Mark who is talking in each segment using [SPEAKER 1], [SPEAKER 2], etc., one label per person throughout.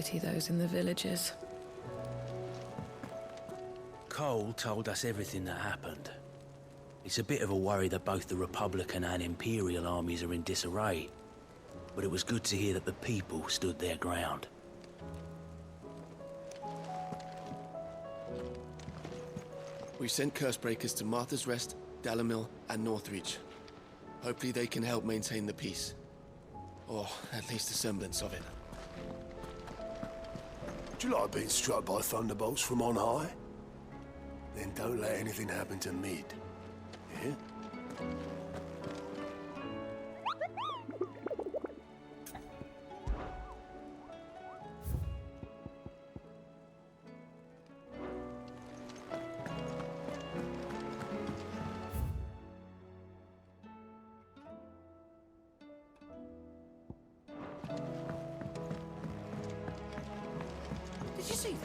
[SPEAKER 1] pity those in the villages.
[SPEAKER 2] Cole told us everything that happened. It's a bit of a worry that both the Republican and Imperial armies are in disarray, but it was good to hear that the people stood their ground.
[SPEAKER 3] We've sent Cursebreakers to Martha's Rest, Dalamil, and Northreach. Hopefully they can help maintain the peace. Or at least a semblance of it.
[SPEAKER 4] Do you like being struck by thunderbolts from on high? Then don't let anything happen to Mid. Yeah?
[SPEAKER 5] Did you see that?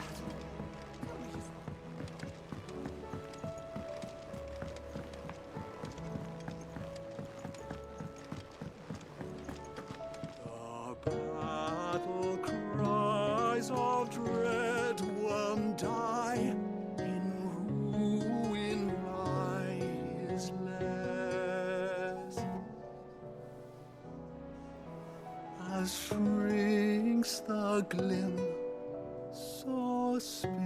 [SPEAKER 6] The battle cries of dread one die, in ruin rise less, as shrinks the glim, so spirits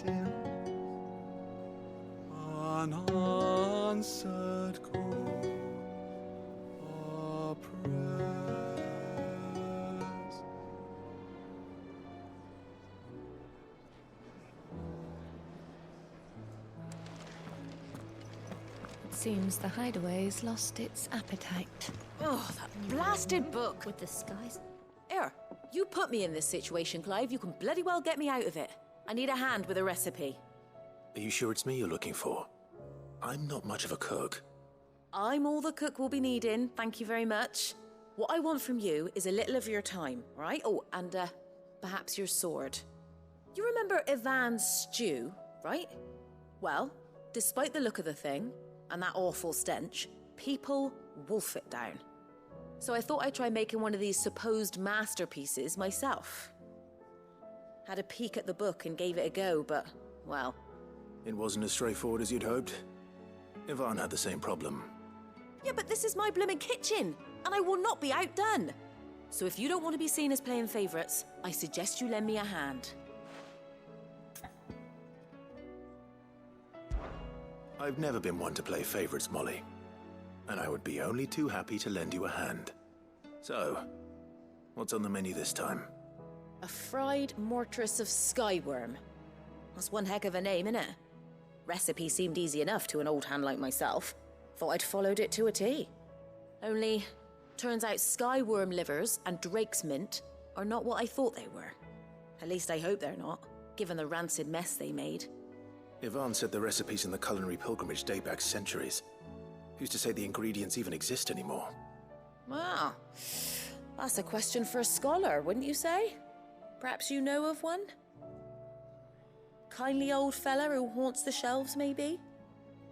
[SPEAKER 6] dim, unanswered call oppress.
[SPEAKER 1] It seems the hideaway's lost its appetite.
[SPEAKER 5] Oh, that blasted book!
[SPEAKER 7] With the skies.
[SPEAKER 5] Here, you put me in this situation, Clive. You can bloody well get me out of it. I need a hand with a recipe.
[SPEAKER 8] Are you sure it's me you're looking for? I'm not much of a cook.
[SPEAKER 5] I'm all the cook will be needing, thank you very much. What I want from you is a little of your time, right? Oh, and perhaps your sword. You remember Ivan's stew, right? Well, despite the look of the thing, and that awful stench, people wolf it down. So I thought I'd try making one of these supposed masterpieces myself. Had a peek at the book and gave it a go, but, well...
[SPEAKER 8] It wasn't as straightforward as you'd hoped. Ivan had the same problem.
[SPEAKER 5] Yeah, but this is my blooming kitchen, and I will not be outdone. So if you don't want to be seen as playing favourites, I suggest you lend me a hand.
[SPEAKER 8] I've never been one to play favourites, Molly. And I would be only too happy to lend you a hand. So, what's on the menu this time?
[SPEAKER 5] A fried mortress of skyworm. That's one heck of a name, innit? Recipe seemed easy enough to an old hand like myself. Thought I'd followed it to a T. Only, turns out skyworm livers and drake's mint are not what I thought they were. At least I hope they're not, given the rancid mess they made.
[SPEAKER 8] Ivan said the recipes in the culinary pilgrimage date back centuries. Who's to say the ingredients even exist anymore?
[SPEAKER 5] Well, that's a question for a scholar, wouldn't you say? Perhaps you know of one? Kindly old fella who haunts the shelves, maybe?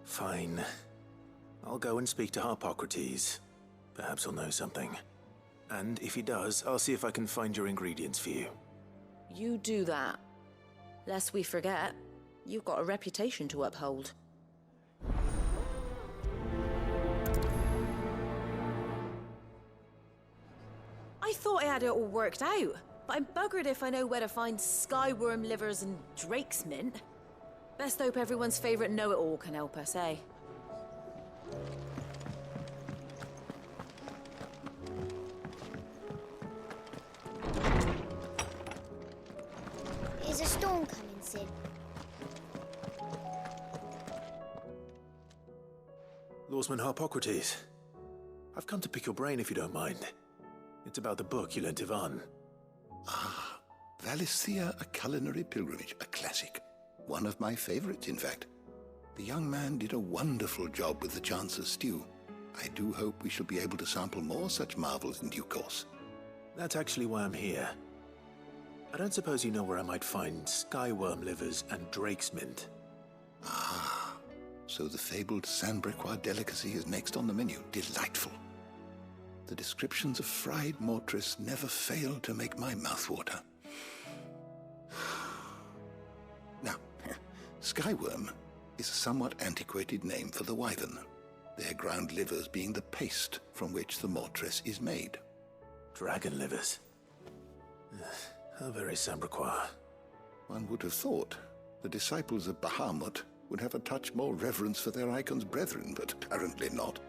[SPEAKER 8] Fine. I'll go and speak to Harpocrates. Perhaps he'll know something. And if he does, I'll see if I can find your ingredients for you.
[SPEAKER 5] You do that. Lest we forget, you've got a reputation to uphold. I thought I had it all worked out, but I'm buggered if I know where to find skyworm livers and drake's mint. Best hope everyone's favourite know-it-all can help us, eh?
[SPEAKER 7] Is a storm coming, Sid?
[SPEAKER 8] Lawsman Harpocrates. I've come to pick your brain if you don't mind. It's about the book you lent Ivan.
[SPEAKER 9] Ah, Valisthea, A Culinary Pilgrimage, a classic. One of my favorites, in fact. The young man did a wonderful job with the Chance's stew. I do hope we shall be able to sample more such marvels in due course.
[SPEAKER 8] That's actually why I'm here. I don't suppose you know where I might find skyworm livers and drake's mint.
[SPEAKER 9] Ah, so the fabled Sanbriquois delicacy is next on the menu. Delightful. the descriptions of fried mortress never fail to make my mouth water. Now, skyworm is a somewhat antiquated name for the wyvern, their ground livers being the paste from which the mortress is made.
[SPEAKER 8] Dragon livers. How very Sambraquois.
[SPEAKER 9] One would have thought the disciples of Bahamut would have a touch more reverence for their icon's brethren, but apparently not.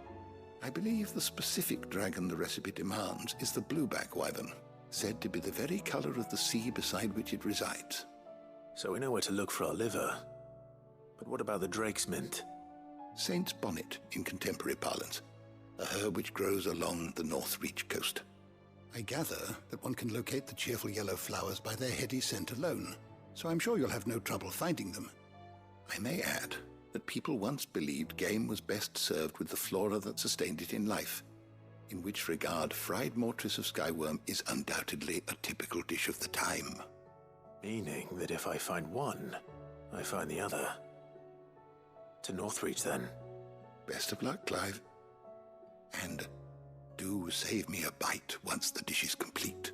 [SPEAKER 9] I believe the specific dragon the recipe demands is the blueback wyvern, said to be the very color of the sea beside which it resides.
[SPEAKER 8] So we know where to look for our liver. But what about the drake's mint?
[SPEAKER 9] Saint's bonnet in contemporary parlance, a herb which grows along the North Reach coast. I gather that one can locate the cheerful yellow flowers by their heady scent alone, so I'm sure you'll have no trouble finding them. I may add that people once believed game was best served with the flora that sustained it in life, in which regard fried mortress of skyworm is undoubtedly a typical dish of the time.
[SPEAKER 8] Meaning that if I find one, I find the other. To Northreach, then.
[SPEAKER 9] Best of luck, Clive. And do save me a bite once the dish is complete.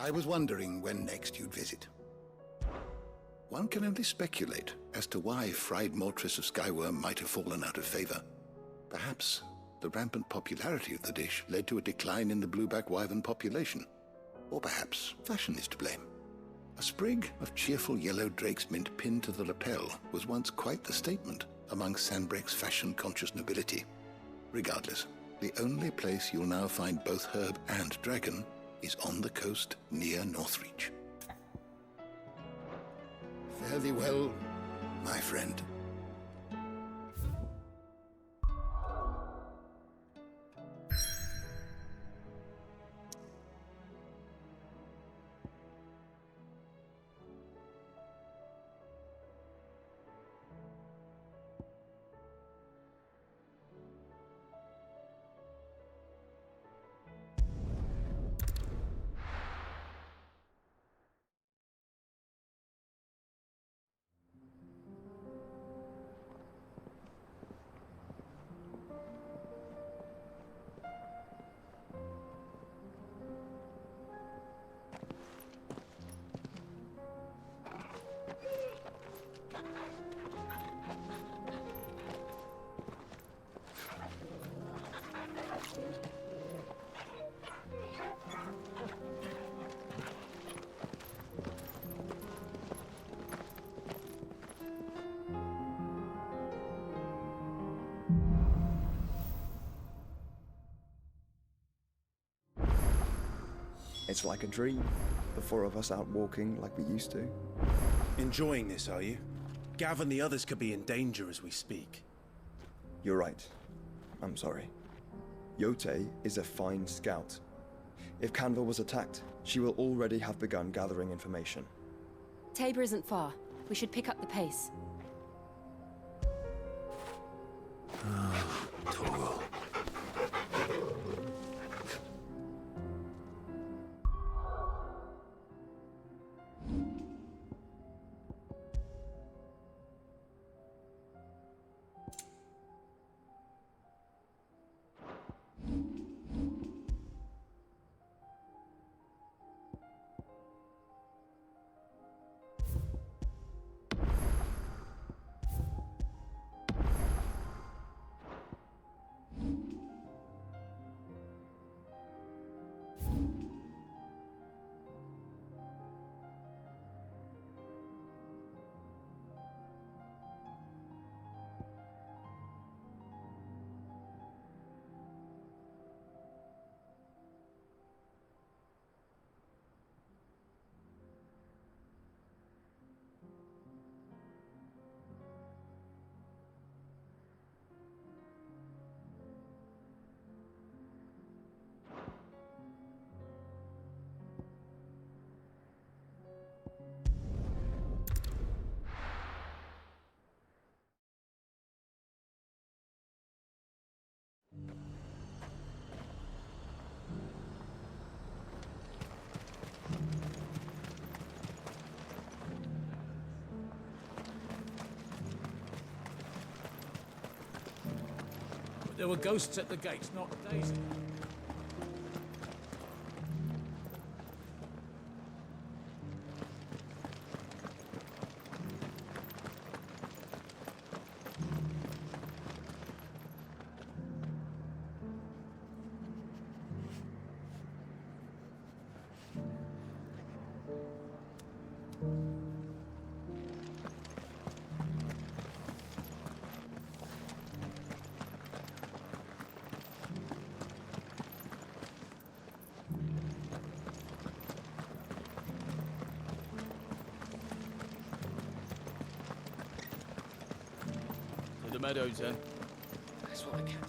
[SPEAKER 9] I was wondering when next you'd visit. One can only speculate as to why fried mortress of skyworm might have fallen out of favor. Perhaps the rampant popularity of the dish led to a decline in the blueback wyvern population. Or perhaps fashion is to blame. A sprig of cheerful yellow drake's mint pinned to the lapel was once quite the statement among Sanbreque's fashion-conscious nobility. Regardless, the only place you'll now find both herb and dragon is on the coast near Northreach. Fare thee well, my friend.
[SPEAKER 7] It's like a dream. The four of us out walking like we used to.
[SPEAKER 6] Enjoying this, are you? Gav and the others could be in danger as we speak.
[SPEAKER 7] You're right. I'm sorry. Yote is a fine scout. If Canville was attacked, she will already have begun gathering information.
[SPEAKER 10] Tabor isn't far. We should pick up the pace.
[SPEAKER 8] Torgal.
[SPEAKER 11] There were ghosts at the gates not days ago.
[SPEAKER 3] To the meadows, then. That's what I can't.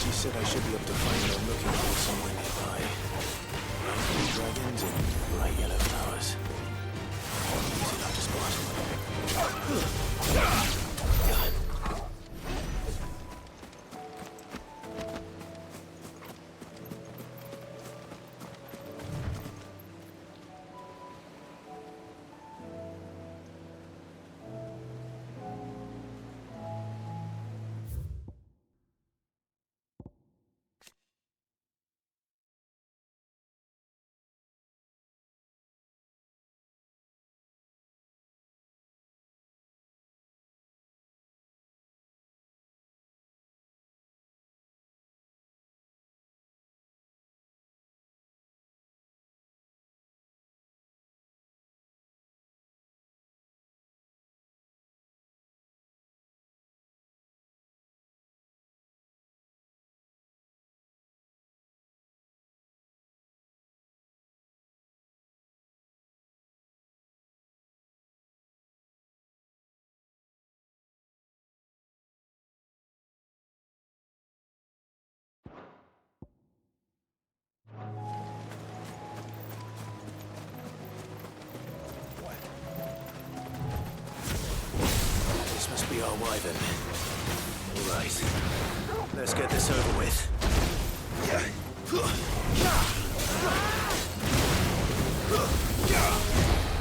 [SPEAKER 8] She said I should be able to find what I'm looking for somewhere nearby. Bright blue dragons and bright yellow flowers. Easy enough to spot. This must be our wyvern. All right. Let's get this over with.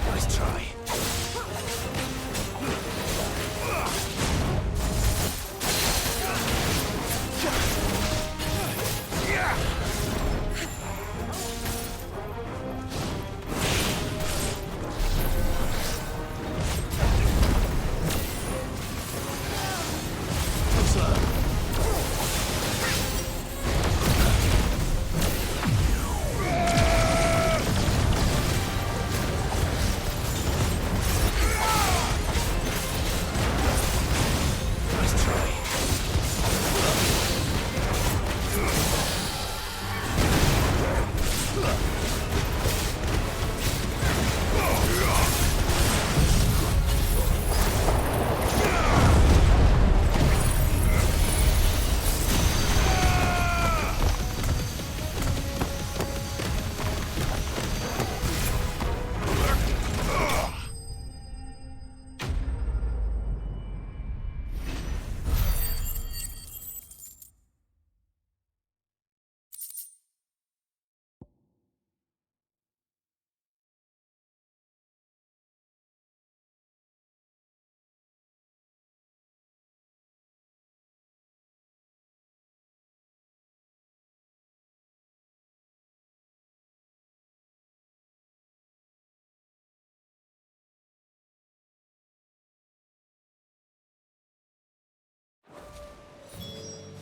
[SPEAKER 8] Nice try.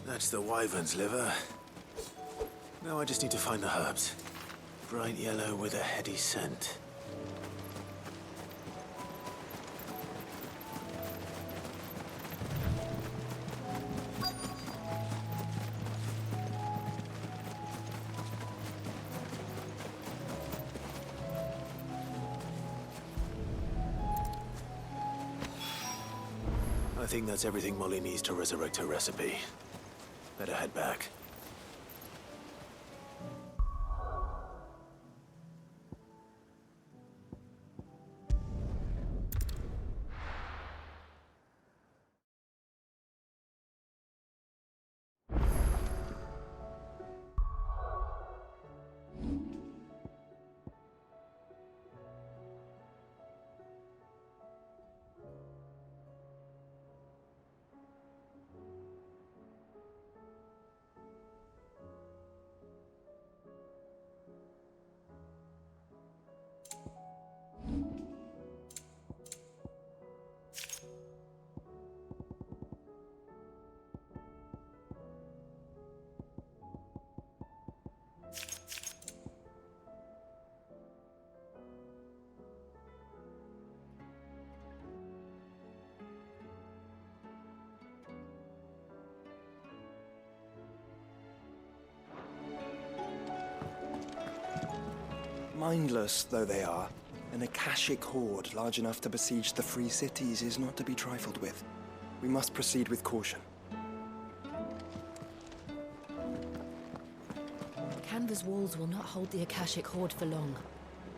[SPEAKER 8] That's the wyvern's liver. Now I just need to find the herbs. Bright yellow with a heady scent. I think that's everything Molly needs to resurrect her recipe. Better head back.
[SPEAKER 7] Mindless though they are, an Akashic horde large enough to besiege the Free Cities is not to be trifled with. We must proceed with caution.
[SPEAKER 10] Canva's walls will not hold the Akashic horde for long.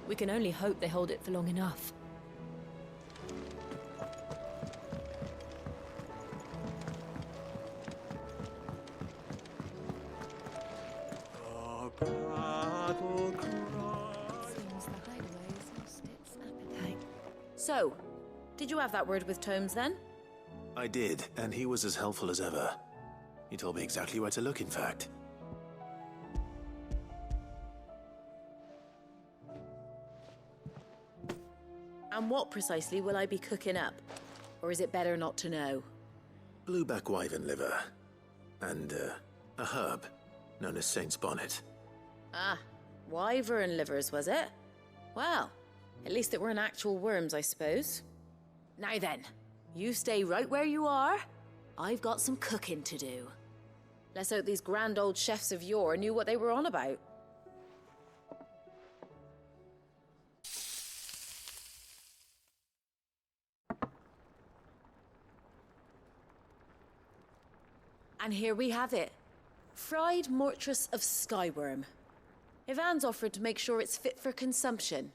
[SPEAKER 10] We can only hope they hold it for long enough.
[SPEAKER 5] So, did you have that word with Tomes then?
[SPEAKER 8] I did, and he was as helpful as ever. He told me exactly where to look, in fact.
[SPEAKER 5] And what precisely will I be cooking up? Or is it better not to know?
[SPEAKER 8] Blueback wyvern liver. And, a herb known as Saint's Bonnet.
[SPEAKER 5] Ah, wyvern livers, was it? Well, at least it weren't actual worms, I suppose. Now then, you stay right where you are. I've got some cooking to do. Let's hope these grand old chefs of yore knew what they were on about. And here we have it. Fried mortress of skyworm. Ivan's offered to make sure it's fit for consumption.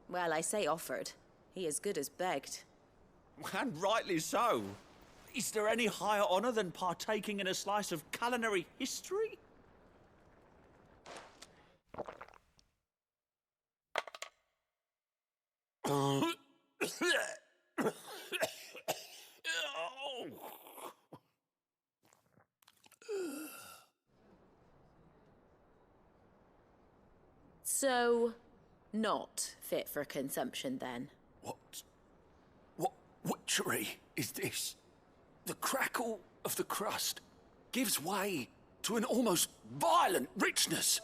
[SPEAKER 5] Well, I say offered. He as good as begged.
[SPEAKER 11] And rightly so. Is there any higher honor than partaking in a slice of culinary history?
[SPEAKER 5] So, not fit for consumption then?
[SPEAKER 4] What witchery is this? The crackle of the crust gives way to an almost violent richness.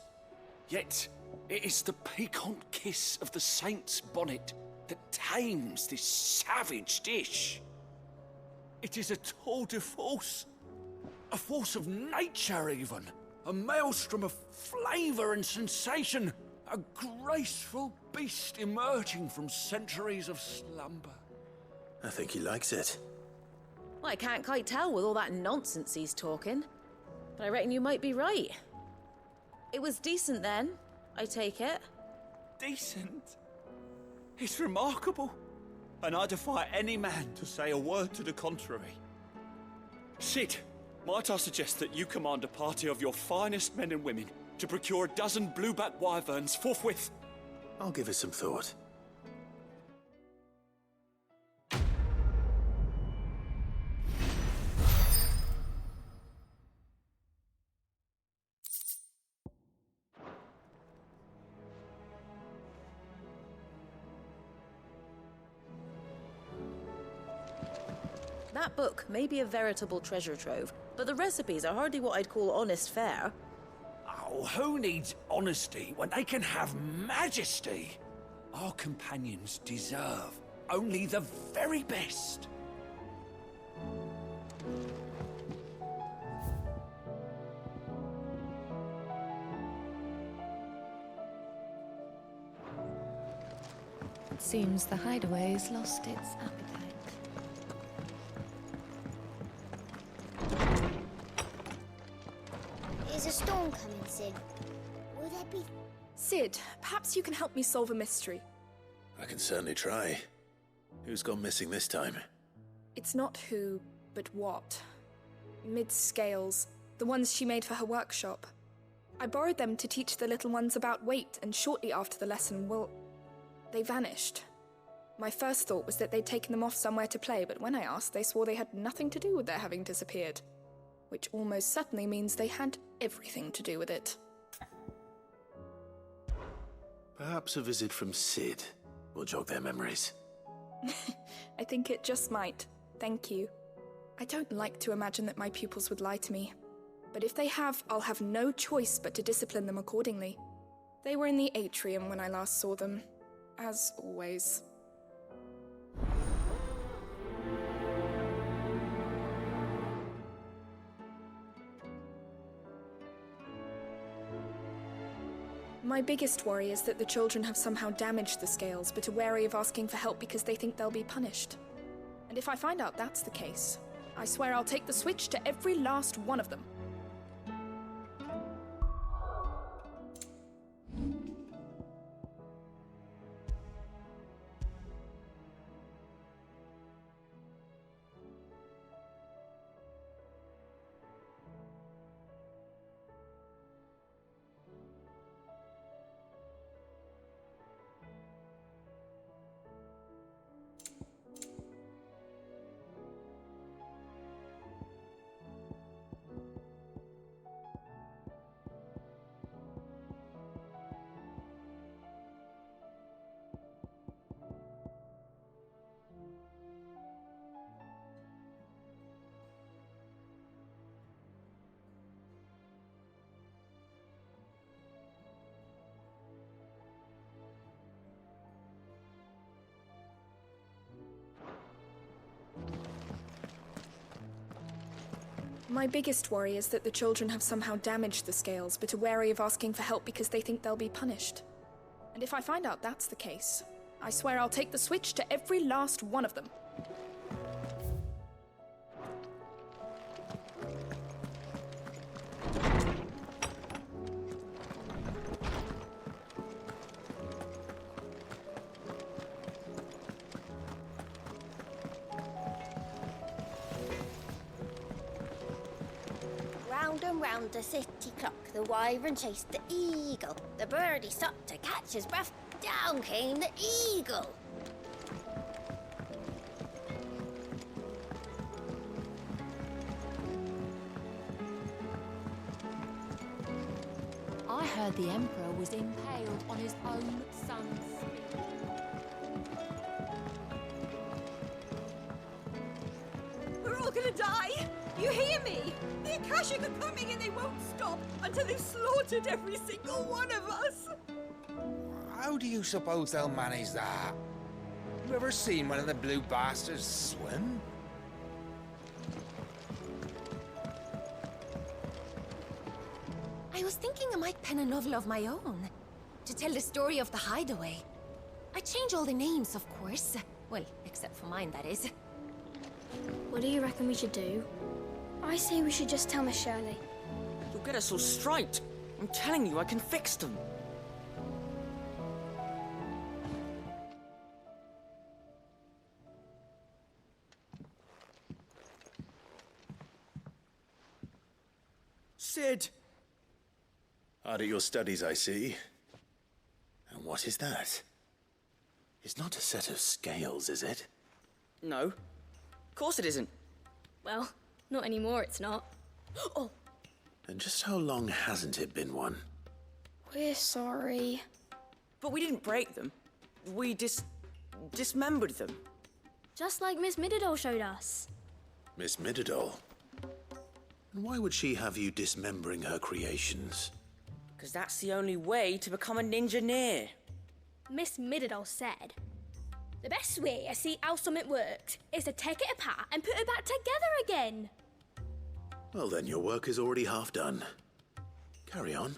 [SPEAKER 4] Yet, it is the piquant kiss of the saint's bonnet that tames this savage dish. It is a tour de force. A force of nature, even. A maelstrom of flavour and sensation. A graceful beast emerging from centuries of slumber.
[SPEAKER 8] I think he likes it.
[SPEAKER 5] Well, I can't quite tell with all that nonsense he's talking. But I reckon you might be right. It was decent then, I take it.
[SPEAKER 11] Decent? It's remarkable. And I defy any man to say a word to the contrary. Sid, might I suggest that you command a party of your finest men and women to procure a dozen blueback wyverns forthwith?
[SPEAKER 8] I'll give it some thought.
[SPEAKER 5] That book may be a veritable treasure trove, but the recipes are hardly what I'd call honest fare.
[SPEAKER 11] Oh, who needs honesty when they can have majesty? Our companions deserve only the very best.
[SPEAKER 1] It seems the hideaway's lost its appetite.
[SPEAKER 12] Is a storm coming, Sid? Will there be...
[SPEAKER 13] Sid, perhaps you can help me solve a mystery.
[SPEAKER 8] I can certainly try. Who's gone missing this time?
[SPEAKER 13] It's not who, but what. Mid's scales, the ones she made for her workshop. I borrowed them to teach the little ones about weight, and shortly after the lesson, well, they vanished. My first thought was that they'd taken them off somewhere to play, but when I asked, they swore they had nothing to do with their having disappeared. Which almost certainly means they had everything to do with it.
[SPEAKER 8] Perhaps a visit from Sid will jog their memories.
[SPEAKER 13] I think it just might. Thank you. I don't like to imagine that my pupils would lie to me. But if they have, I'll have no choice but to discipline them accordingly. They were in the atrium when I last saw them, as always. My biggest worry is that the children have somehow damaged the scales, but are wary of asking for help because they think they'll be punished. And if I find out that's the case, I swear I'll take the switch to every last one of them. My biggest worry is that the children have somehow damaged the scales, but are wary of asking for help because they think they'll be punished. And if I find out that's the case, I swear I'll take the switch to every last one of them.
[SPEAKER 12] Round and round the city clock, the wyvern chased the eagle. The birdie stopped to catch his breath. Down came the eagle.
[SPEAKER 10] I heard the Emperor was impaled on his own son's spear.
[SPEAKER 14] We're all gonna die! You hear me? The Akashic are coming and they won't stop until they've slaughtered every single one of us!
[SPEAKER 15] How do you suppose they'll manage that? You ever seen one of the blue bastards swim?
[SPEAKER 16] I was thinking I might pen a novel of my own, to tell the story of the hideaway. I change all the names, of course. Well, except for mine, that is.
[SPEAKER 17] What do you reckon we should do? I say we should just tell Miss Shirley.
[SPEAKER 18] You'll get us all straight. I'm telling you, I can fix them.
[SPEAKER 11] Sid!
[SPEAKER 8] Hard at your studies, I see. And what is that? It's not a set of scales, is it?
[SPEAKER 18] No. Of course it isn't.
[SPEAKER 17] Well, not anymore, it's not. Oh!
[SPEAKER 8] And just how long hasn't it been one?
[SPEAKER 17] We're sorry.
[SPEAKER 18] But we didn't break them. We dismembered them.
[SPEAKER 17] Just like Miss Mididol showed us.
[SPEAKER 8] Miss Mididol? And why would she have you dismembering her creations?
[SPEAKER 18] Because that's the only way to become a ninja-neer.
[SPEAKER 17] Miss Mididol said, the best way to see how something works is to take it apart and put it back together again.
[SPEAKER 8] Well, then your work is already half done. Carry on.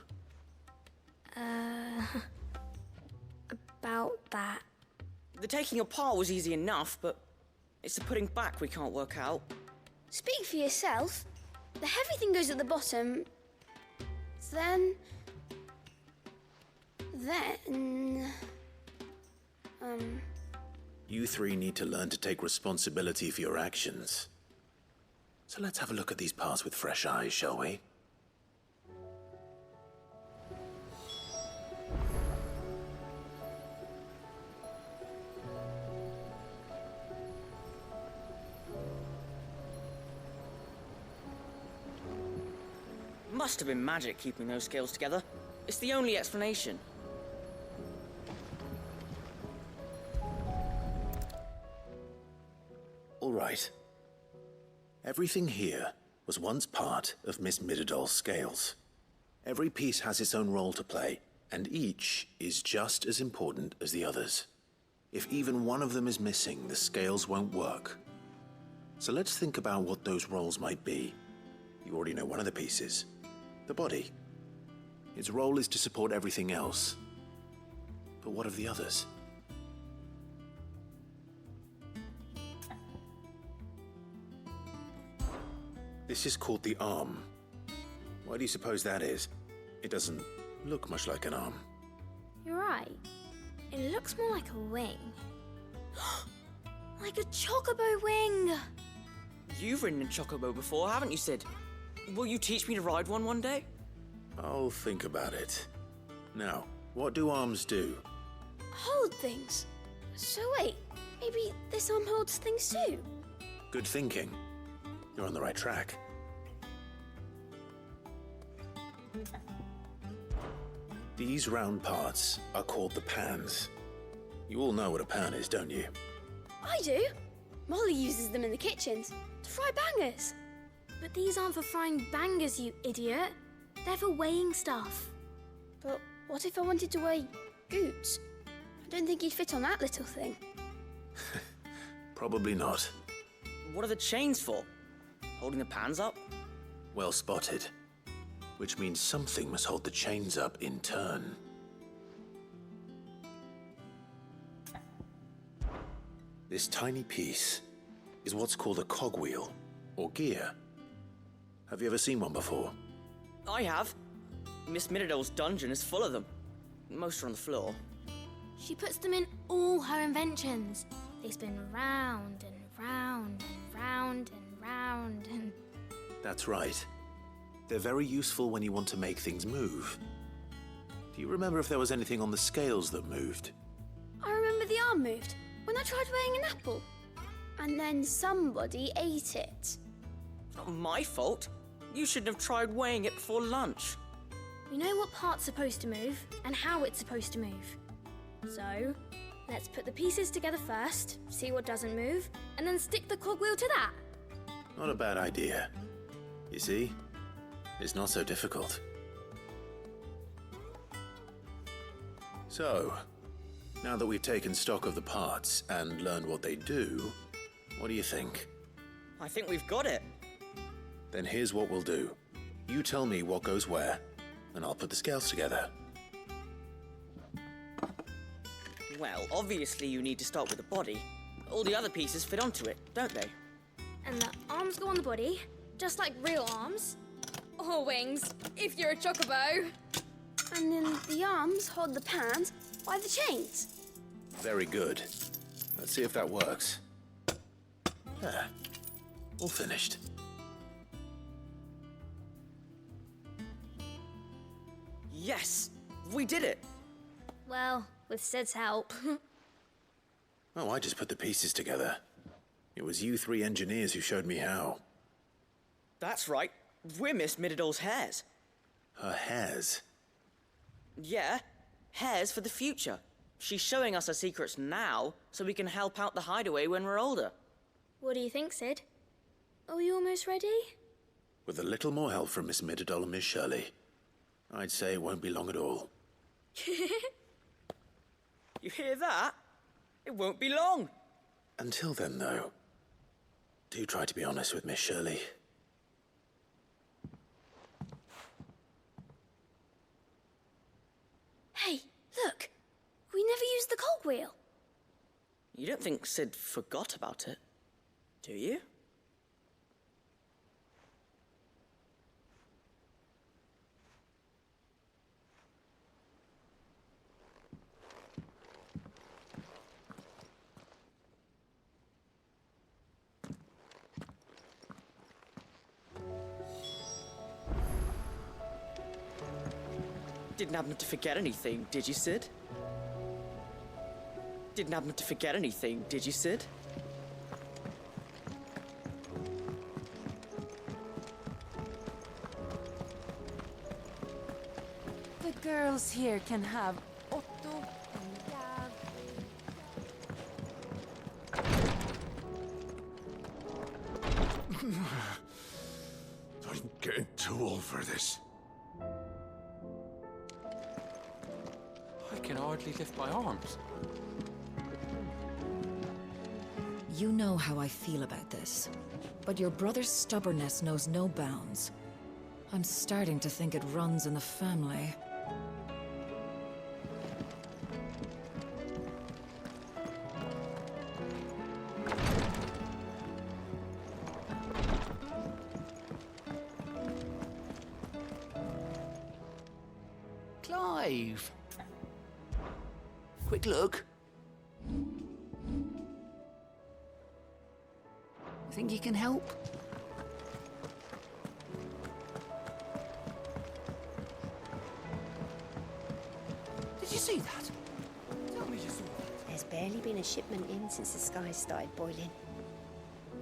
[SPEAKER 17] About that.
[SPEAKER 18] The taking apart was easy enough, but it's the putting back we can't work out.
[SPEAKER 17] Speak for yourself. The heavy thing goes at the bottom,
[SPEAKER 12] Then...
[SPEAKER 8] You three need to learn to take responsibility for your actions. So let's have a look at these parts with fresh eyes, shall we?
[SPEAKER 18] Must have been magic keeping those scales together. It's the only explanation.
[SPEAKER 8] All right. Everything here was once part of Miss Midadol's scales. Every piece has its own role to play, and each is just as important as the others. If even one of them is missing, the scales won't work. So let's think about what those roles might be. You already know one of the pieces. The body. Its role is to support everything else. But what of the others? This is called the arm. Why do you suppose that is? It doesn't look much like an arm.
[SPEAKER 17] You're right. It looks more like a wing. Like a chocobo wing!
[SPEAKER 18] You've ridden a chocobo before, haven't you, Sid? Will you teach me to ride one day?
[SPEAKER 8] I'll think about it. Now, what do arms do?
[SPEAKER 17] Hold things. So wait, maybe this arm holds things too?
[SPEAKER 8] Good thinking. You're on the right track. These round parts are called the pans. You all know what a pan is, don't you?
[SPEAKER 17] I do. Molly uses them in the kitchens to fry bangers. But these aren't for frying bangers, you idiot. They're for weighing stuff.
[SPEAKER 12] But what if I wanted to weigh Goots? I don't think he'd fit on that little thing.
[SPEAKER 8] Probably not.
[SPEAKER 18] What are the chains for? Holding the pans up?
[SPEAKER 8] Well spotted. Which means something must hold the chains up in turn. This tiny piece is what's called a cogwheel, or gear. Have you ever seen one before?
[SPEAKER 18] I have. Miss Midadol's dungeon is full of them. Most are on the floor.
[SPEAKER 17] She puts them in all her inventions. They spin round and round and round and round and...
[SPEAKER 8] That's right. They're very useful when you want to make things move. Do you remember if there was anything on the scales that moved?
[SPEAKER 12] I remember the arm moved when I tried weighing an apple. And then somebody ate it.
[SPEAKER 18] Not my fault. You shouldn't have tried weighing it before lunch.
[SPEAKER 17] We know what part's supposed to move and how it's supposed to move. So, let's put the pieces together first, see what doesn't move, and then stick the cogwheel to that.
[SPEAKER 8] Not a bad idea. You see? It's not so difficult. So, now that we've taken stock of the parts and learned what they do, what do you think?
[SPEAKER 18] I think we've got it.
[SPEAKER 8] Then here's what we'll do. You tell me what goes where, and I'll put the scales together.
[SPEAKER 18] Well, obviously you need to start with the body. All the other pieces fit onto it, don't they?
[SPEAKER 17] And the arms go on the body, just like real arms. Or wings, if you're a chocobo.
[SPEAKER 12] And then the arms hold the pans by the chains.
[SPEAKER 8] Very good. Let's see if that works. There. All finished.
[SPEAKER 18] Yes! We did it!
[SPEAKER 17] Well, with Sid's help.
[SPEAKER 8] Oh, I just put the pieces together. It was you three engineers who showed me how.
[SPEAKER 18] That's right. We're Miss Midadol's hairs.
[SPEAKER 8] Her hairs?
[SPEAKER 18] Yeah, hairs for the future. She's showing us her secrets now, so we can help out the hideaway when we're older.
[SPEAKER 17] What do you think, Sid? Are we almost ready?
[SPEAKER 8] With a little more help from Miss Midadol and Miss Shirley, I'd say it won't be long at all.
[SPEAKER 18] You hear that? It won't be long.
[SPEAKER 8] Until then, though, do try to be honest with Miss Shirley.
[SPEAKER 12] Hey, look! We never used the cogwheel.
[SPEAKER 18] You don't think Sid forgot about it, do you? Didn't happen to forget anything, did you, Sid? Didn't happen to forget anything, did you, Sid?
[SPEAKER 10] The girls here can have Otto and Gav.
[SPEAKER 9] I'm getting too old for this.
[SPEAKER 11] I can hardly lift my arms.
[SPEAKER 10] You know how I feel about this, but your brother's stubbornness knows no bounds. I'm starting to think it runs in the family.
[SPEAKER 4] Clive! Quick look. Think you can help? Did you see that? Tell me you saw that.
[SPEAKER 12] There's barely been a shipment in since the skies started boiling.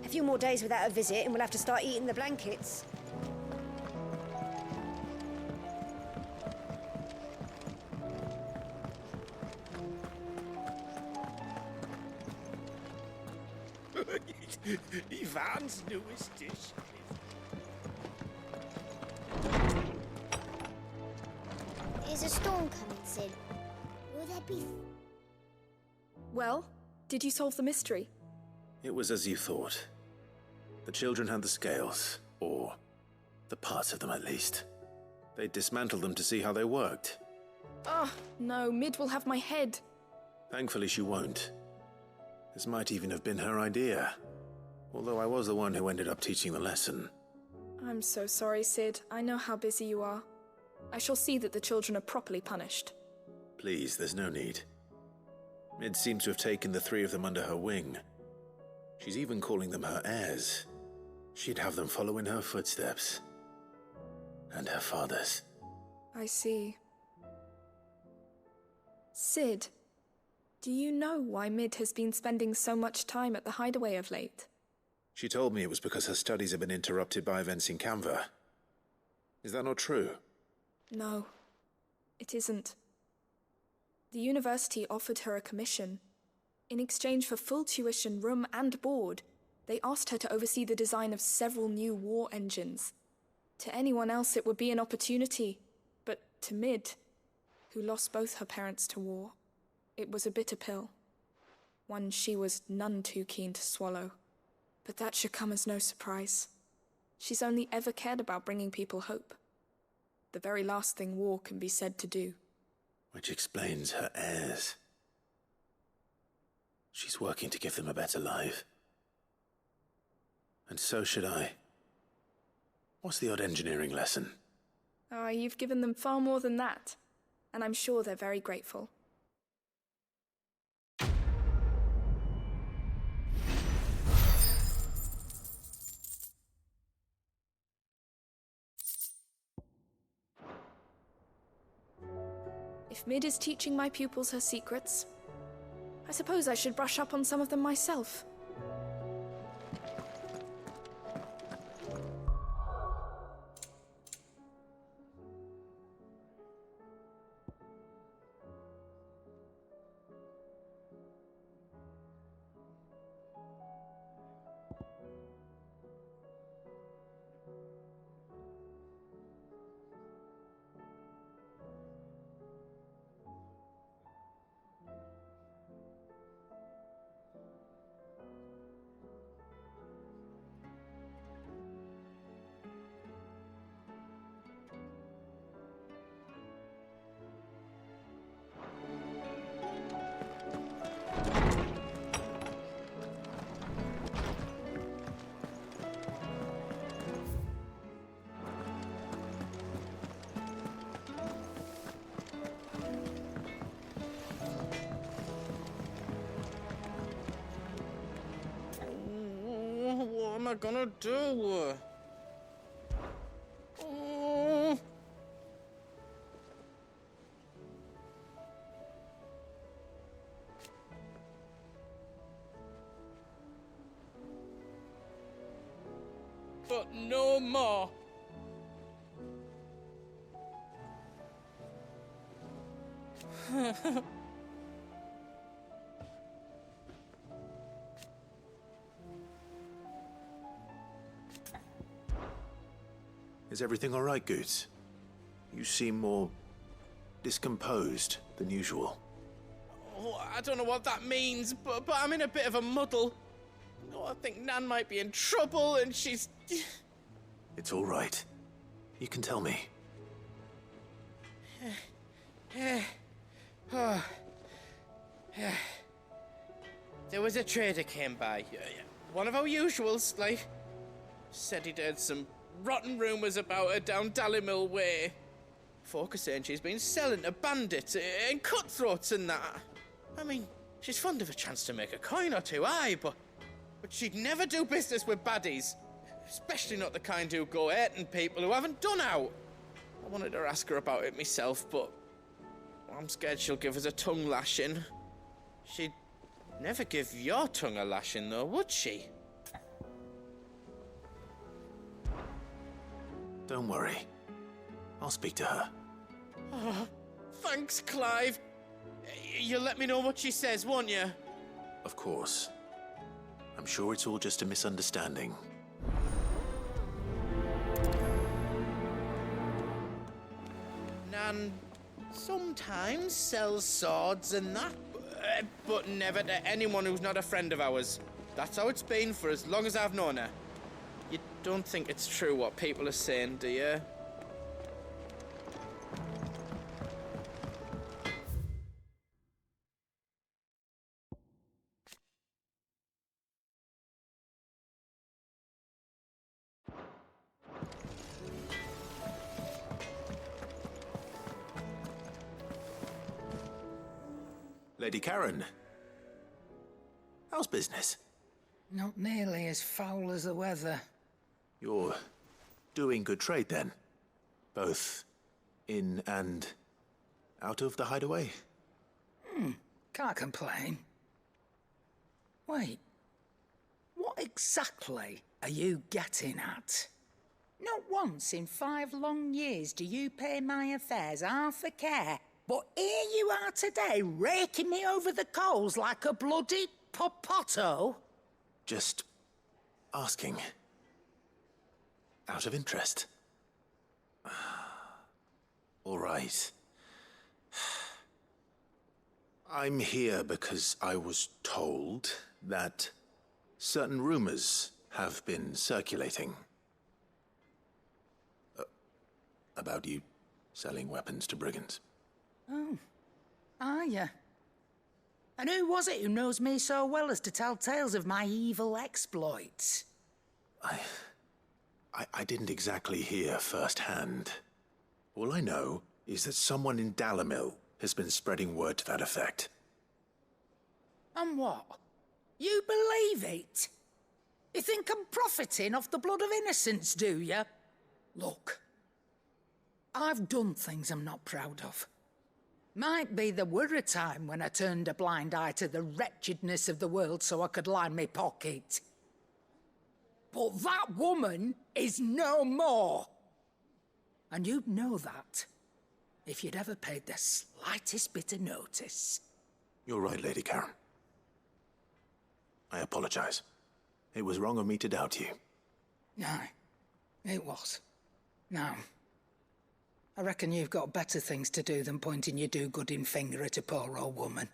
[SPEAKER 12] A few more days without a visit and we'll have to start eating the blankets.
[SPEAKER 15] Ivan's newest dish.
[SPEAKER 12] Is a storm coming, Sid? Will there be...
[SPEAKER 13] Well, did you solve the mystery?
[SPEAKER 8] It was as you thought. The children had the scales, or the parts of them at least. They dismantled them to see how they worked.
[SPEAKER 13] Ah, no, Mid will have my head.
[SPEAKER 8] Thankfully she won't. This might even have been her idea. Although I was the one who ended up teaching the lesson.
[SPEAKER 13] I'm so sorry, Sid. I know how busy you are. I shall see that the children are properly punished.
[SPEAKER 8] Please, there's no need. Mid seems to have taken the three of them under her wing. She's even calling them her heirs. She'd have them follow in her footsteps. And her father's.
[SPEAKER 13] I see. Sid, do you know why Mid has been spending so much time at the hideaway of late?
[SPEAKER 8] She told me it was because her studies have been interrupted by events in Canva. Is that not true?
[SPEAKER 13] No, it isn't. The university offered her a commission. In exchange for full tuition, room and board, they asked her to oversee the design of several new war engines. To anyone else it would be an opportunity, but to Mid, who lost both her parents to war, it was a bitter pill. One she was none too keen to swallow. But that should come as no surprise. She's only ever cared about bringing people hope. The very last thing war can be said to do.
[SPEAKER 8] Which explains her heirs. She's working to give them a better life. And so should I. What's the odd engineering lesson?
[SPEAKER 13] Ah, you've given them far more than that. And I'm sure they're very grateful. If Mid is teaching my pupils her secrets, I suppose I should brush up on some of them myself.
[SPEAKER 18] What am I gonna do?
[SPEAKER 19] but no more.
[SPEAKER 8] Is everything all right, Goots? You seem more discomposed than usual.
[SPEAKER 19] Oh, I don't know what that means, but I'm in a bit of a muddle. Oh, I think Nan might be in trouble, and she's...
[SPEAKER 8] It's all right. You can tell me.
[SPEAKER 19] There was a trader came by. One of our usuals, like. Said he'd heard some rotten rumours about her down Dallimil Way. Folk are saying she's been selling to bandits and cutthroats and that. I mean, she's fond of a chance to make a coin or two, aye, but she'd never do business with baddies. Especially not the kind who go hurting people who haven't done out. I wanted to ask her about it myself, but I'm scared she'll give us a tongue lashing. She'd never give your tongue a lashing, though, would she?
[SPEAKER 8] Don't worry. I'll speak to her.
[SPEAKER 19] Oh, thanks, Clive. You'll let me know what she says, won't you?
[SPEAKER 8] Of course. I'm sure it's all just a misunderstanding.
[SPEAKER 19] Nan sometimes sells swords and that, but never to anyone who's not a friend of ours. That's how it's been for as long as I've known her. You don't think it's true what people are saying, do you?
[SPEAKER 8] Lady Karen, how's business?
[SPEAKER 20] Not nearly as foul as the weather.
[SPEAKER 8] You're doing good trade, then? Both in and out of the hideaway?
[SPEAKER 20] Can't complain. Wait, what exactly are you getting at? Not once in 5 long years do you pay my affairs half a care, but here you are today, raking me over the coals like a bloody popoto?
[SPEAKER 8] Just asking. Out of interest. All right. I'm here because I was told that certain rumors have been circulating. About you selling weapons to brigands.
[SPEAKER 20] Oh, are you? And who was it who knows me so well as to tell tales of my evil exploits?
[SPEAKER 8] I didn't exactly hear firsthand. All I know is that someone in Dallimil has been spreading word to that effect.
[SPEAKER 20] And what? You believe it? You think I'm profiting off the blood of innocents, do you? Look, I've done things I'm not proud of. Might be there were a time when I turned a blind eye to the wretchedness of the world so I could line my pocket. But that woman is no more. And you'd know that if you'd ever paid the slightest bit of notice.
[SPEAKER 8] You're right, Lady Karen. I apologize. It was wrong of me to doubt you.
[SPEAKER 20] Aye, it was. Now, I reckon you've got better things to do than pointing your do-gooding finger at a poor old woman.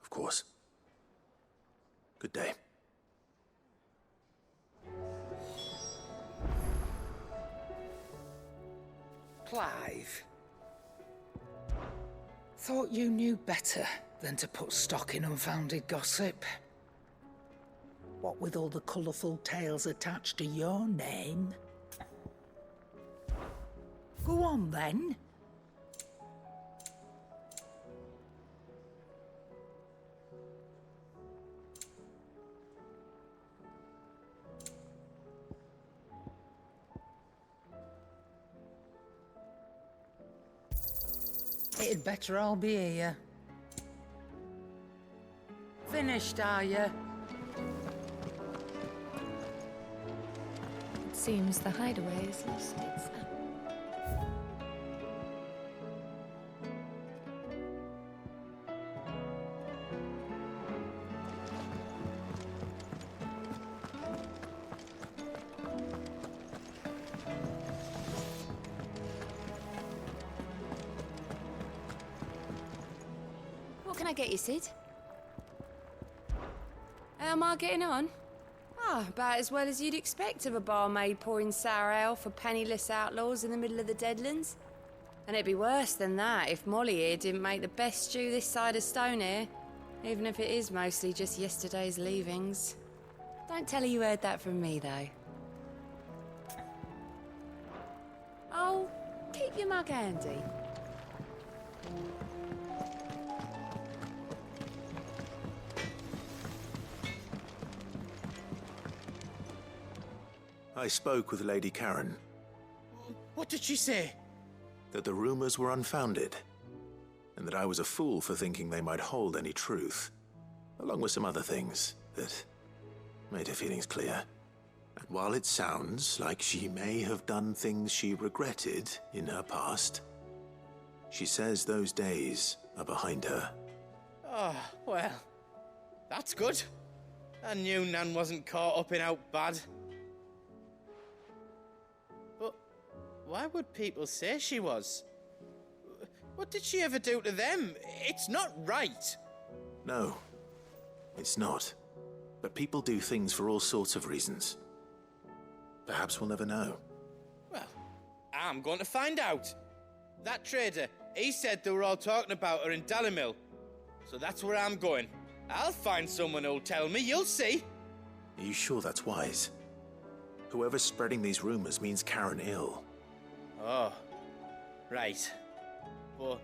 [SPEAKER 8] Of course. Good day.
[SPEAKER 20] Clive. Thought you knew better than to put stock in unfounded gossip. What with all the colourful tales attached to your name. Go on, then. It'd better all be here. Finished, are you?
[SPEAKER 1] It Seems the hideaway's lost its
[SPEAKER 21] What can I get you, Sid? How am I getting on? Ah, about as well as you'd expect of a barmaid pouring sour ale for penniless outlaws in the middle of the Deadlands. And it'd be worse than that if Molly here didn't make the best stew this side of Stone here, even if it is mostly just yesterday's leavings. Don't tell her you heard that from me, though. Oh, keep your mug handy.
[SPEAKER 8] I spoke with Lady Karen.
[SPEAKER 19] What did she say?
[SPEAKER 8] That the rumors were unfounded, and that I was a fool for thinking they might hold any truth, along with some other things that made her feelings clear. And while it sounds like she may have done things she regretted in her past, she says those days are behind her.
[SPEAKER 19] Oh, well, that's good. I knew Nan wasn't caught up in out bad. But why would people say she was? What did she ever do to them? It's not right.
[SPEAKER 8] No, it's not. But people do things for all sorts of reasons. Perhaps we'll never know.
[SPEAKER 19] Well, I'm going to find out. That trader, he said they were all talking about her in Dalimil. So that's where I'm going. I'll find someone who'll tell me, you'll see.
[SPEAKER 8] Are you sure that's wise? Whoever's spreading these rumors means Karen ill.
[SPEAKER 19] Oh, right. But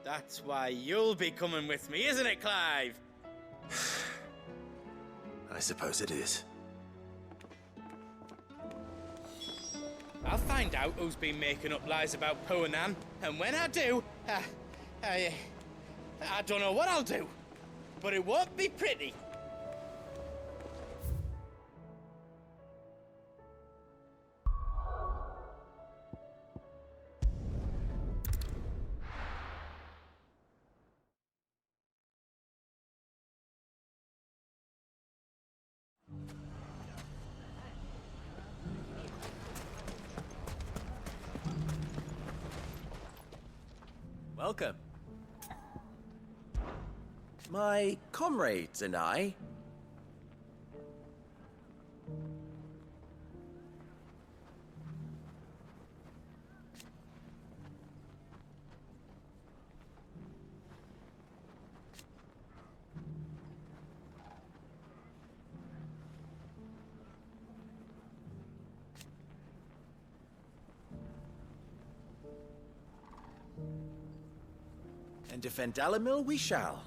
[SPEAKER 19] that's why you'll be coming with me, isn't it, Clive?
[SPEAKER 8] I suppose it is.
[SPEAKER 19] I'll find out who's been making up lies about poor Nan, and when I do, I don't know what I'll do, but it won't be pretty.
[SPEAKER 22] Welcome. My comrades and I... And defend Dalimil we shall.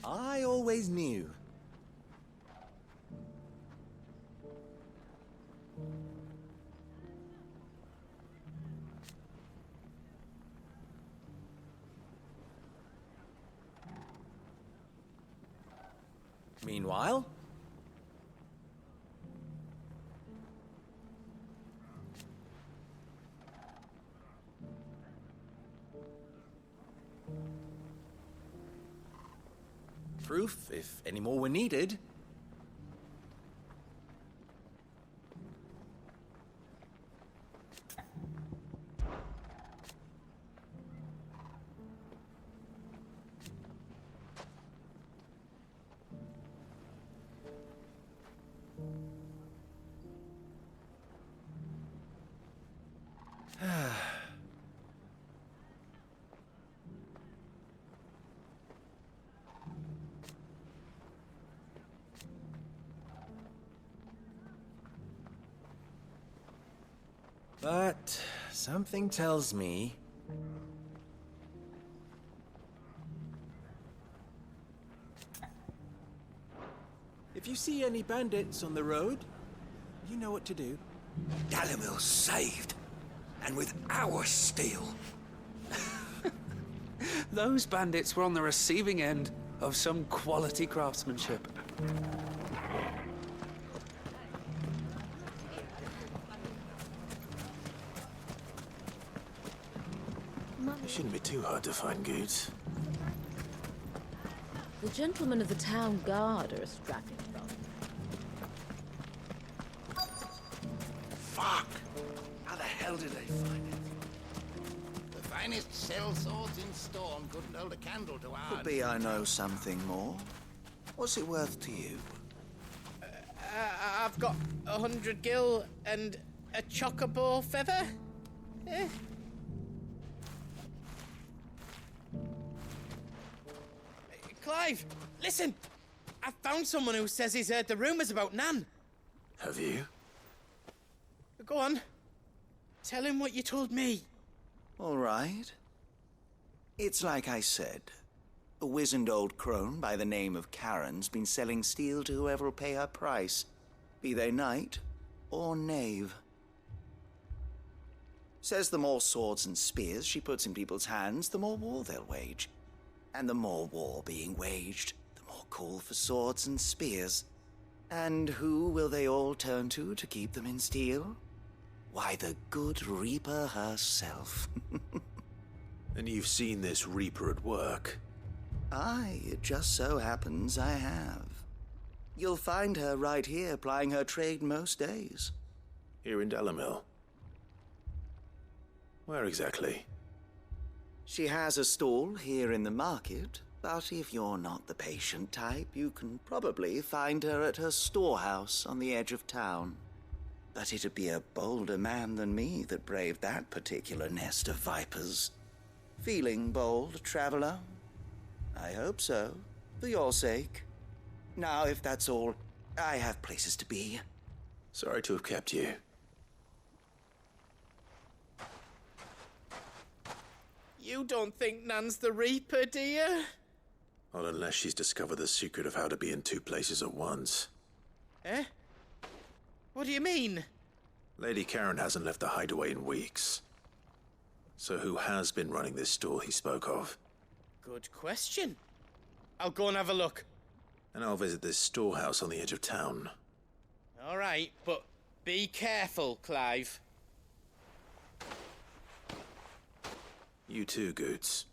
[SPEAKER 22] I always knew. Meanwhile... proof, if any more were needed. But something tells me... if you see any bandits on the road, you know what to do.
[SPEAKER 4] Dalimil's saved. and with our steel.
[SPEAKER 2] Those bandits were on the receiving end of some quality craftsmanship.
[SPEAKER 8] It shouldn't be too hard to find goods.
[SPEAKER 5] The gentlemen of the town guard are a strapping bunch.
[SPEAKER 9] Fuck! How the hell did they find it? The finest shell swords in Storm couldn't hold a candle to our...
[SPEAKER 6] Could be I know something more. What's it worth to you?
[SPEAKER 19] I've got 100 gil and a chocobo feather. Eh? Clive, listen! I found someone who says he's heard the rumours about Nan.
[SPEAKER 8] Have you?
[SPEAKER 19] Go on. Tell him what you told me.
[SPEAKER 6] All right. It's like I said. A wizened old crone by the name of Karen's been selling steel to whoever'll pay her price, be they knight or knave. Says the more swords and spears she puts in people's hands, the more war they'll wage. And the more war being waged, the more call for swords and spears. And who will they all turn to keep them in steel? Why, the good Reaper herself.
[SPEAKER 8] And you've seen this Reaper at work?
[SPEAKER 6] Aye, it just so happens I have. You'll find her right here plying her trade most days.
[SPEAKER 8] Here in Dalamil? Where exactly?
[SPEAKER 6] She has a stall here in the market, but if you're not the patient type, you can probably find her at her storehouse on the edge of town. But it'd be a bolder man than me that braved that particular nest of vipers. Feeling bold, traveler? I hope so, for your sake. Now, if that's all, I have places to be.
[SPEAKER 8] Sorry to have kept you.
[SPEAKER 19] You don't think Nan's the Reaper, do you?
[SPEAKER 8] Not unless she's discovered the secret of how to be in two places at once.
[SPEAKER 19] Eh? What do you mean?
[SPEAKER 8] Lady Karen hasn't left the hideaway in weeks. So who has been running this stall he spoke of?
[SPEAKER 19] Good question. I'll go and have a look.
[SPEAKER 8] And I'll visit this storehouse on the edge of town.
[SPEAKER 19] All right, but be careful, Clive.
[SPEAKER 8] You too, Goots.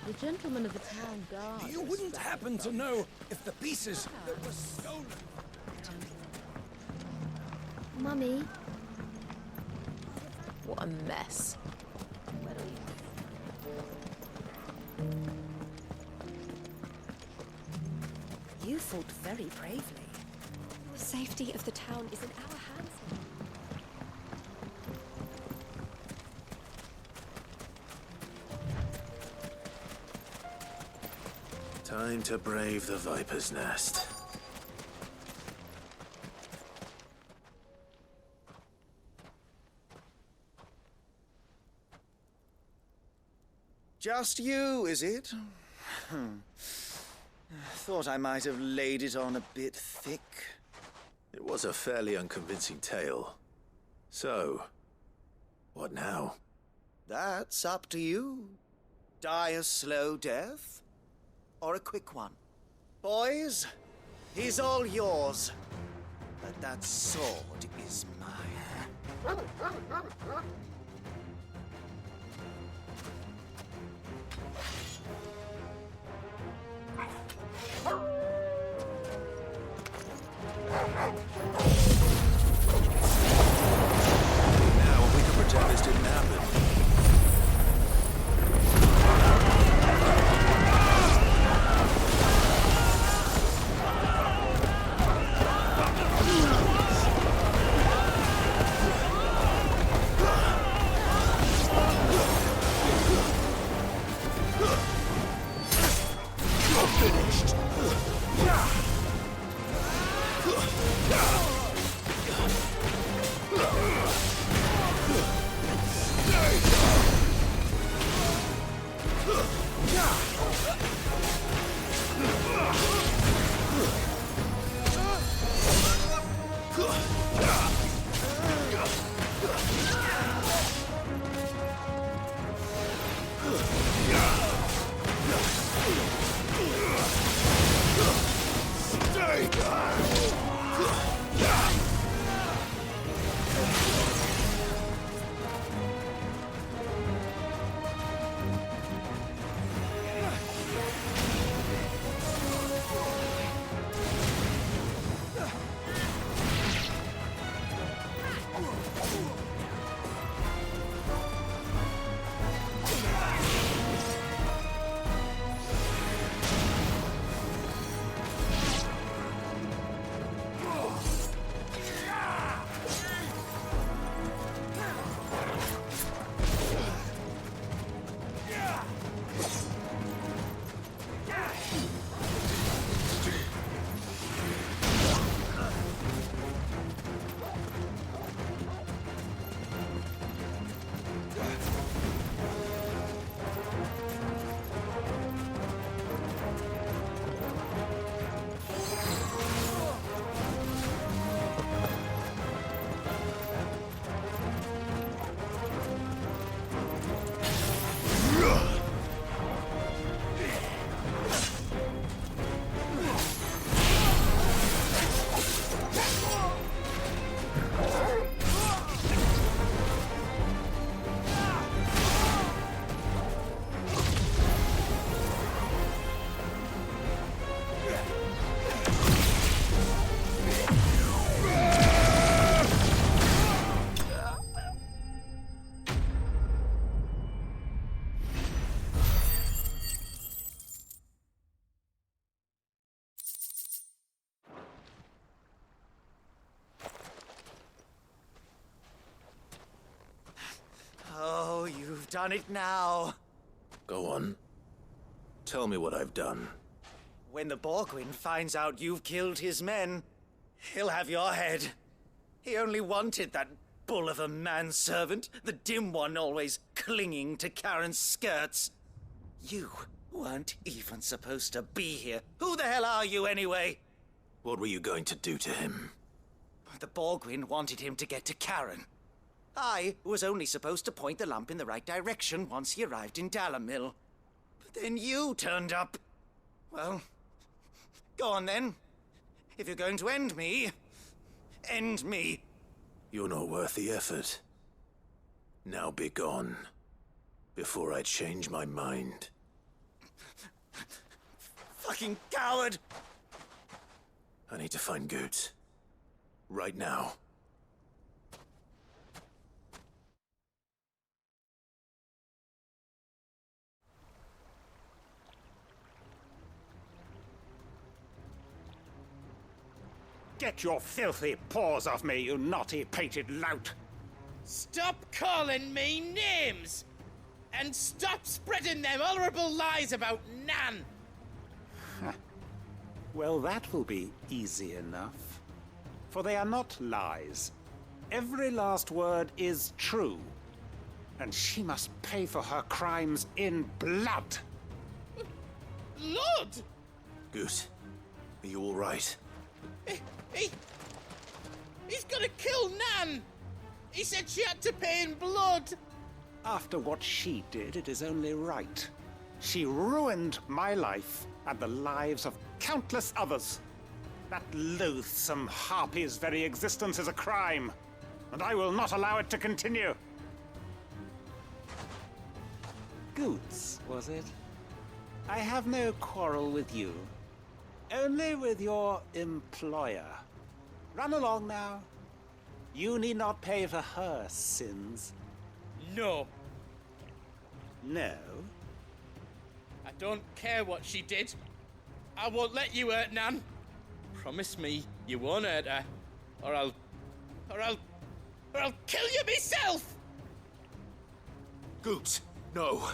[SPEAKER 5] The gentlemen of the town guard.
[SPEAKER 4] You wouldn't happen to know if the pieces that were stolen...
[SPEAKER 17] Mummy.
[SPEAKER 5] What a mess.
[SPEAKER 14] You fought very bravely. The safety of the town is in our hands.
[SPEAKER 8] Time to brave the Viper's Nest.
[SPEAKER 6] Just you, is it? Thought I might have laid it on a bit thick.
[SPEAKER 8] It was a fairly unconvincing tale. So, what now?
[SPEAKER 6] That's up to you. Die a slow death, or a quick one. Boys, he's all yours. But that sword is mine.
[SPEAKER 8] Now, we can pretend this didn't happen.
[SPEAKER 6] Oh, you've done it now.
[SPEAKER 8] Go on. Tell me what I've done.
[SPEAKER 6] When the Borgwyn finds out you've killed his men, he'll have your head. He only wanted that bull of a manservant, the dim one always clinging to Karen's skirts. You weren't even supposed to be here. Who the hell are you anyway?
[SPEAKER 8] What were you going to do to him?
[SPEAKER 6] The Borgwyn wanted him to get to Karen. I was only supposed to point the lamp in the right direction once he arrived in Dalamil. But then you turned up. Well, go on then. If you're going to end me, end me.
[SPEAKER 8] You're not worth the effort. Now be gone, before I change my mind.
[SPEAKER 6] Fucking coward!
[SPEAKER 8] I need to find Goots. Right now.
[SPEAKER 3] Get your filthy paws off me, you naughty-pated lout!
[SPEAKER 19] Stop calling me names! And stop spreading them horrible lies about Nan!
[SPEAKER 3] Well, that will be easy enough. For they are not lies. Every last word is true. And she must pay for her crimes in blood.
[SPEAKER 19] Lord!
[SPEAKER 8] Goose, are you all right?
[SPEAKER 19] He's gonna kill Nan! He said she had to pay in blood!
[SPEAKER 3] After what she did, it is only right. She ruined my life and the lives of countless others. That loathsome harpy's very existence is a crime, and I will not allow it to continue. Goots, was it? I have no quarrel with you. Only with your employer. Run along now. You need not pay for her sins.
[SPEAKER 19] No.
[SPEAKER 3] No?
[SPEAKER 19] I don't care what she did. I won't let you hurt Nan. Promise me you won't hurt her, or I'll kill you myself!
[SPEAKER 8] Goots, no.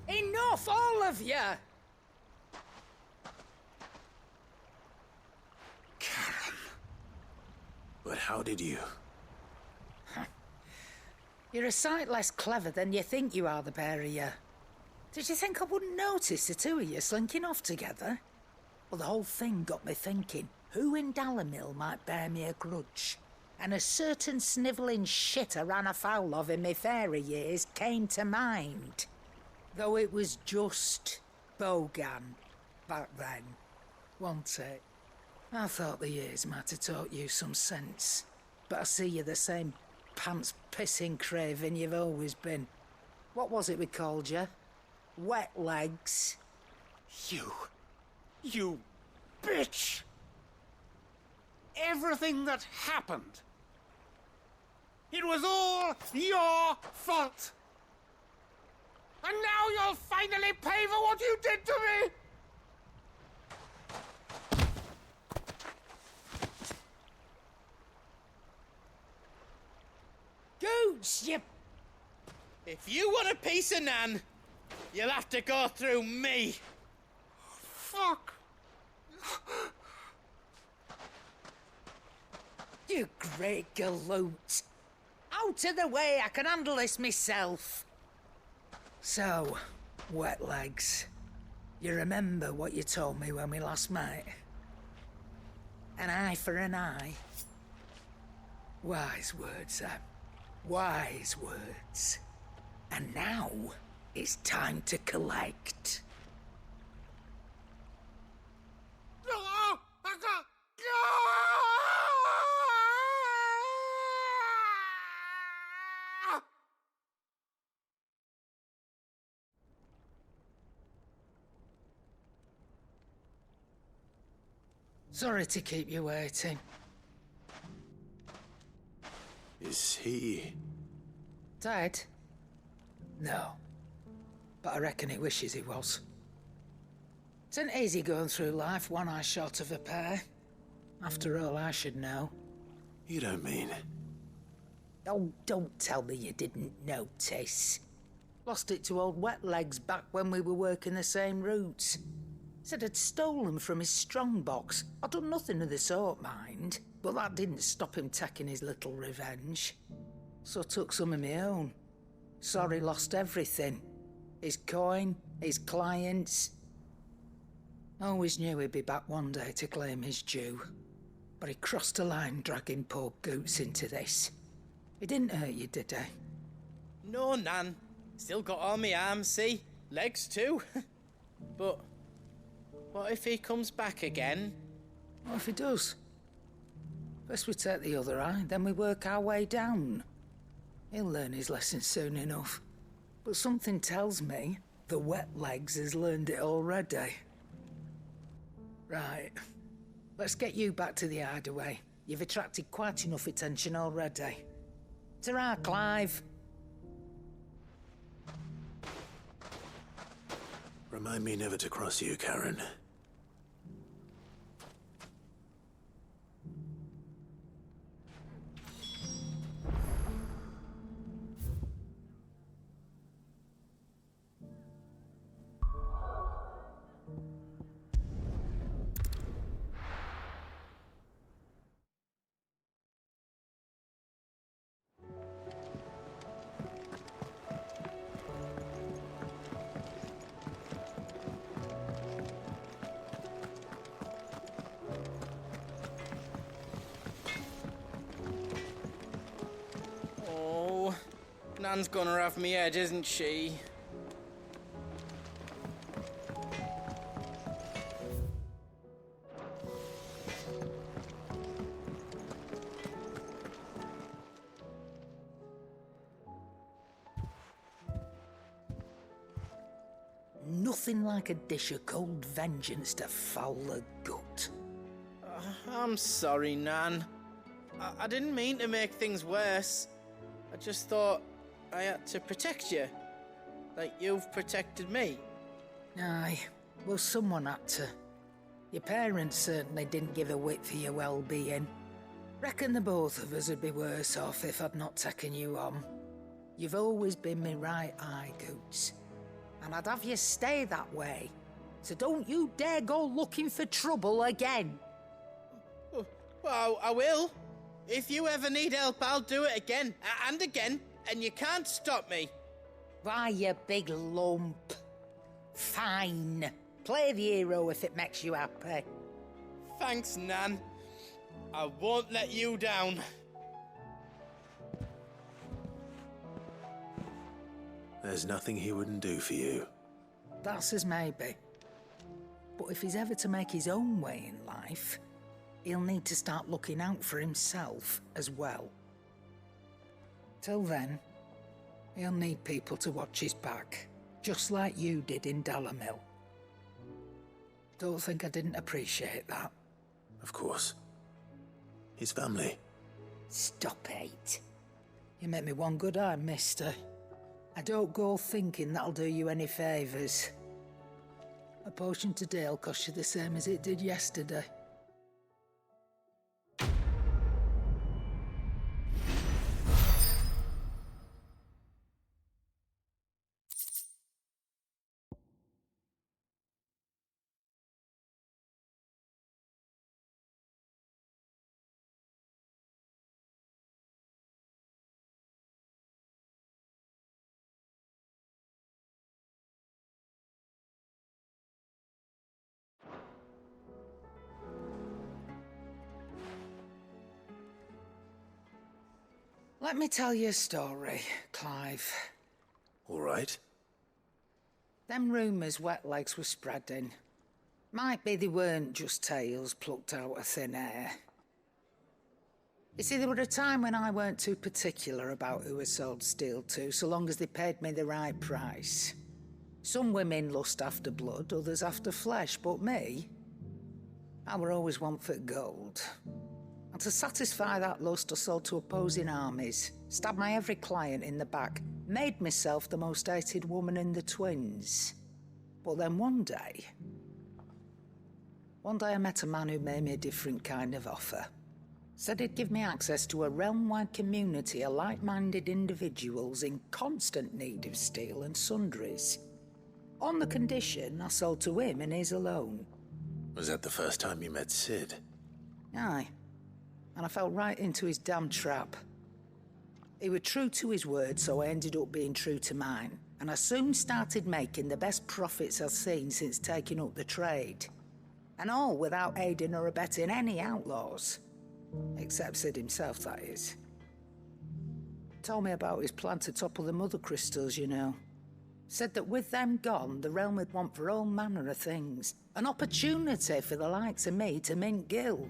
[SPEAKER 20] Enough, all of you!
[SPEAKER 8] Karen. But how did you?
[SPEAKER 20] You're a sight less clever than you think you are, the pair of you. Did you think I wouldn't notice the two of you slinking off together? Well, the whole thing got me thinking, who in Dalimil might bear me a grudge? And a certain snivelling shit I ran afoul of in my fairy years came to mind. Though it was just Bogan back then, wasn't it? I thought the years might have taught you some sense, but I see you're the same pants-pissing craven you've always been. What was it we called you? Wet legs?
[SPEAKER 3] You bitch! Everything that happened, it was all your fault! And now you'll finally pay for what you did to me!
[SPEAKER 20] Gooch, you...
[SPEAKER 19] If you want a piece of Nan, you'll have to go through me.
[SPEAKER 3] Fuck!
[SPEAKER 20] You great galoot. Out of the way, I can handle this myself. So, wet legs, you remember what you told me when we last met? An eye for an eye. Wise words, Sam. Wise words. And now, it's time to collect. Sorry to keep you waiting.
[SPEAKER 8] Is he...
[SPEAKER 20] Dead? No. But I reckon he wishes he was. It isn't easy going through life one eye short of a pair. After all, I should know.
[SPEAKER 8] You don't mean...
[SPEAKER 20] Oh, don't tell me you didn't notice. Lost it to old Wet Legs back when we were working the same routes. Said I'd stolen from his strongbox. I'd done nothing of the sort, mind. But that didn't stop him taking his little revenge. So I took some of my own. Sorry, lost everything. His coin, his clients. Always knew he'd be back one day to claim his due. But he crossed a line dragging poor Goots into this. He didn't hurt you, did he?
[SPEAKER 19] No, Nan. Still got all my arms, see? Legs too. But what if he comes back again?
[SPEAKER 20] What if he does? First we take the other eye, then we work our way down. He'll learn his lesson soon enough. But something tells me the Wet Legs has learned it already. Right. Let's get you back to the hideaway. You've attracted quite enough attention already. Ta-ra, Clive.
[SPEAKER 8] Remind me never to cross you, Karen.
[SPEAKER 19] Nan's gonna have me head, isn't she?
[SPEAKER 20] Nothing like a dish of cold vengeance to foul the gut.
[SPEAKER 19] I'm sorry, Nan. I didn't mean to make things worse. I just thought I had to protect you. Like you've protected me.
[SPEAKER 20] Aye, well, someone had to. Your parents certainly didn't give a whit for your well-being. Reckon the both of us would be worse off if I'd not taken you on. You've always been me right eye, Goots. And I'd have you stay that way. So don't you dare go looking for trouble again.
[SPEAKER 19] Well, I will. If you ever need help, I'll do it again and again, and you can't stop me.
[SPEAKER 20] Why, you big lump. Fine. Play the hero if it makes you happy.
[SPEAKER 19] Thanks, Nan. I won't let you down.
[SPEAKER 8] There's nothing he wouldn't do for you.
[SPEAKER 20] That's as maybe. But if he's ever to make his own way in life, he'll need to start looking out for himself as well. Till then, he'll need people to watch his back, just like you did in Dalamil. Don't think I didn't appreciate that.
[SPEAKER 8] Of course. His family.
[SPEAKER 20] Stop it. You make me one good eye, mister. I don't go thinking that'll do you any favours. A potion today'll cost you the same as it did yesterday. Let me tell you a story, Clive.
[SPEAKER 8] All right.
[SPEAKER 20] Them rumours wet legs were spreading. Might be they weren't just tales plucked out of thin air. You see, there were a time when I weren't too particular about who I sold steel to, so long as they paid me the right price. Some women lust after blood, others after flesh, but me, I were always one for gold. And to satisfy that lust, I sold to opposing armies, stabbed my every client in the back, made myself the most hated woman in the twins. But then one day I met a man who made me a different kind of offer. Said he'd give me access to a realm-wide community of like-minded individuals in constant need of steel and sundries. On the condition I sold to him and his alone.
[SPEAKER 8] Was that the first time you met Sid?
[SPEAKER 20] Aye. And I fell right into his damn trap. He was true to his word, so I ended up being true to mine. And I soon started making the best profits I've seen since taking up the trade. And all without aiding or abetting any outlaws. Except Sid himself, that is. Told me about his plan to topple the mother crystals, you know. Said that with them gone, the realm would want for all manner of things. An opportunity for the likes of me to mint gil.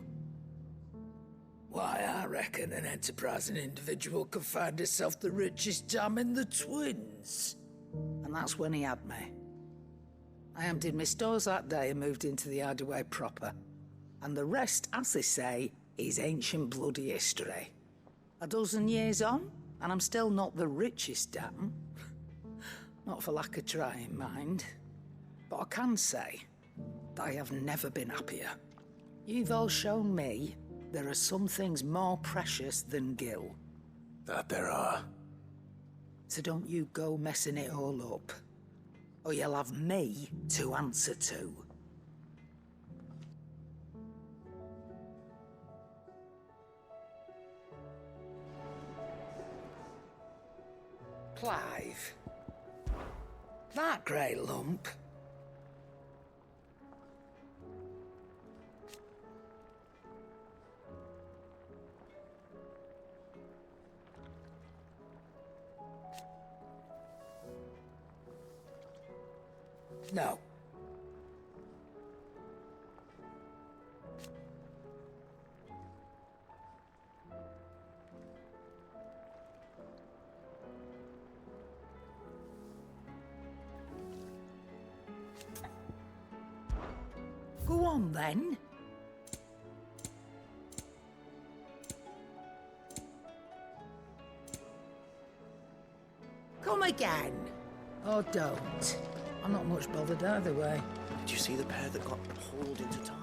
[SPEAKER 20] Why, I reckon an enterprising individual could find himself the richest dam in the twins. And that's when he had me. I emptied my stores that day and moved into the Hideaway proper. And the rest, as they say, is ancient bloody history. A dozen years on, and I'm still not the richest dam. Not for lack of trying, mind. But I can say that I have never been happier. You've all shown me there are some things more precious than gil.
[SPEAKER 8] That there are.
[SPEAKER 20] So don't you go messing it all up, or you'll have me to answer to. Clive. That grey lump. No. Go on, then. Come again. Or don't. I'm not much bothered either way.
[SPEAKER 6] Did you see the pair that got hauled into time?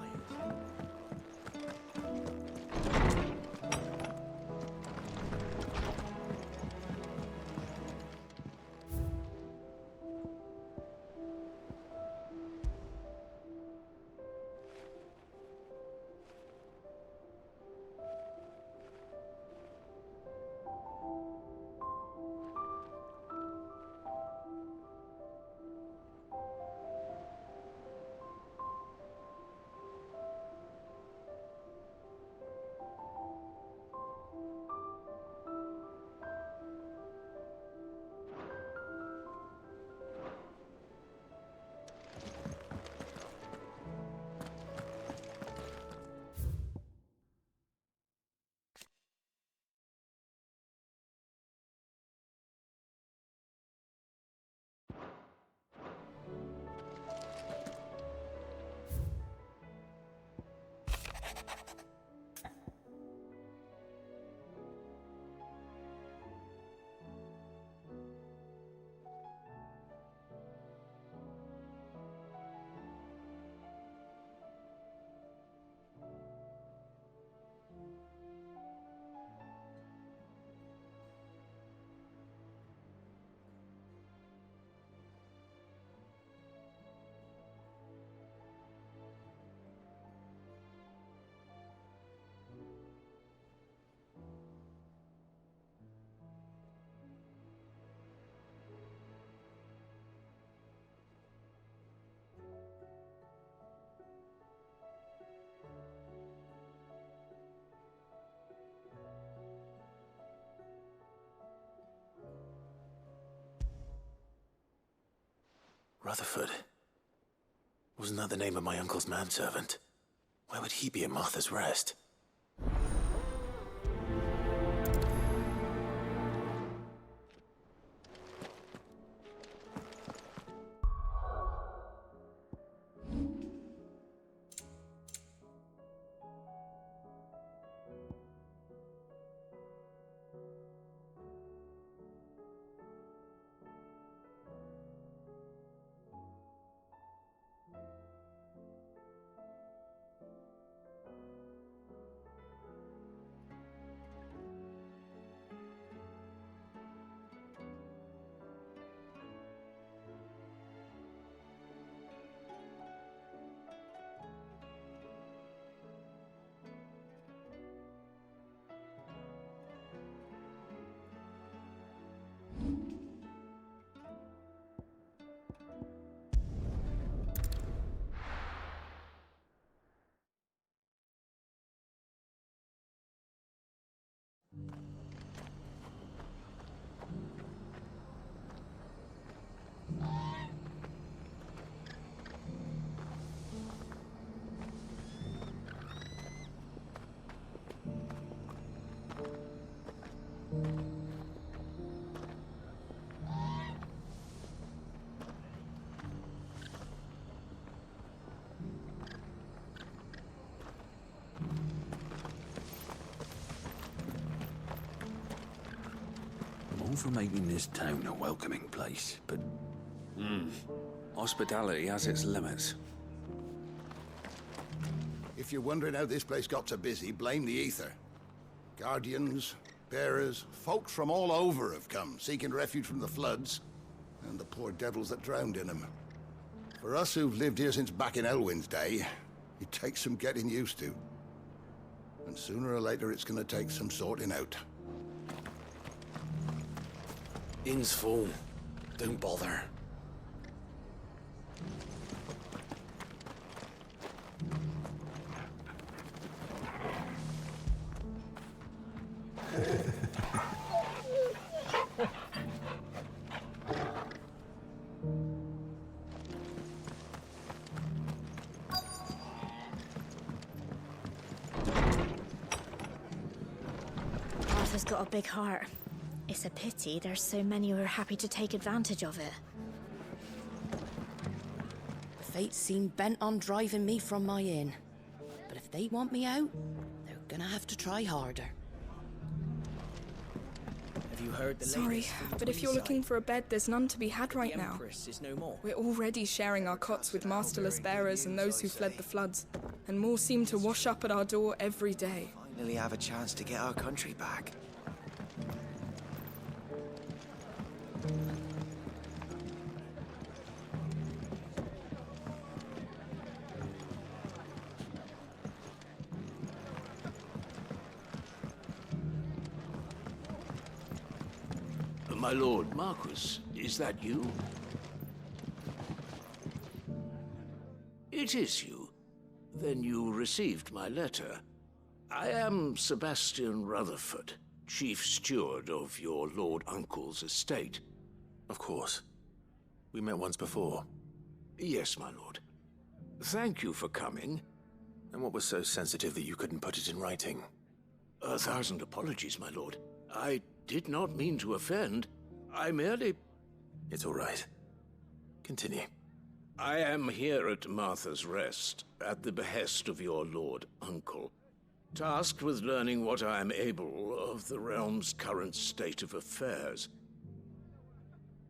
[SPEAKER 8] Rutherford. Wasn't that the name of my uncle's manservant? Why would he be at Martha's Rest?
[SPEAKER 2] I'm all for making this town a welcoming place, but... hospitality has its limits.
[SPEAKER 9] If you're wondering how this place got so busy, blame the ether. Guardians, bearers, folks from all over have come, seeking refuge from the floods, and the poor devils that drowned in them. For us who've lived here since back in Elwyn's day, it takes some getting used to. And sooner or later it's gonna take some sorting out.
[SPEAKER 4] Inn's full. Don't bother.
[SPEAKER 12] Arthur's got a big heart. It's a pity there's so many who are happy to take advantage of it.
[SPEAKER 10] The fates seem bent on driving me from my inn. But if they want me out, they're gonna have to try harder.
[SPEAKER 7] Have you heard the
[SPEAKER 13] Sorry,
[SPEAKER 7] latest from
[SPEAKER 13] but if you're looking for a bed, there's none to be had right now.
[SPEAKER 7] Empress is no more.
[SPEAKER 13] We're already sharing our cots with masterless bearers and those who fled the floods, and more seem to wash up at our door every day.
[SPEAKER 6] Finally have a chance to get our country back.
[SPEAKER 4] My lord, Marquis, is that you? It is you. Then you received my letter. I am Sebastian Rutherford, chief steward of your lord uncle's estate.
[SPEAKER 8] Of course. We met once before.
[SPEAKER 4] Yes, my lord. Thank you for coming.
[SPEAKER 8] And what was so sensitive that you couldn't put it in writing?
[SPEAKER 4] 1,000 apologies, my lord. I did not mean to offend. I merely...
[SPEAKER 8] It's all right. Continue.
[SPEAKER 4] I am here at Martha's Rest, at the behest of your lord uncle, tasked with learning what I am able of the realm's current state of affairs.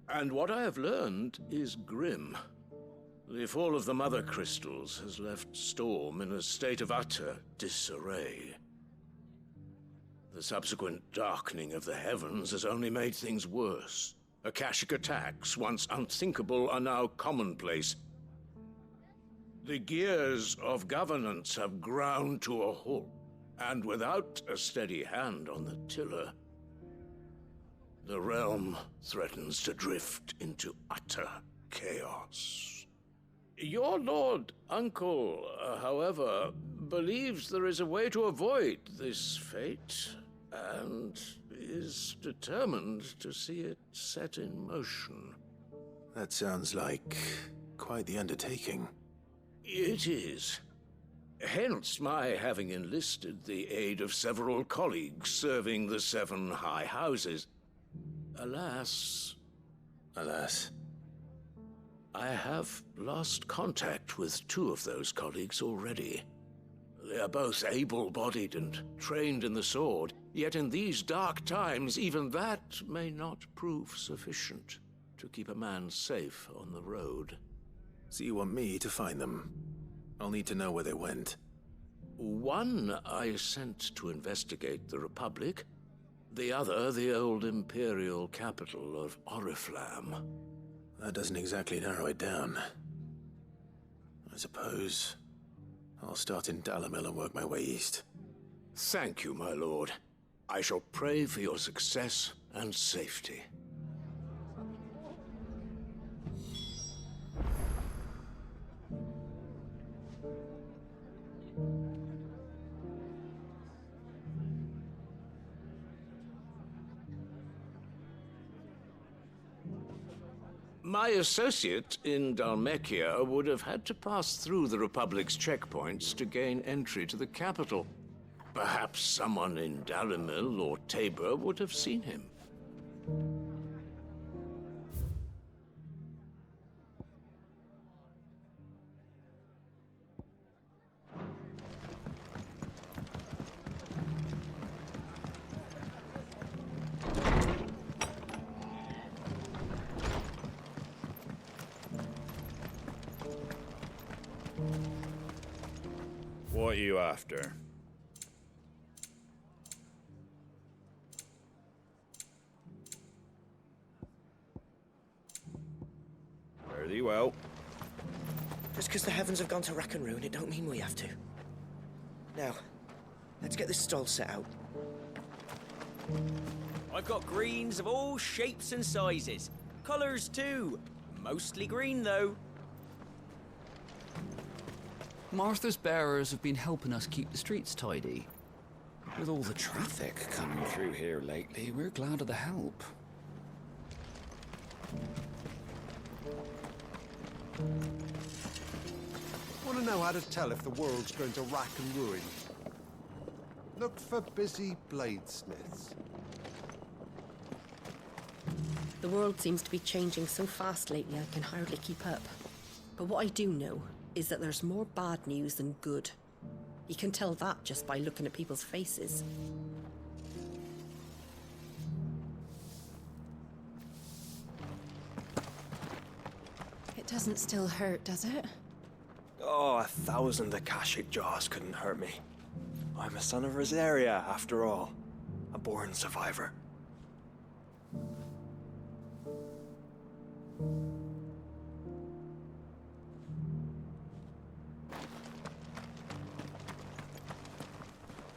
[SPEAKER 4] And what I have learned is grim. The fall of the Mother Crystals has left Storm in a state of utter disarray. The subsequent darkening of the heavens has only made things worse. Akashic attacks, once unthinkable, are now commonplace. The gears of governance have ground to a halt, and without a steady hand on the tiller, the realm threatens to drift into utter chaos. Your lord uncle, however, believes there is a way to avoid this fate, and is determined to see it set in motion.
[SPEAKER 8] That sounds like quite the undertaking.
[SPEAKER 11] It is. Hence my having enlisted the aid of several colleagues serving the 7 high houses. Alas, I have lost contact with 2 of those colleagues already. They are both able-bodied and trained in the sword, yet in these dark times even that may not prove sufficient to keep a man safe on the road.
[SPEAKER 8] So you want me to find them? I'll need to know where they went.
[SPEAKER 11] One I sent to investigate the Republic, the other the old Imperial capital of Oriflamme.
[SPEAKER 8] That doesn't exactly narrow it down. I suppose I'll start in Dalimil and work my way east.
[SPEAKER 11] Thank you, my lord. I shall pray for your success and safety. My associate in Dhalmekia would have had to pass through the Republic's checkpoints to gain entry to the capital. Perhaps someone in Dalimil or Tabor would have seen him.
[SPEAKER 16] What are you after? Fare thee well.
[SPEAKER 7] Just because the heavens have gone to rack and ruin, it don't mean we have to. Now, let's get this stall set out.
[SPEAKER 18] I've got greens of all shapes and sizes. Colours too. Mostly green though.
[SPEAKER 2] Martha's bearers have been helping us keep the streets tidy.
[SPEAKER 23] With all the traffic coming through here lately, we're glad of the help.
[SPEAKER 24] Want to know how to tell if the world's going to rack and ruin? Look for busy bladesmiths.
[SPEAKER 25] The world seems to be changing so fast lately I can hardly keep up. But what I do know is that there's more bad news than good. You can tell that just by looking at people's faces.
[SPEAKER 21] It doesn't still hurt, does it?
[SPEAKER 26] Oh, 1,000 Akashic jaws couldn't hurt me. I'm a son of Rosaria, after all. A born survivor.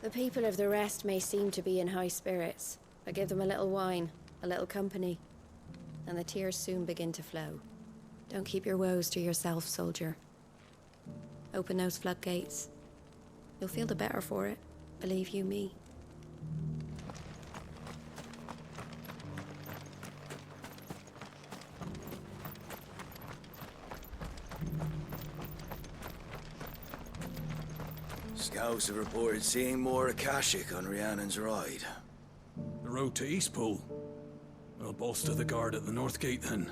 [SPEAKER 12] The people of the rest may seem to be in high spirits, but give them a little wine, a little company, and the tears soon begin to flow. Don't keep your woes to yourself, soldier. Open those floodgates. You'll feel the better for it, believe you me.
[SPEAKER 6] Scouts have reported seeing more Akashic on Rhiannon's ride.
[SPEAKER 4] The road to Eastpool. I'll bolster the guard at the North Gate then.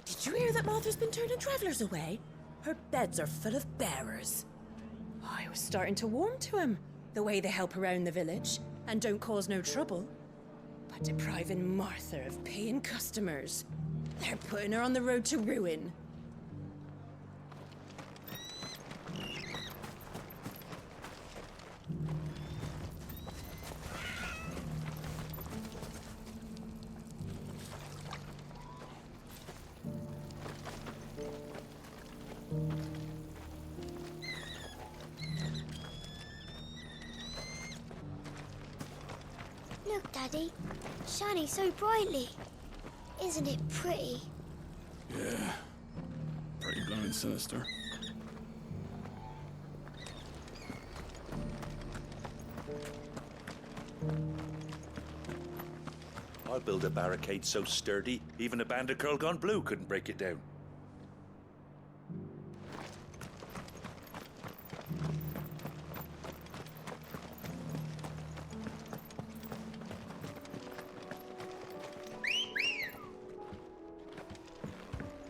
[SPEAKER 25] Did you hear that Martha's been turning travellers away? Her beds are full of bearers. I was starting to warm to him, the way they help around the village and don't cause no trouble. But depriving Martha of paying customers, they're putting her on the road to ruin.
[SPEAKER 12] Look, Daddy. Shining so brightly. Isn't it pretty?
[SPEAKER 4] Yeah. Pretty blooming sinister.
[SPEAKER 1] I'll build a barricade so sturdy, even a band of Curl Gone Blue couldn't break it down.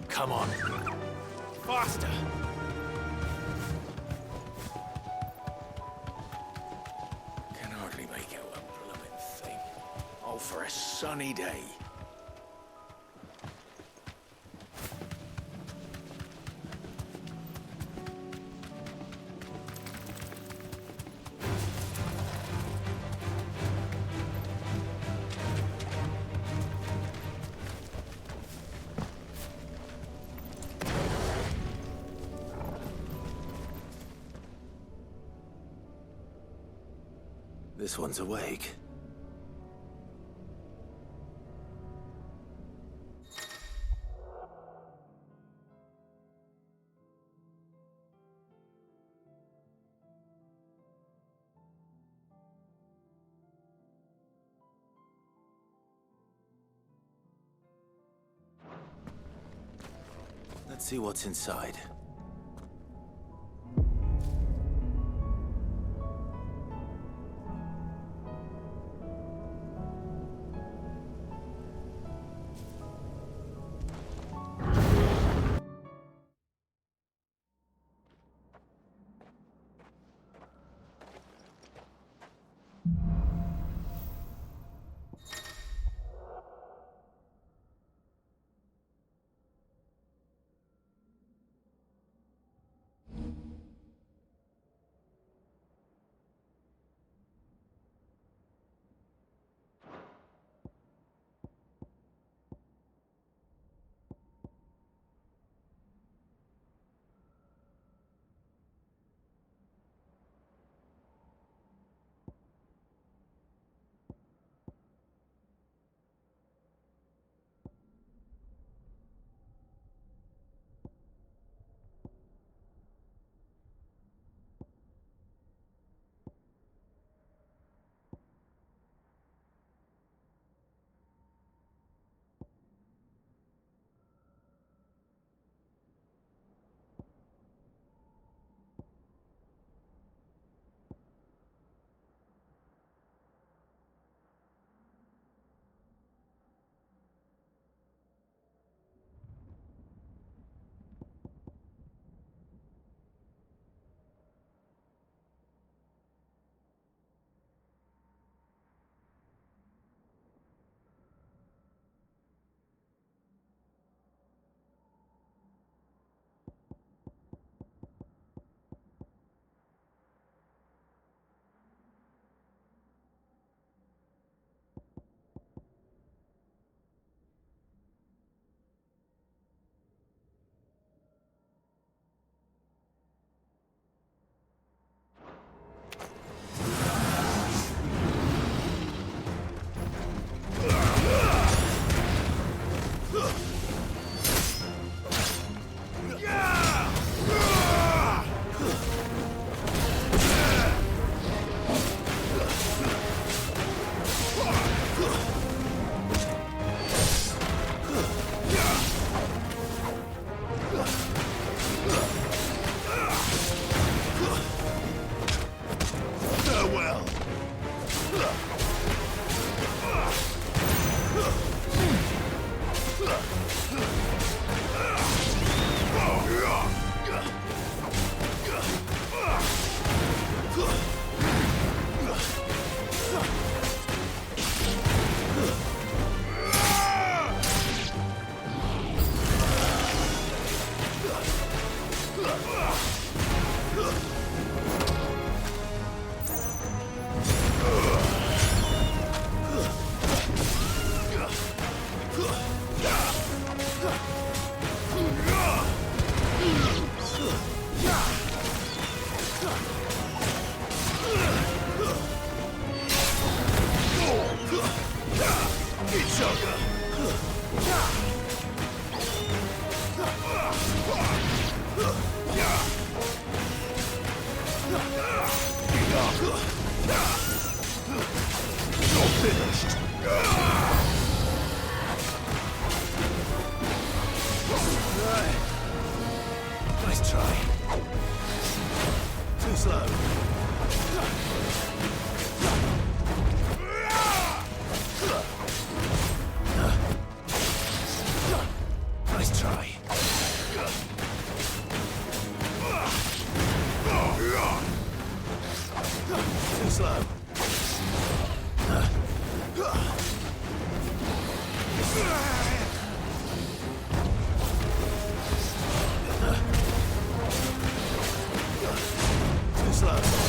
[SPEAKER 4] Come on. Faster! Can hardly make out a blooming thing. Oh, for a sunny day.
[SPEAKER 8] This one's awake. Let's see what's inside.
[SPEAKER 4] You're finished.
[SPEAKER 11] Too slow. Too slow.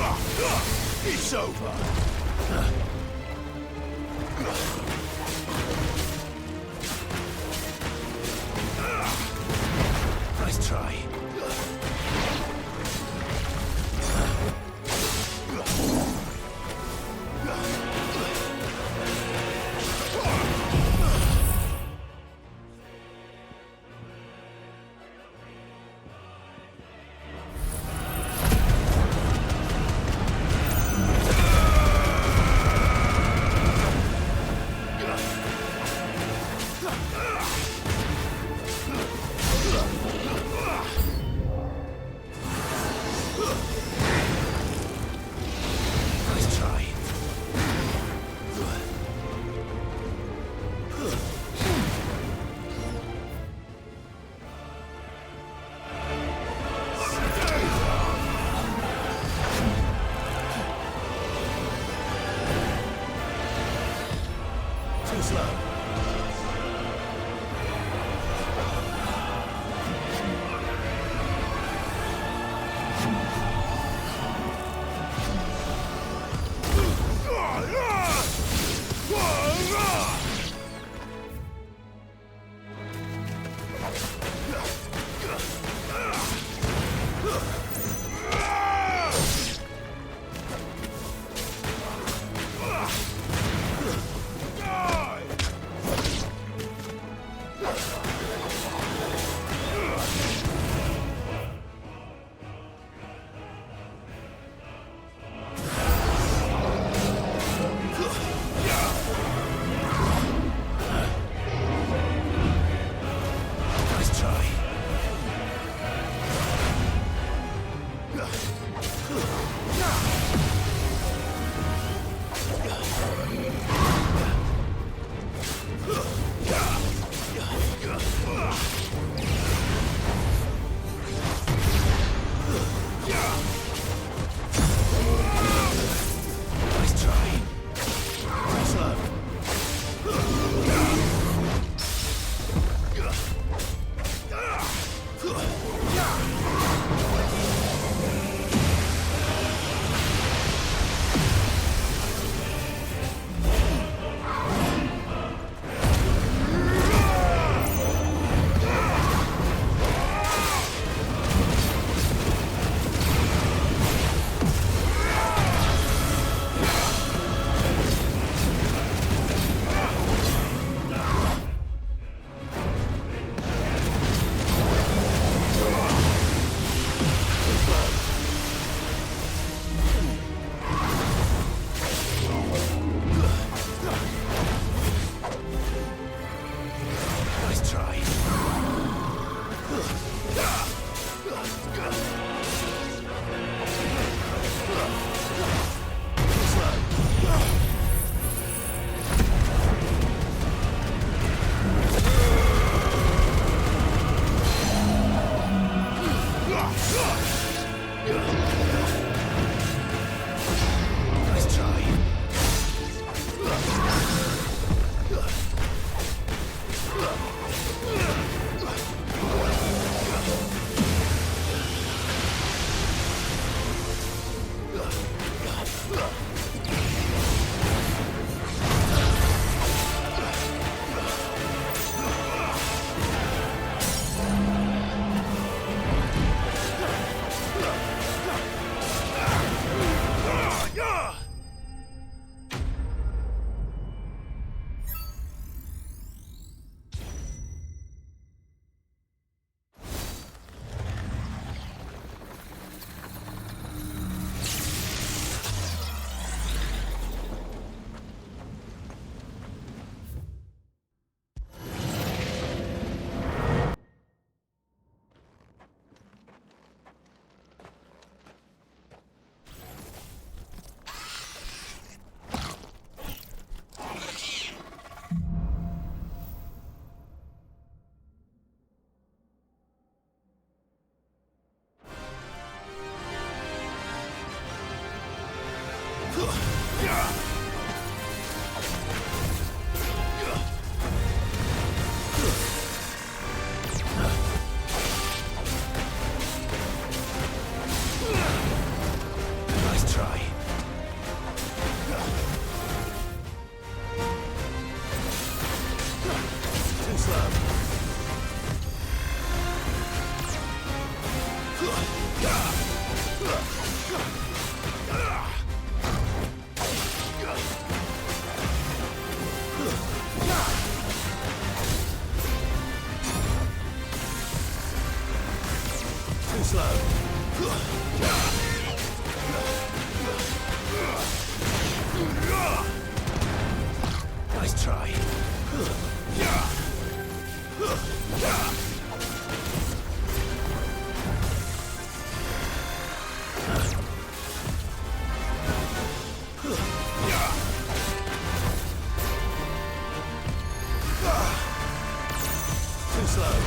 [SPEAKER 4] It's over.
[SPEAKER 11] Nice try.
[SPEAKER 4] Too slow.
[SPEAKER 11] Nice try. Too slow. Nice try. Too slow.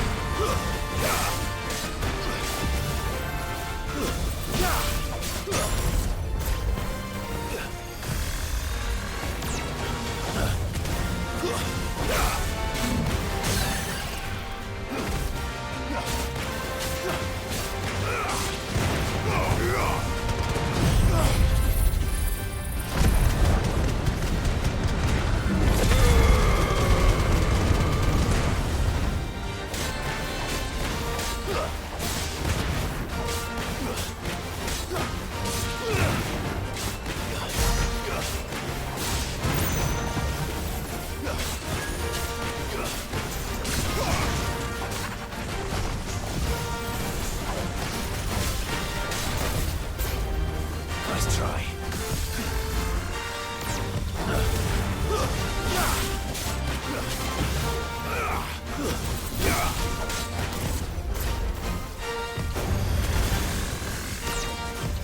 [SPEAKER 11] Nice try.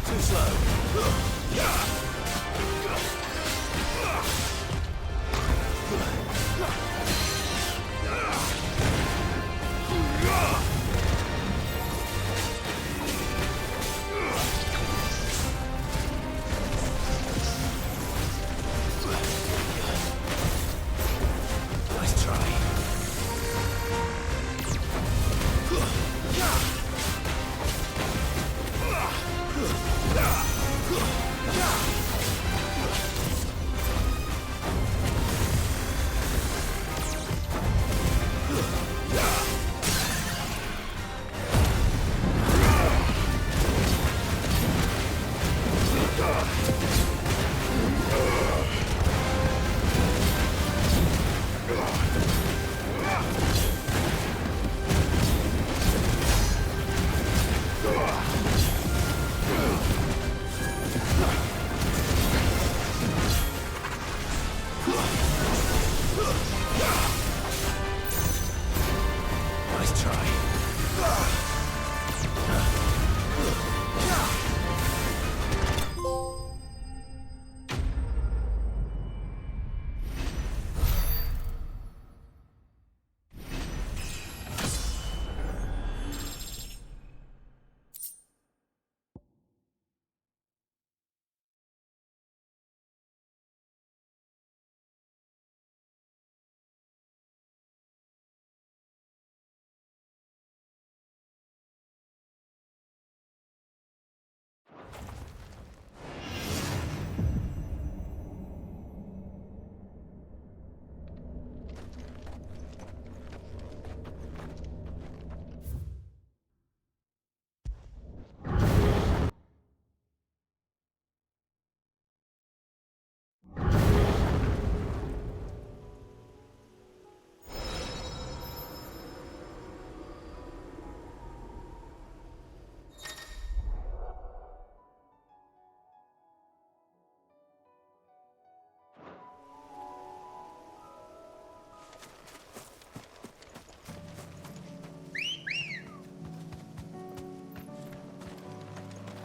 [SPEAKER 11] Too slow. Nice try. Nice try.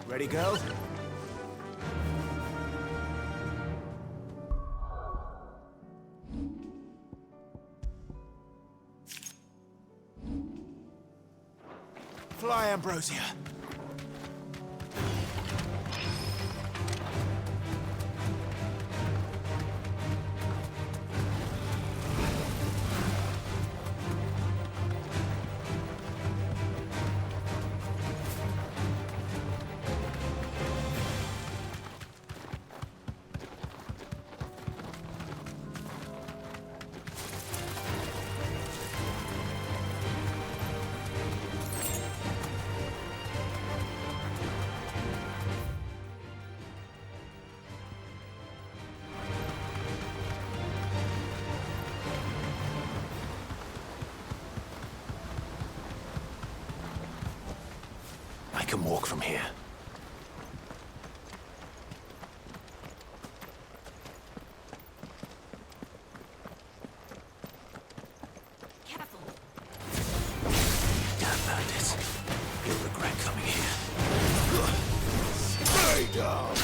[SPEAKER 8] Ready, go? Fly, Ambrosia. walk from here.
[SPEAKER 25] Careful.
[SPEAKER 8] Damn bandits. You'll regret coming here.
[SPEAKER 9] Stay down!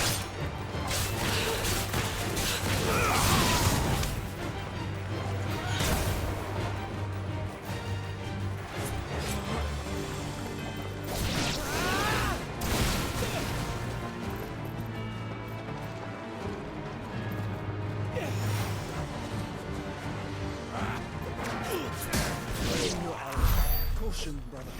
[SPEAKER 24] Caution, brother.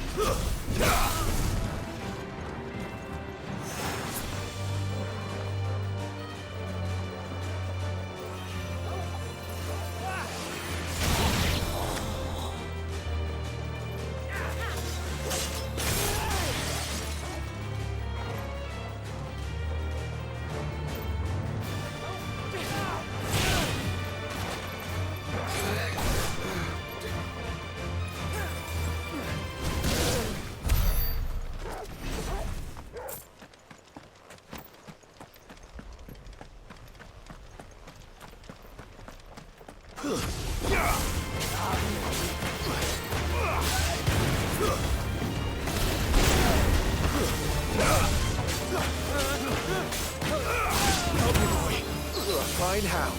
[SPEAKER 24] Fine how.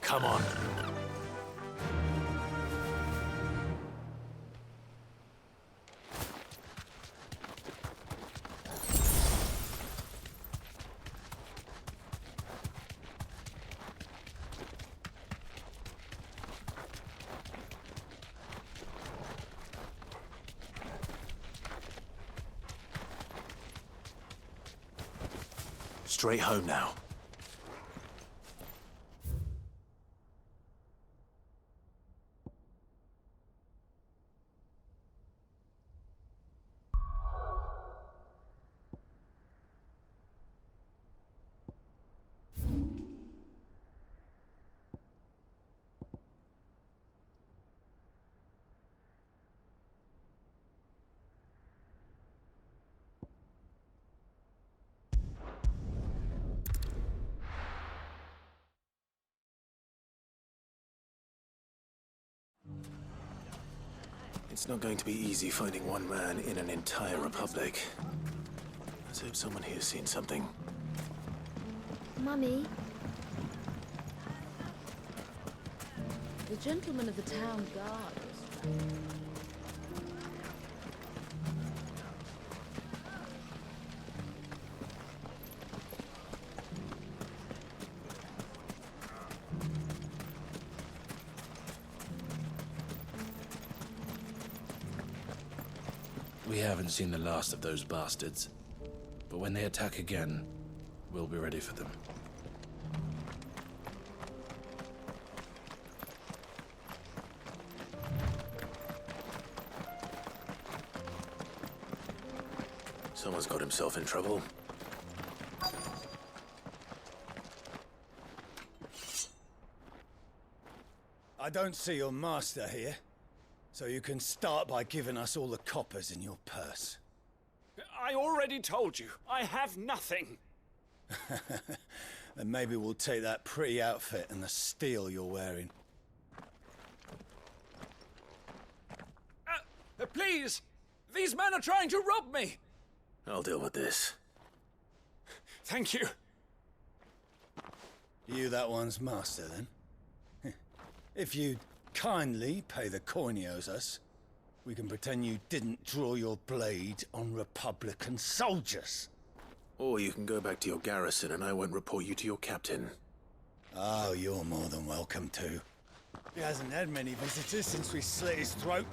[SPEAKER 8] Come on. Straight home now. It's not going to be easy finding one man in an entire republic. Let's hope someone here's seen something.
[SPEAKER 25] Mummy. The gentleman of the town guard was...
[SPEAKER 3] We haven't seen the last of those bastards. But when they attack again, we'll be ready for them.
[SPEAKER 8] Someone's got himself in trouble.
[SPEAKER 5] I don't see your master here, so you can start by giving us all the coppers in your purse.
[SPEAKER 4] I already told you, I have nothing.
[SPEAKER 5] Then maybe we'll take that pretty outfit and the steel you're wearing.
[SPEAKER 4] Please! These men are trying to rob me!
[SPEAKER 8] I'll deal with this.
[SPEAKER 4] Thank you.
[SPEAKER 5] You that one's master, then? If you'd kindly pay the coin he owes us, we can pretend you didn't draw your blade on Republican soldiers.
[SPEAKER 8] Or you can go back to your garrison and I won't report you to your captain.
[SPEAKER 5] Oh, you're more than welcome to. He hasn't had many visitors since we slit his throat.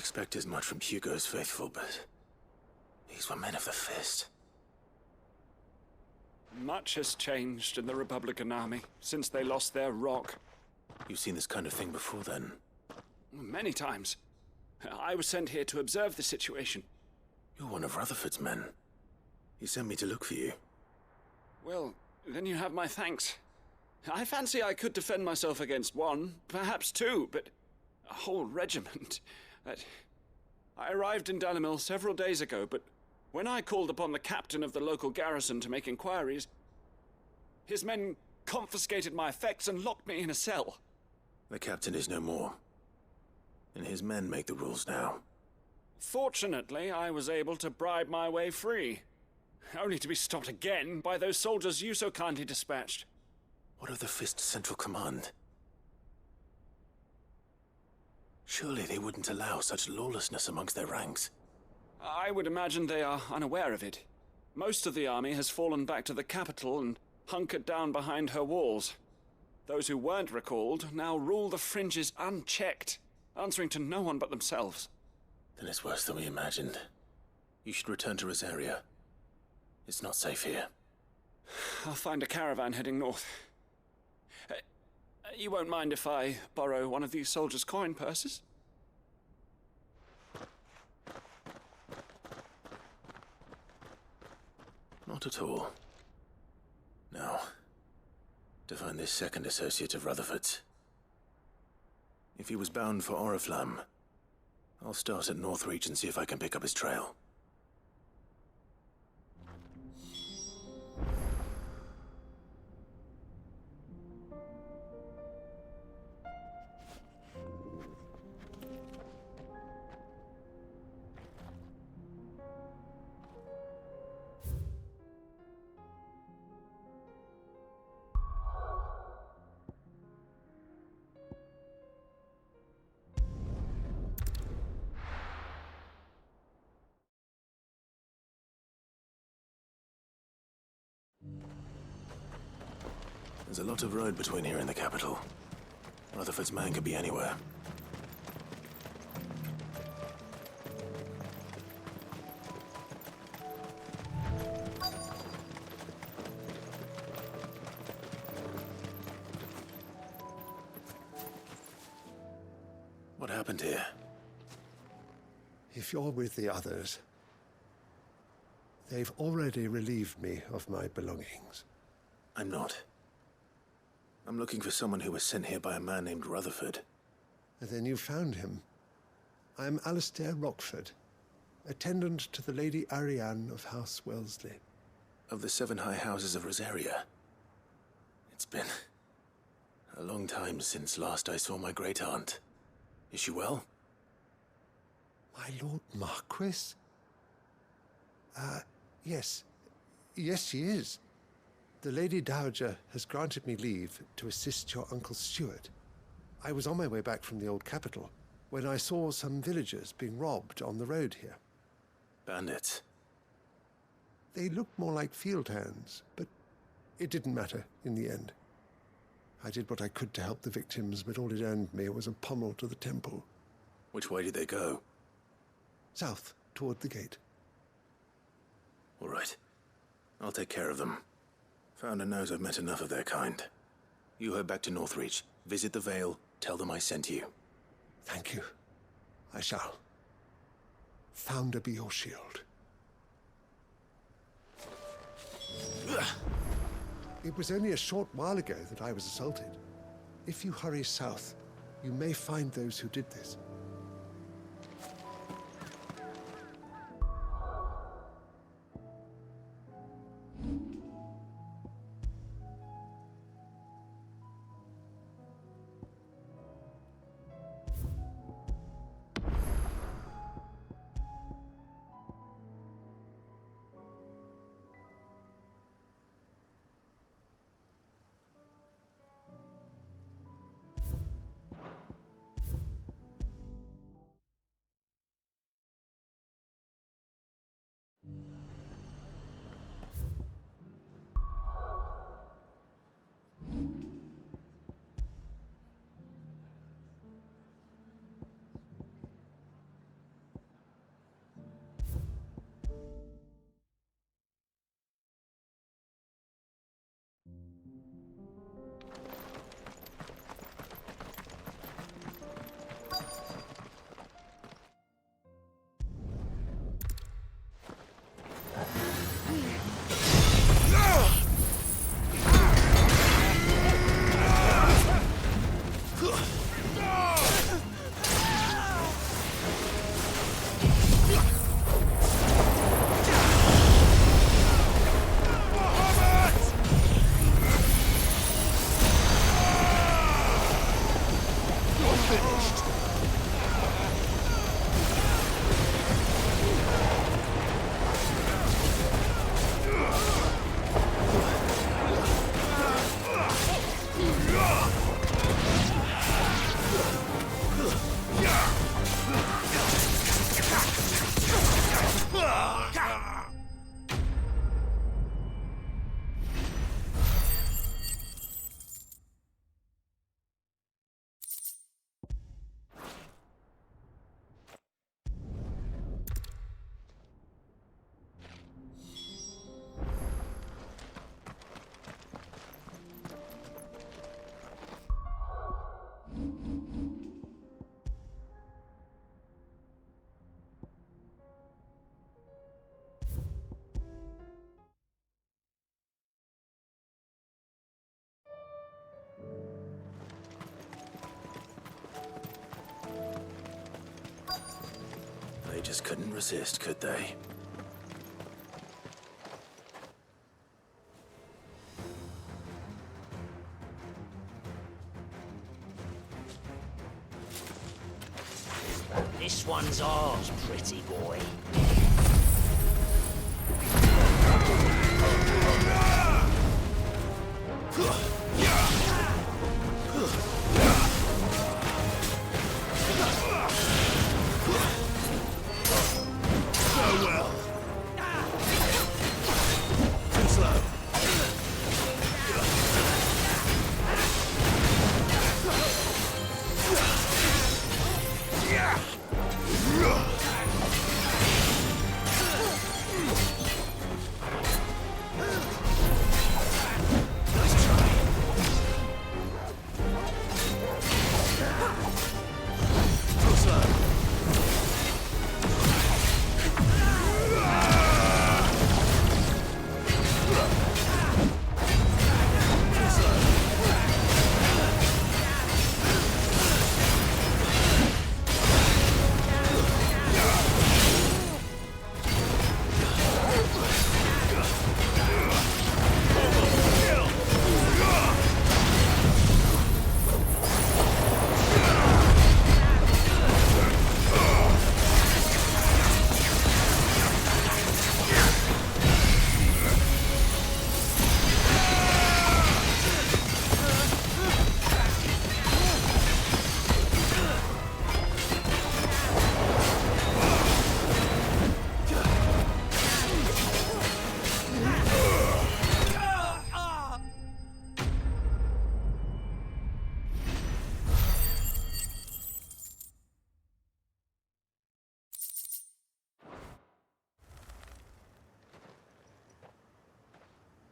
[SPEAKER 8] expect as much from Hugo's faithful, but these were men of the fist.
[SPEAKER 26] Much has changed in the Republican army since they lost their rock.
[SPEAKER 8] You've seen this kind of thing before, then?
[SPEAKER 26] Many times. I was sent here to observe the situation.
[SPEAKER 8] You're one of Rutherford's men. He sent me to look for you.
[SPEAKER 26] Well, then you have my thanks. I fancy I could defend myself against one, perhaps two, but a whole regiment. I arrived in Dalimil several days ago, but when I called upon the captain of the local garrison to make inquiries, his men confiscated my effects and locked me in a cell.
[SPEAKER 8] The captain is no more, and his men make the rules now.
[SPEAKER 26] Fortunately, I was able to bribe my way free, only to be stopped again by those soldiers you so kindly dispatched.
[SPEAKER 8] What of the Fist's Central Command? Surely they wouldn't allow such lawlessness amongst their ranks.
[SPEAKER 26] I would imagine they are unaware of it. Most of the army has fallen back to the capital and hunkered down behind her walls. Those who weren't recalled now rule the fringes unchecked, answering to no one but themselves.
[SPEAKER 8] Then it's worse than we imagined. You should return to Rosaria. It's not safe here.
[SPEAKER 26] I'll find a caravan heading north. You won't mind if I borrow one of these soldiers' coin purses?
[SPEAKER 8] Not at all. Now, to find this second associate of Rutherford's. If he was bound for Oriflamme, I'll start at Northreach and see if I can pick up his trail. There's a lot of road between here and the capital. Rutherford's man could be anywhere. What happened here?
[SPEAKER 24] If you're with the others, they've already relieved me of my belongings.
[SPEAKER 8] I'm not. I'm looking for someone who was sent here by a man named Rutherford.
[SPEAKER 24] And then you found him. I'm Alistair Rockford, attendant to the Lady Ariane of House Wellesley.
[SPEAKER 8] Of the 7 high houses of Rosaria. It's been a long time since last I saw my great-aunt. Is she well?
[SPEAKER 24] My Lord Marquis? Yes. Yes, she is. The Lady Dowager has granted me leave to assist your Uncle Stuart. I was on my way back from the old capital when I saw some villagers being robbed on the road here.
[SPEAKER 8] Bandits?
[SPEAKER 24] They looked more like field hands, but it didn't matter in the end. I did what I could to help the victims, but all it earned me was a pommel to the temple.
[SPEAKER 8] Which way did they go?
[SPEAKER 24] South, toward the gate.
[SPEAKER 8] All right. I'll take care of them. Founder knows I've met enough of their kind. You head back to Northreach, visit the Vale, tell them I sent you.
[SPEAKER 24] Thank you. I shall. Founder be your shield. It was only a short while ago that I was assaulted. If you hurry south, you may find those who did this.
[SPEAKER 8] They just couldn't resist, could they?
[SPEAKER 14] This one's ours, pretty boy.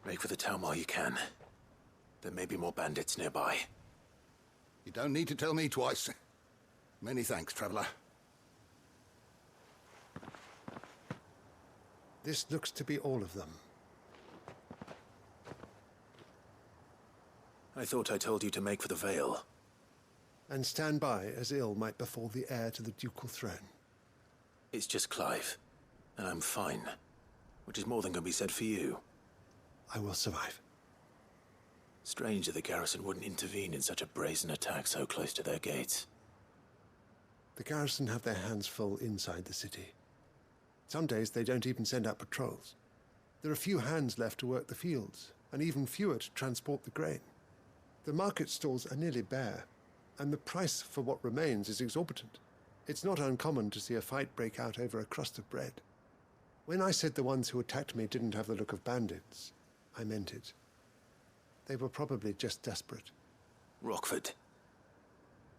[SPEAKER 8] Break for the town while you can. There may be more bandits nearby.
[SPEAKER 9] You don't need to tell me twice. Many thanks, traveler.
[SPEAKER 24] This looks to be all of them.
[SPEAKER 8] I thought I told you to make for the Vale.
[SPEAKER 24] And stand by as ill might befall the heir to the ducal throne.
[SPEAKER 8] It's just Clive, and I'm fine. Which is more than can be said for you.
[SPEAKER 24] I will survive.
[SPEAKER 8] Strange that the garrison wouldn't intervene in such a brazen attack so close to their gates.
[SPEAKER 24] The garrison have their hands full inside the city. Some days they don't even send out patrols. There are few hands left to work the fields, and even fewer to transport the grain. The market stalls are nearly bare, and the price for what remains is exorbitant. It's not uncommon to see a fight break out over a crust of bread. When I said the ones who attacked me didn't have the look of bandits, I meant it. They were probably just desperate.
[SPEAKER 8] Rockford,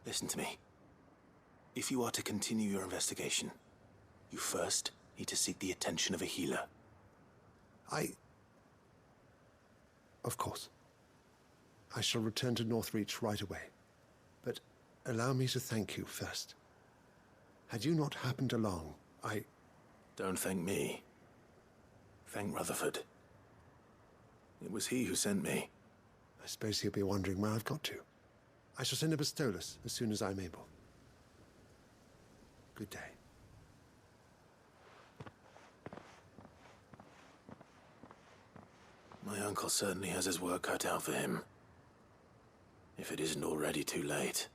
[SPEAKER 8] listen to me. If you are to continue your investigation, you first need to seek the attention of a healer.
[SPEAKER 24] Of course. I shall return to Northreach right away. But allow me to thank you first. Had you not happened along,
[SPEAKER 8] Don't thank me. Thank Rutherford. It was he who sent me.
[SPEAKER 24] I suppose he'll be wondering where I've got to. I shall send a Bistolus as soon as I'm able. Good day.
[SPEAKER 8] My uncle certainly has his work cut out for him. If it isn't already too late.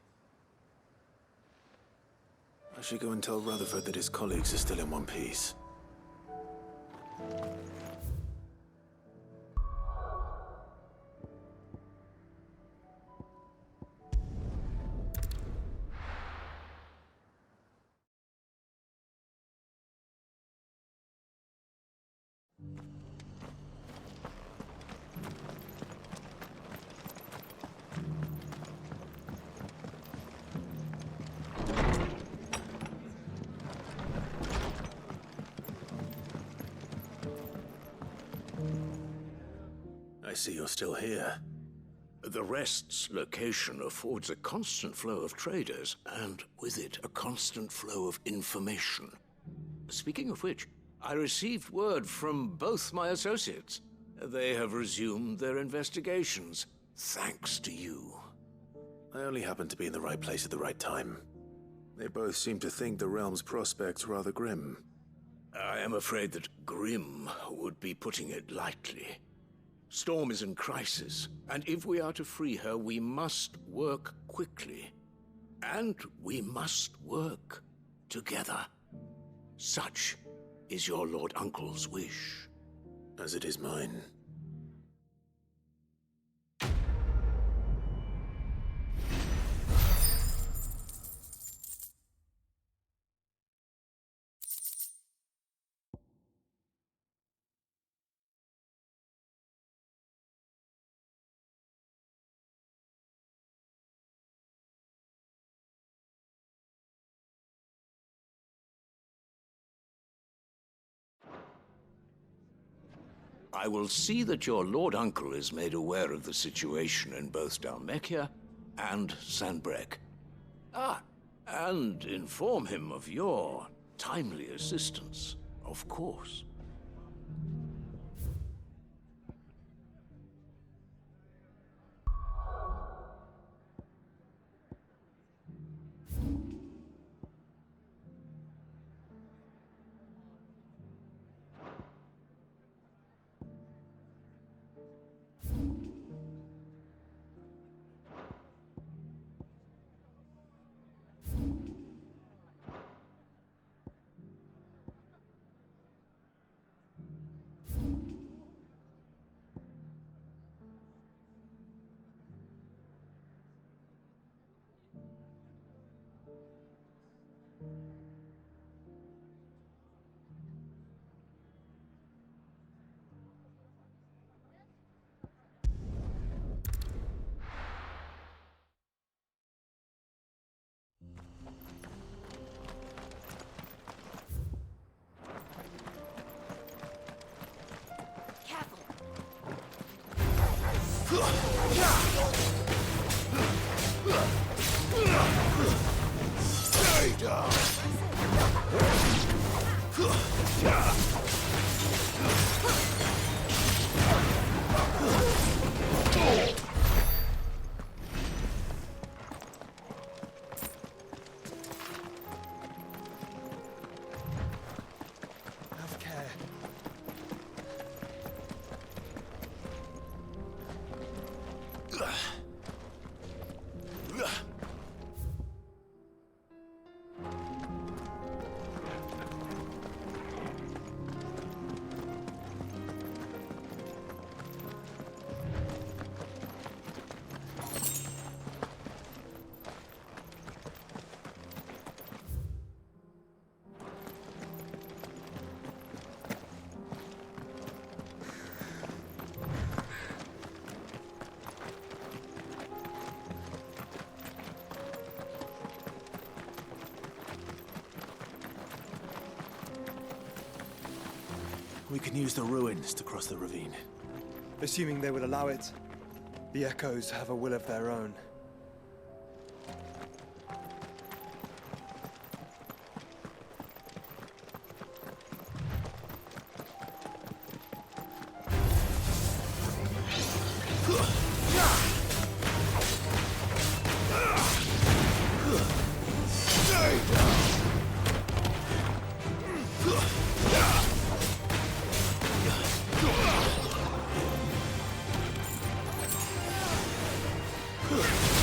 [SPEAKER 8] I should go and tell Rutherford that his colleagues are still in one piece. I see you're still here.
[SPEAKER 11] The Rest's location affords a constant flow of traders, and with it, a constant flow of information. Speaking of which, I received word from both my associates. They have resumed their investigations, thanks to you.
[SPEAKER 8] I only happened to be in the right place at the right time. They both seem to think the realm's prospects rather grim.
[SPEAKER 11] I am afraid that grim would be putting it lightly. Storm is in crisis, and if we are to free her, we must work quickly. And we must work together. Such is your Lord Uncle's wish.
[SPEAKER 8] As it is mine.
[SPEAKER 11] I will see that your Lord Uncle is made aware of the situation in both Dalmekia and Sanbrek. And inform him of your timely assistance, of course.
[SPEAKER 9] Stay down!
[SPEAKER 10] Have care.
[SPEAKER 15] We can use the ruins to cross the ravine.
[SPEAKER 10] Assuming they would allow it. The Echoes have a will of their own.
[SPEAKER 9] Ugh!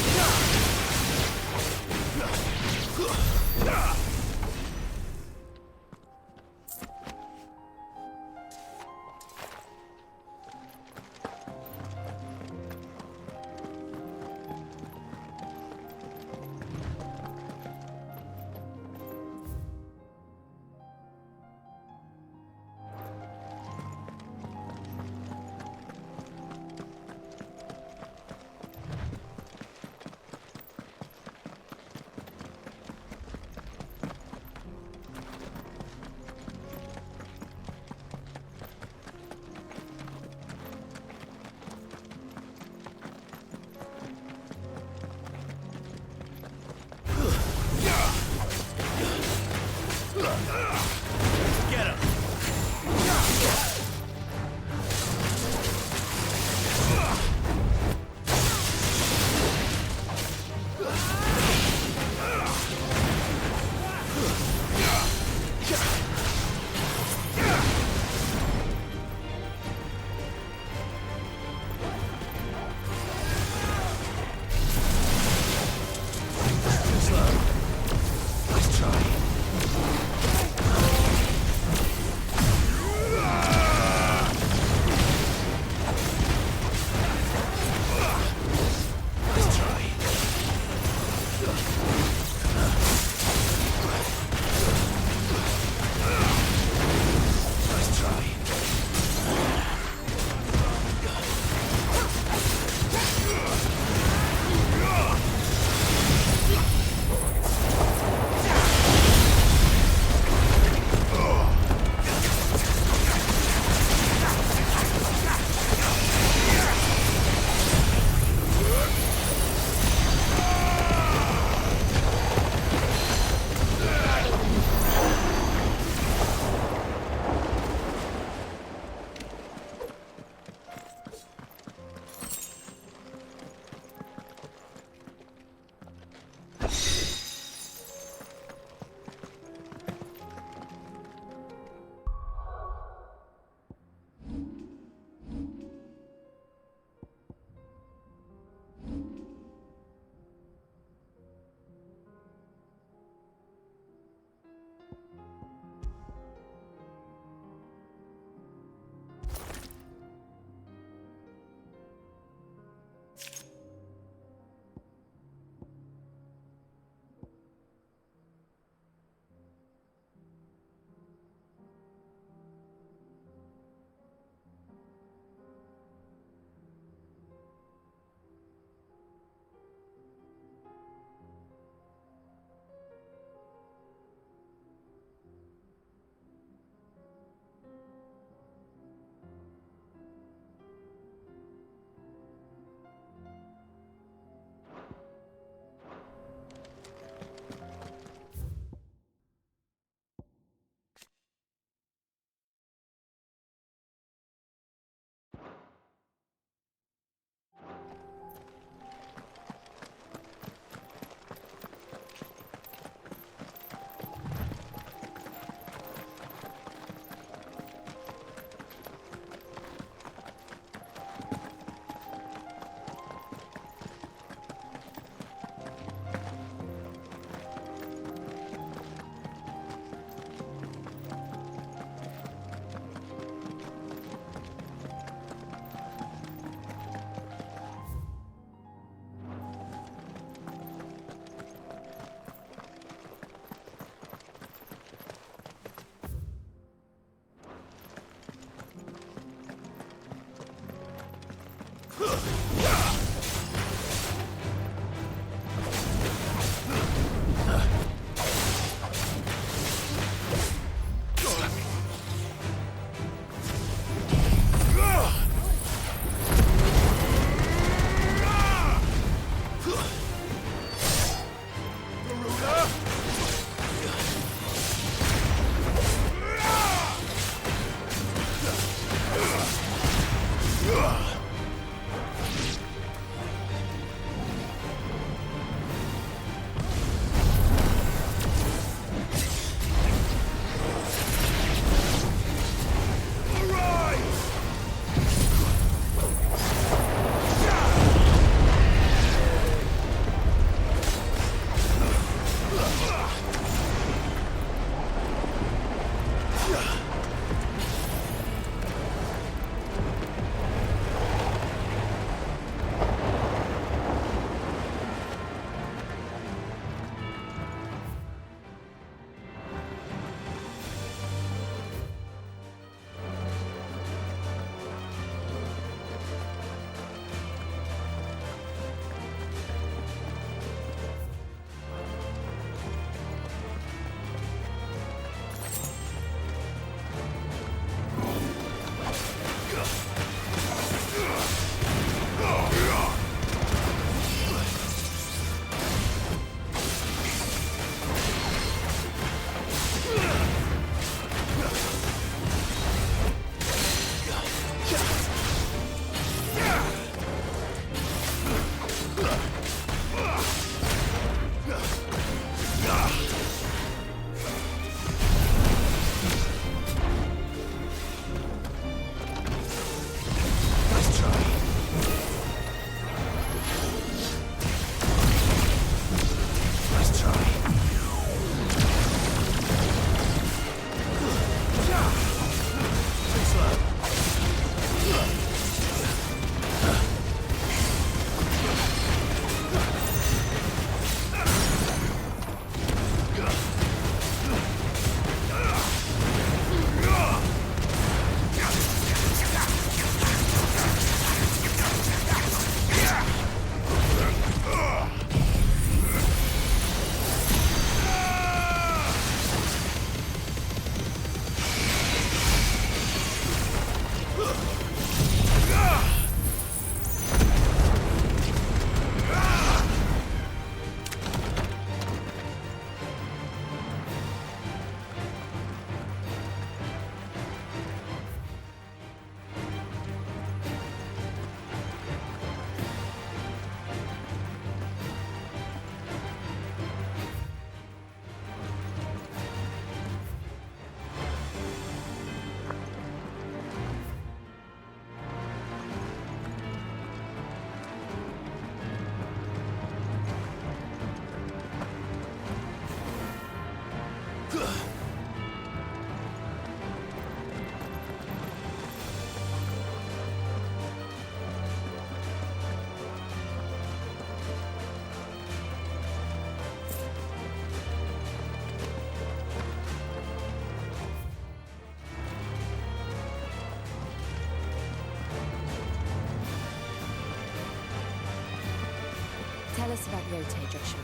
[SPEAKER 21] Tell us about Yote, Joshua.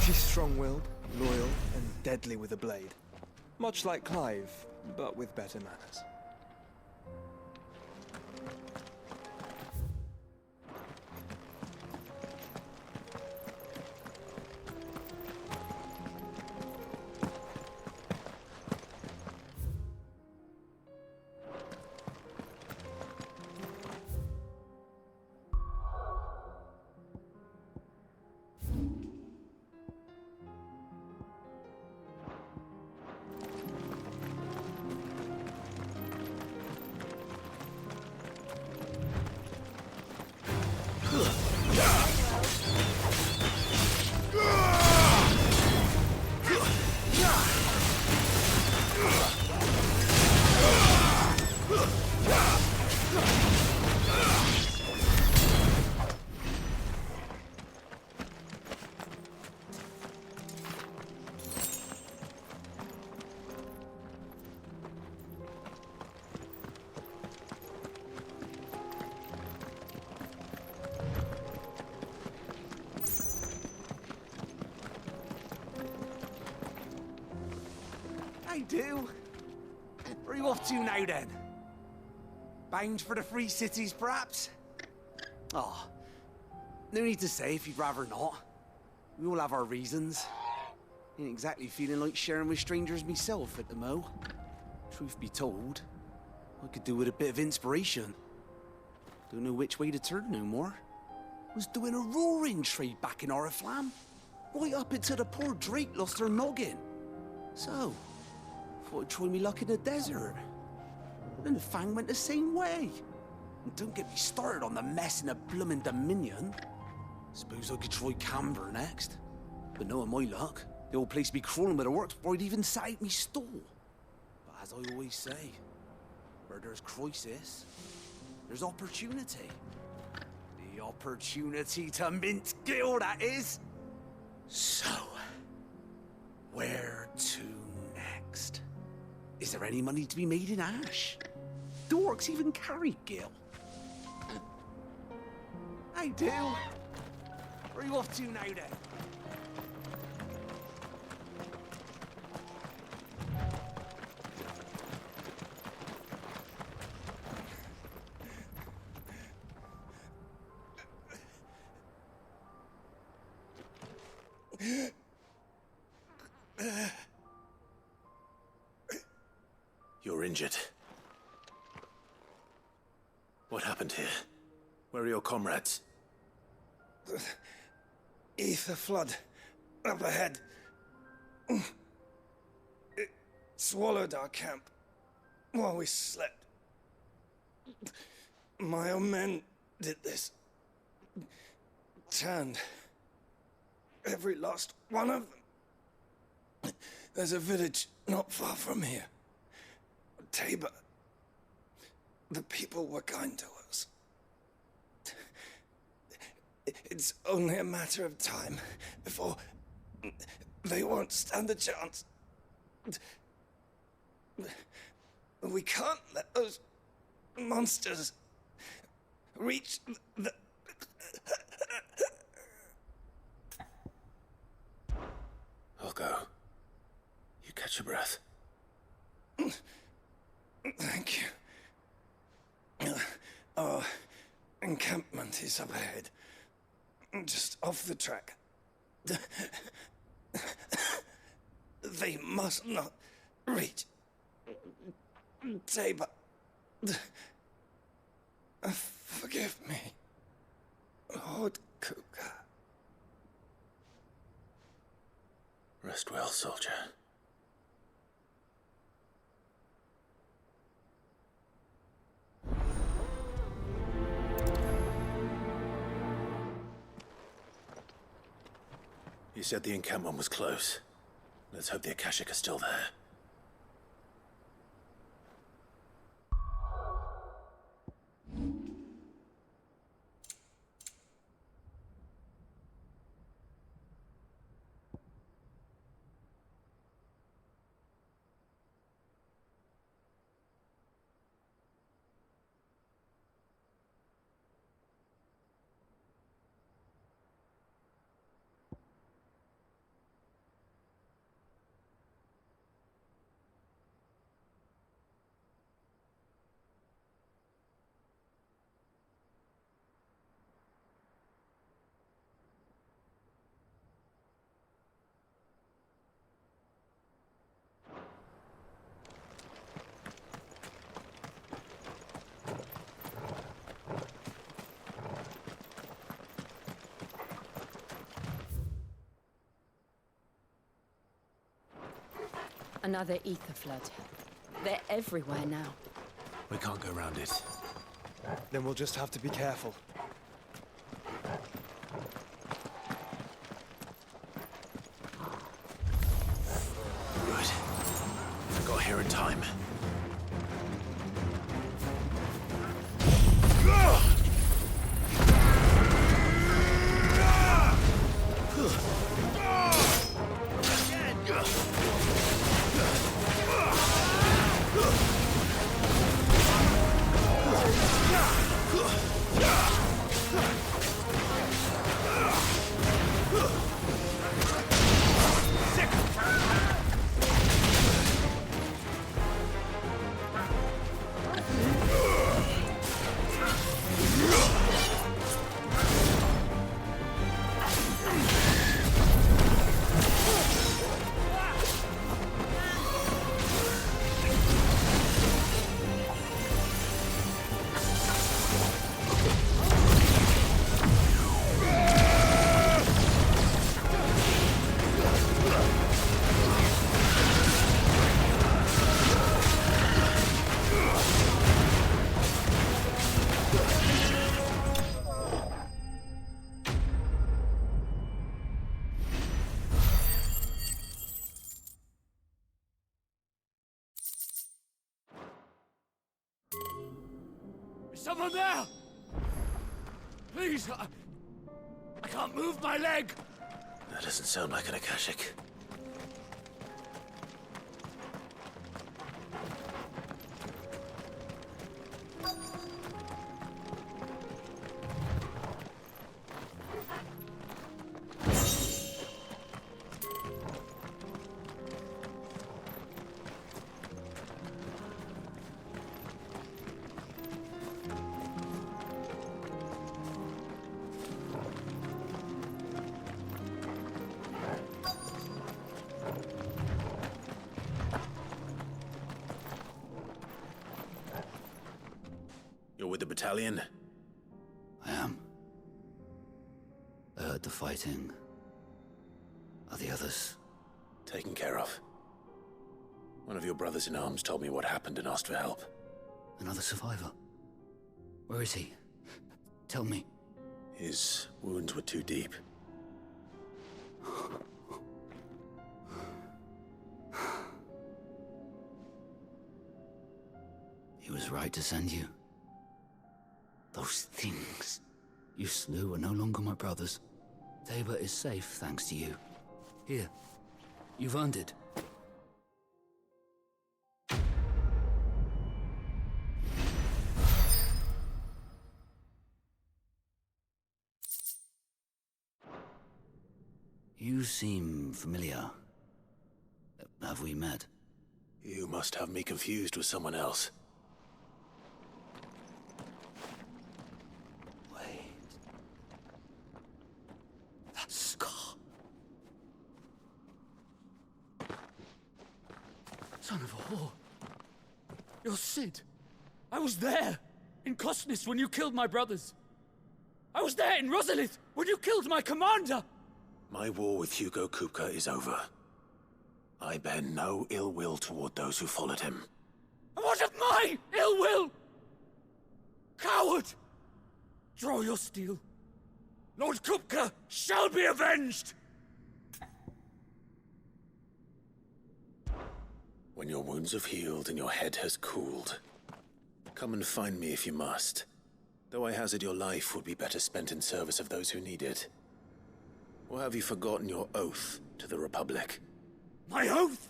[SPEAKER 10] She's strong-willed, loyal, and deadly with a blade. Much like Clive, but with better manners.
[SPEAKER 2] do. Where are you off to now, then? Bound for the Free Cities, perhaps? Oh, no need to say if you'd rather not. We all have our reasons. Ain't exactly feeling like sharing with strangers myself at the mo. Truth be told, I could do with a bit of inspiration. Don't know which way to turn no more. Was doing a roaring trade back in Oriflamme. Right up until the poor Drake lost her noggin. So, thought I'd try me luck in the desert. Then the Fang went the same way. And don't get me started on the mess in the bloomin' Dominion. Suppose I could try Camber next. But knowing my luck, the old place be crawling with the works before I'd even set out me stall. But as I always say, where there's crisis, there's opportunity. The opportunity to mint Gil, that is. So, where to next? Is there any money to be made in Ash? Do orcs even carry Gil? I do. Where are you off to now, then?
[SPEAKER 8] You're injured. What happened here? Where are your comrades?
[SPEAKER 5] Ether flood. Up ahead. It swallowed our camp while we slept. My own men did this. Turned every last one of them. There's a village not far from here. Tabor. The people were kind to us. It's only a matter of time before they won't stand a chance. We can't let those monsters reach the...
[SPEAKER 8] I'll go. You catch your breath.
[SPEAKER 5] Thank you. Our encampment is up ahead. Just off the track. They must not reach Tabor. Forgive me, Lord Kuka.
[SPEAKER 8] Rest well, soldier. You said the encampment was close. Let's hope the Akashic are still there.
[SPEAKER 21] Another ether flood. They're everywhere now.
[SPEAKER 15] We can't go around it.
[SPEAKER 10] Then we'll just have to be careful.
[SPEAKER 8] Good. I got here in time.
[SPEAKER 4] Someone there! Please, I can't move my leg!
[SPEAKER 8] That doesn't sound like an Akashic. You're with the battalion?
[SPEAKER 23] I am. I heard the fighting. Are the others?
[SPEAKER 8] Taken care of. One of your brothers in arms told me what happened and asked for help.
[SPEAKER 23] Another survivor? Where is he? Tell me.
[SPEAKER 8] His wounds were too deep.
[SPEAKER 23] He was right to send you. Those things you slew are no longer my brothers. Tabor is safe thanks to you. Here, you've earned it. You seem familiar. Have we met?
[SPEAKER 8] You must have me confused with someone else.
[SPEAKER 23] That scar. Son of a whore.
[SPEAKER 4] You're Sid. I was there, in Costness, when you killed my brothers. I was there in Rosalith, when you killed my commander!
[SPEAKER 8] My war with Hugo Kupka is over. I bear no ill will toward those who followed him.
[SPEAKER 4] And what of my ill will? Coward! Draw your steel. Lord Kupka shall be avenged!
[SPEAKER 8] When your wounds have healed and your head has cooled, come and find me if you must. Though I hazard your life would be better spent in service of those who need it. Or have you forgotten your oath to the Republic?
[SPEAKER 4] My oath?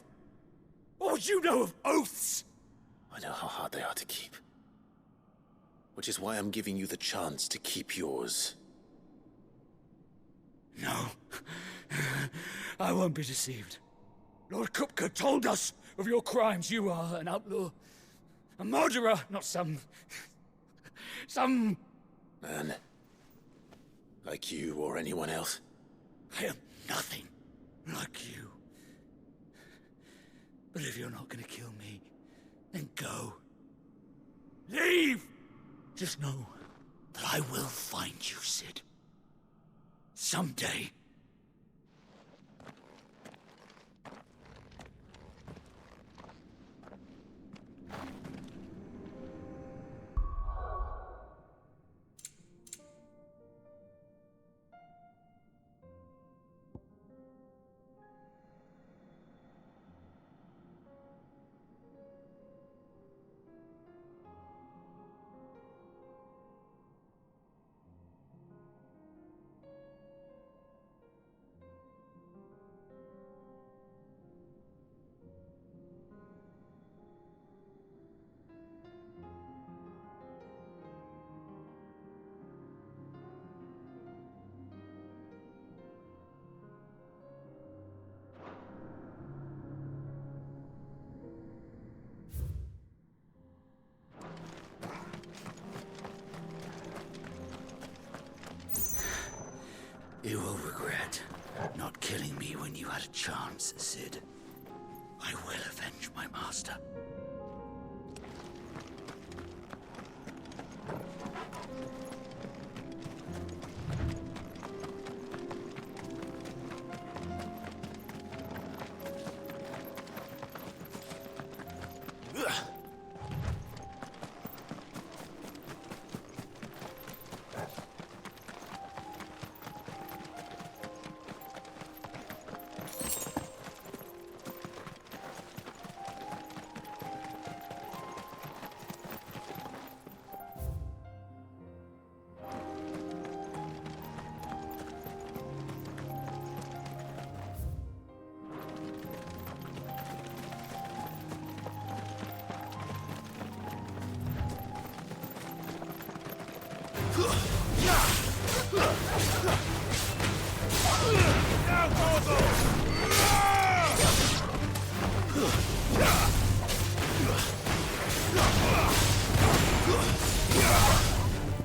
[SPEAKER 4] What would you know of oaths?
[SPEAKER 8] I know how hard they are to keep. Which is why I'm giving you the chance to keep yours.
[SPEAKER 4] No. I won't be deceived. Lord Kupka told us of your crimes. You are an outlaw. A murderer, not some
[SPEAKER 8] man. Like you or anyone else.
[SPEAKER 4] I am nothing like you. But if you're not gonna kill me, then go. Leave! Just know that I will find you, Sid. Someday.
[SPEAKER 23] You will regret not killing me when you had a chance, Sid. I will avenge my master.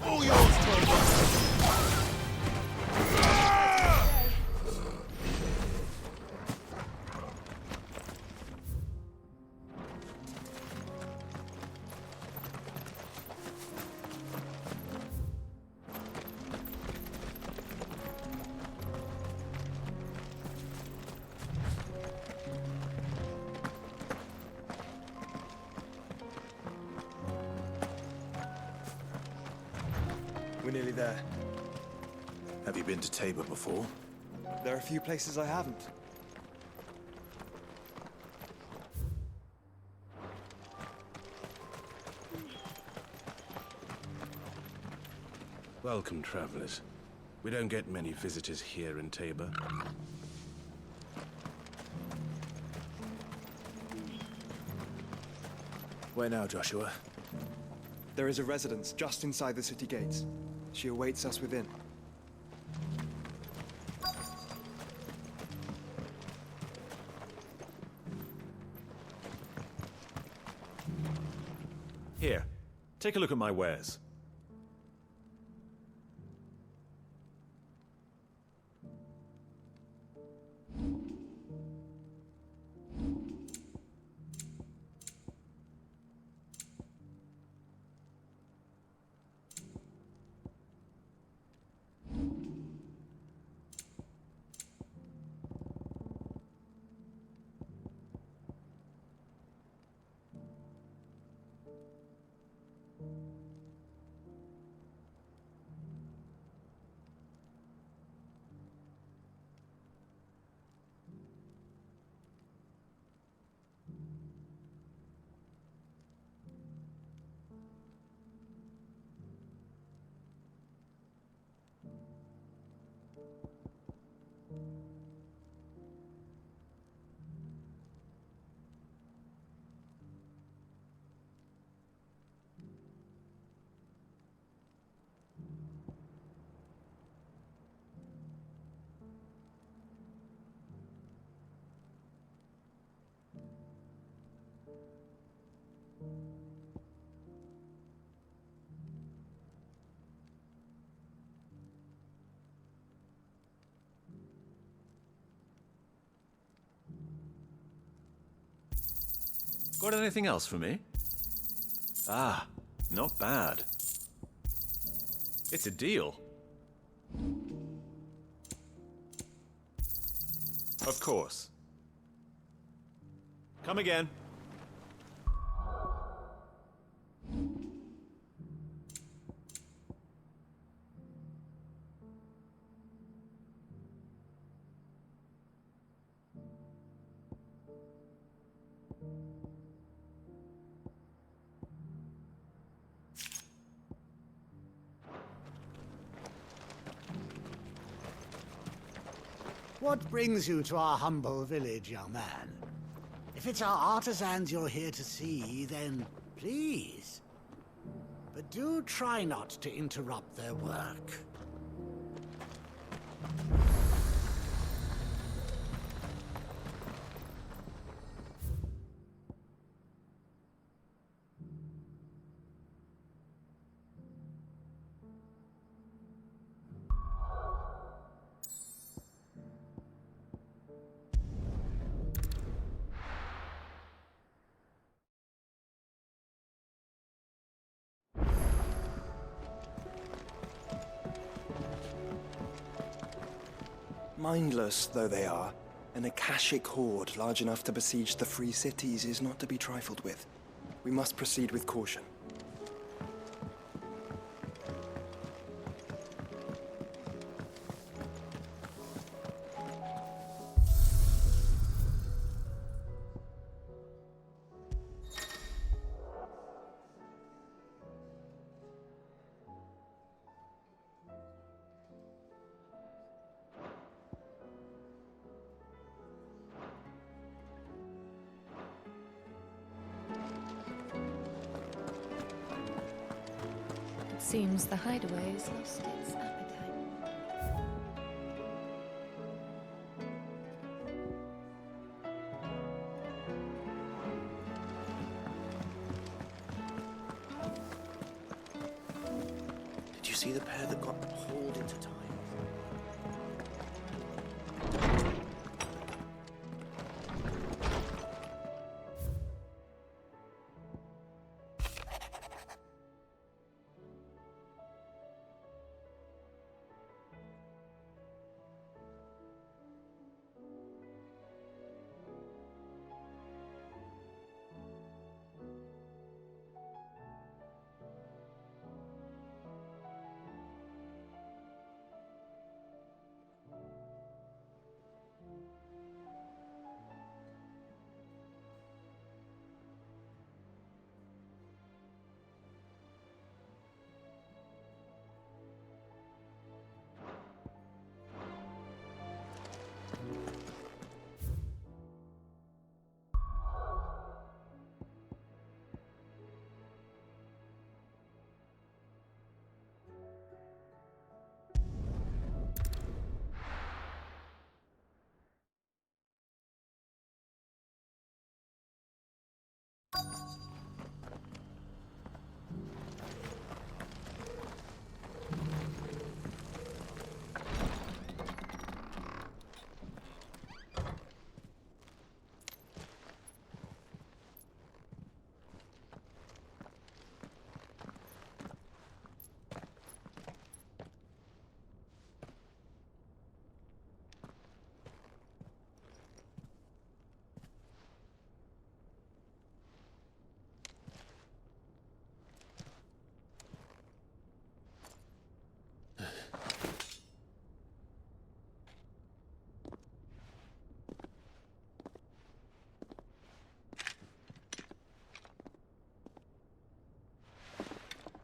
[SPEAKER 15] All yours, Toba!
[SPEAKER 10] We're nearly there.
[SPEAKER 15] Have you been to Tabor before?
[SPEAKER 10] There are a few places I haven't.
[SPEAKER 3] Welcome, travelers. We don't get many visitors here in Tabor. Where now, Joshua?
[SPEAKER 10] There is a residence just inside the city gates. She awaits us within.
[SPEAKER 13] Here, take a look at my wares. Got anything else for me? Ah, not bad. It's a deal. Of course. Come again.
[SPEAKER 16] What brings you to our humble village, young man? If it's our artisans you're here to see, then please. But do try not to interrupt their work.
[SPEAKER 10] Mindless though they are, an Akashic horde large enough to besiege the free cities is not to be trifled with. We must proceed with caution.
[SPEAKER 7] Seems the hideaway's lost its appetite.
[SPEAKER 10] Did you see the pair that got hauled into time?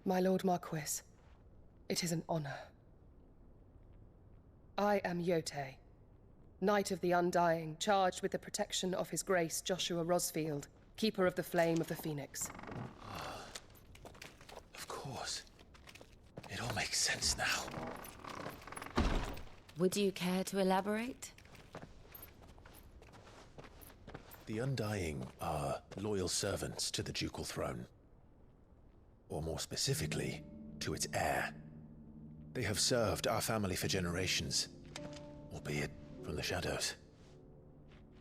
[SPEAKER 17] My Lord Marquis, it is an honor. I am Yote, Knight of the Undying, charged with the protection of His Grace Joshua Rosfield, Keeper of the Flame of the Phoenix.
[SPEAKER 8] Of course. It all makes sense now.
[SPEAKER 21] Would you care to elaborate?
[SPEAKER 8] The Undying are loyal servants to the ducal throne. Or more specifically, to its heir. They have served our family for generations, albeit from the shadows.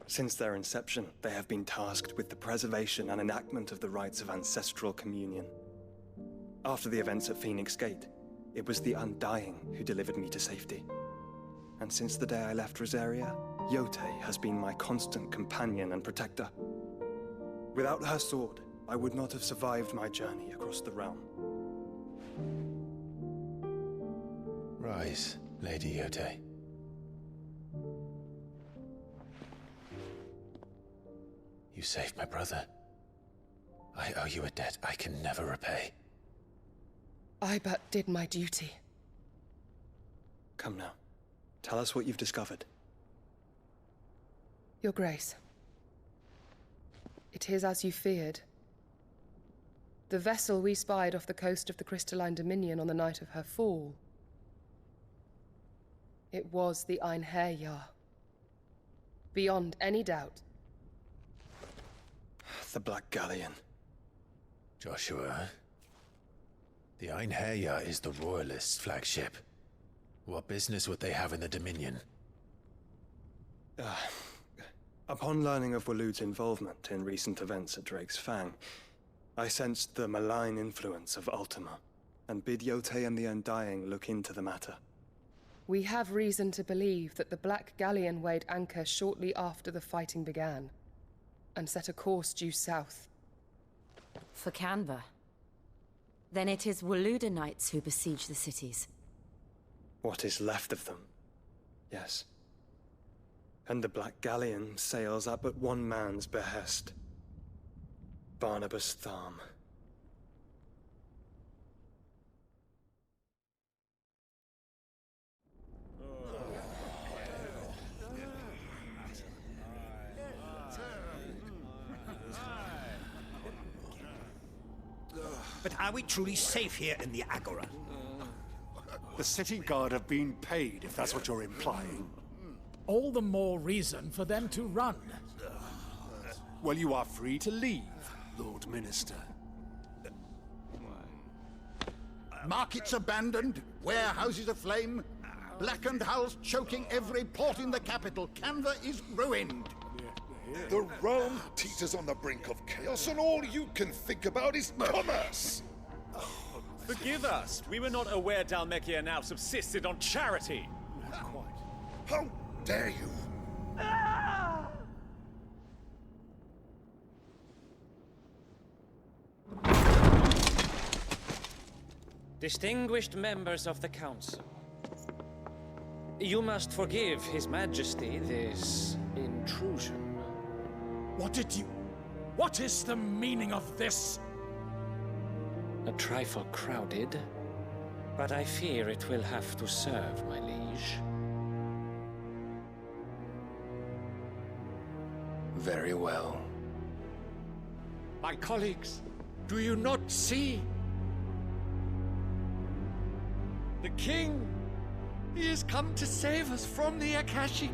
[SPEAKER 10] Since their inception, they have been tasked with the preservation and enactment of the rites of ancestral communion. After the events at Phoenix Gate, it was the Undying who delivered me to safety. And since the day I left Rosaria, Yote has been my constant companion and protector. Without her sword, I would not have survived my journey across the realm.
[SPEAKER 8] Rise, Lady Yote. You saved my brother. I owe you a debt I can never repay.
[SPEAKER 17] I but did my duty.
[SPEAKER 10] Come now. Tell us what you've discovered.
[SPEAKER 17] Your Grace. It is as you feared. The vessel we spied off the coast of the Crystalline Dominion on the night of her fall. It was the Einherjar. Beyond any doubt.
[SPEAKER 10] The Black Galleon.
[SPEAKER 8] Joshua, the Einherjar is the Royalists' flagship. What business would they have in the Dominion?
[SPEAKER 10] Upon learning of Waloed's involvement in recent events at Drake's Fang, I sensed the malign influence of Ultima, and bid Yote and the Undying look into the matter.
[SPEAKER 17] We have reason to believe that the Black Galleon weighed anchor shortly after the fighting began, and set a course due south.
[SPEAKER 21] For Canva. Then it is Waloed Knights who besiege the cities.
[SPEAKER 10] What is left of them, yes. And the Black Galleon sails at but one man's behest. Barnabas Tharm.
[SPEAKER 5] Ugh.
[SPEAKER 6] But are we truly safe here in the Agora?
[SPEAKER 12] The city guard have been paid, if that's what you're implying.
[SPEAKER 18] All the more reason for them to run.
[SPEAKER 12] Well, you are free to leave, Lord Minister.
[SPEAKER 9] Markets abandoned, warehouses aflame, blackened hulls choking every port in the capital. Canva is ruined.
[SPEAKER 19] The realm teeters on the brink of chaos, and all you can think about is commerce!
[SPEAKER 13] Forgive us. We were not aware Dhalmekia now subsisted on charity.
[SPEAKER 19] Not quite. How dare you?
[SPEAKER 20] Distinguished members of the Council, you must forgive His Majesty this intrusion.
[SPEAKER 18] What is the meaning of this?
[SPEAKER 20] A trifle crowded, but I fear it will have to serve, my liege.
[SPEAKER 22] Very well.
[SPEAKER 20] My colleagues, do you not see? The King! He has come to save us from the Akashic!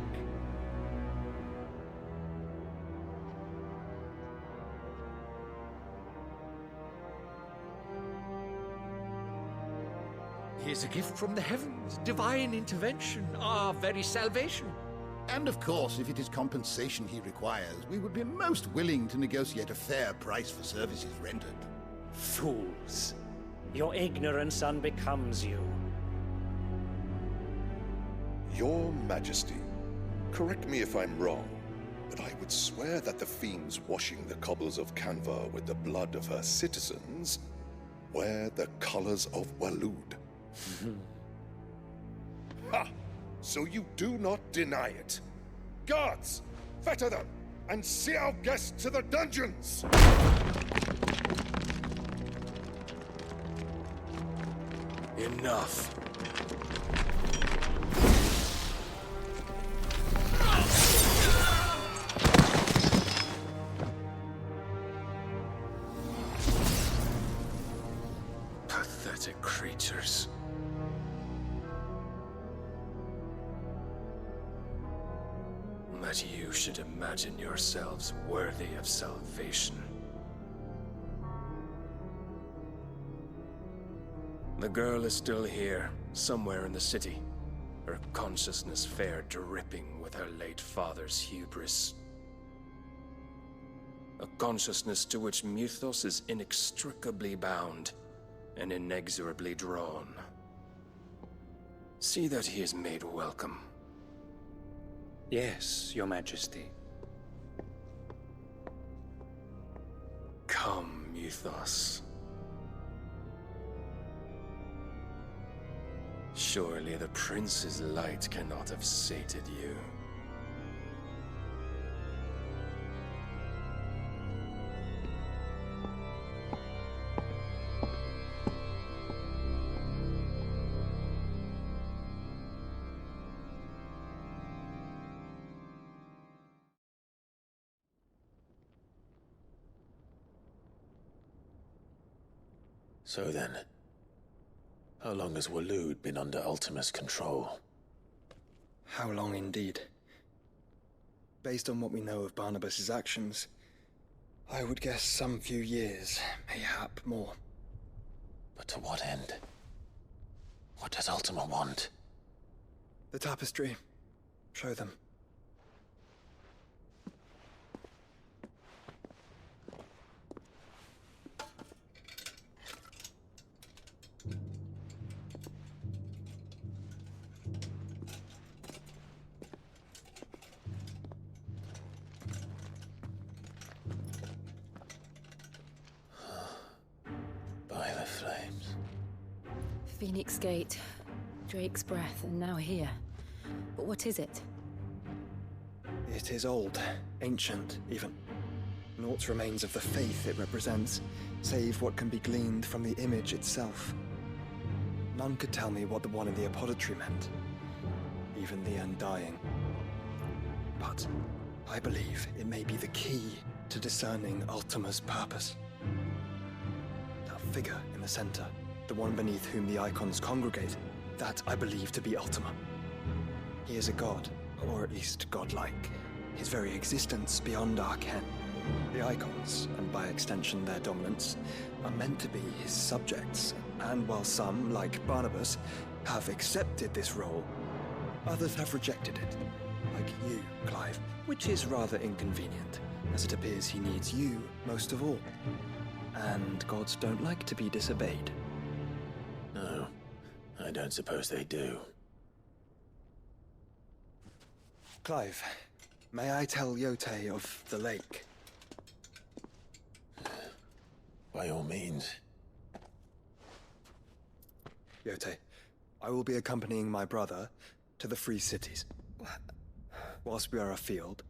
[SPEAKER 20] He is a gift from the heavens, divine intervention, our very salvation.
[SPEAKER 9] And of course, if it is compensation he requires, we would be most willing to negotiate a fair price for services rendered.
[SPEAKER 14] Fools! Your ignorance unbecomes you.
[SPEAKER 19] Your Majesty, correct me if I'm wrong, but I would swear that the fiends washing the cobbles of Canva with the blood of her citizens wear the colors of Waloed. Ha! So you do not deny it. Guards, fetter them, and see our guests to the dungeons!
[SPEAKER 22] Enough. Pathetic creatures. That you should imagine yourselves worthy of salvation. The girl is still here, somewhere in the city, her consciousness fair dripping with her late father's hubris. A consciousness to which Mythos is inextricably bound and inexorably drawn. See that he is made welcome.
[SPEAKER 20] Yes, Your Majesty.
[SPEAKER 22] Come, Mythos. Surely the prince's light cannot have sated you.
[SPEAKER 8] So then, how long has Waloed been under Ultima's control?
[SPEAKER 10] How long indeed? Based on what we know of Barnabas's actions, I would guess some few years, mayhap more.
[SPEAKER 8] But to what end? What does Ultima want?
[SPEAKER 10] The tapestry. Show them.
[SPEAKER 8] By the flames.
[SPEAKER 21] Phoenix Gate, Drake's Breath, and now here. But what is it?
[SPEAKER 10] It is old, ancient, even. Naught remains of the faith it represents, save what can be gleaned from the image itself. None could tell me what the one in the apothecary meant, even the Undying. But I believe it may be the key to discerning Ultima's purpose. The figure in the center, the one beneath whom the icons congregate, that I believe to be Ultima. He is a god, or at least godlike, his very existence beyond our ken. The icons, and by extension their dominants, are meant to be his subjects, and while some, like Barnabas, have accepted this role, others have rejected it, like you, Clive, which is rather inconvenient, as it appears he needs you most of all. And gods don't like to be disobeyed.
[SPEAKER 8] No, I don't suppose they do.
[SPEAKER 10] Clive, may I tell Yote of the lake?
[SPEAKER 8] By all means.
[SPEAKER 10] Yote, I will be accompanying my brother to the Free Cities. Whilst we are afield,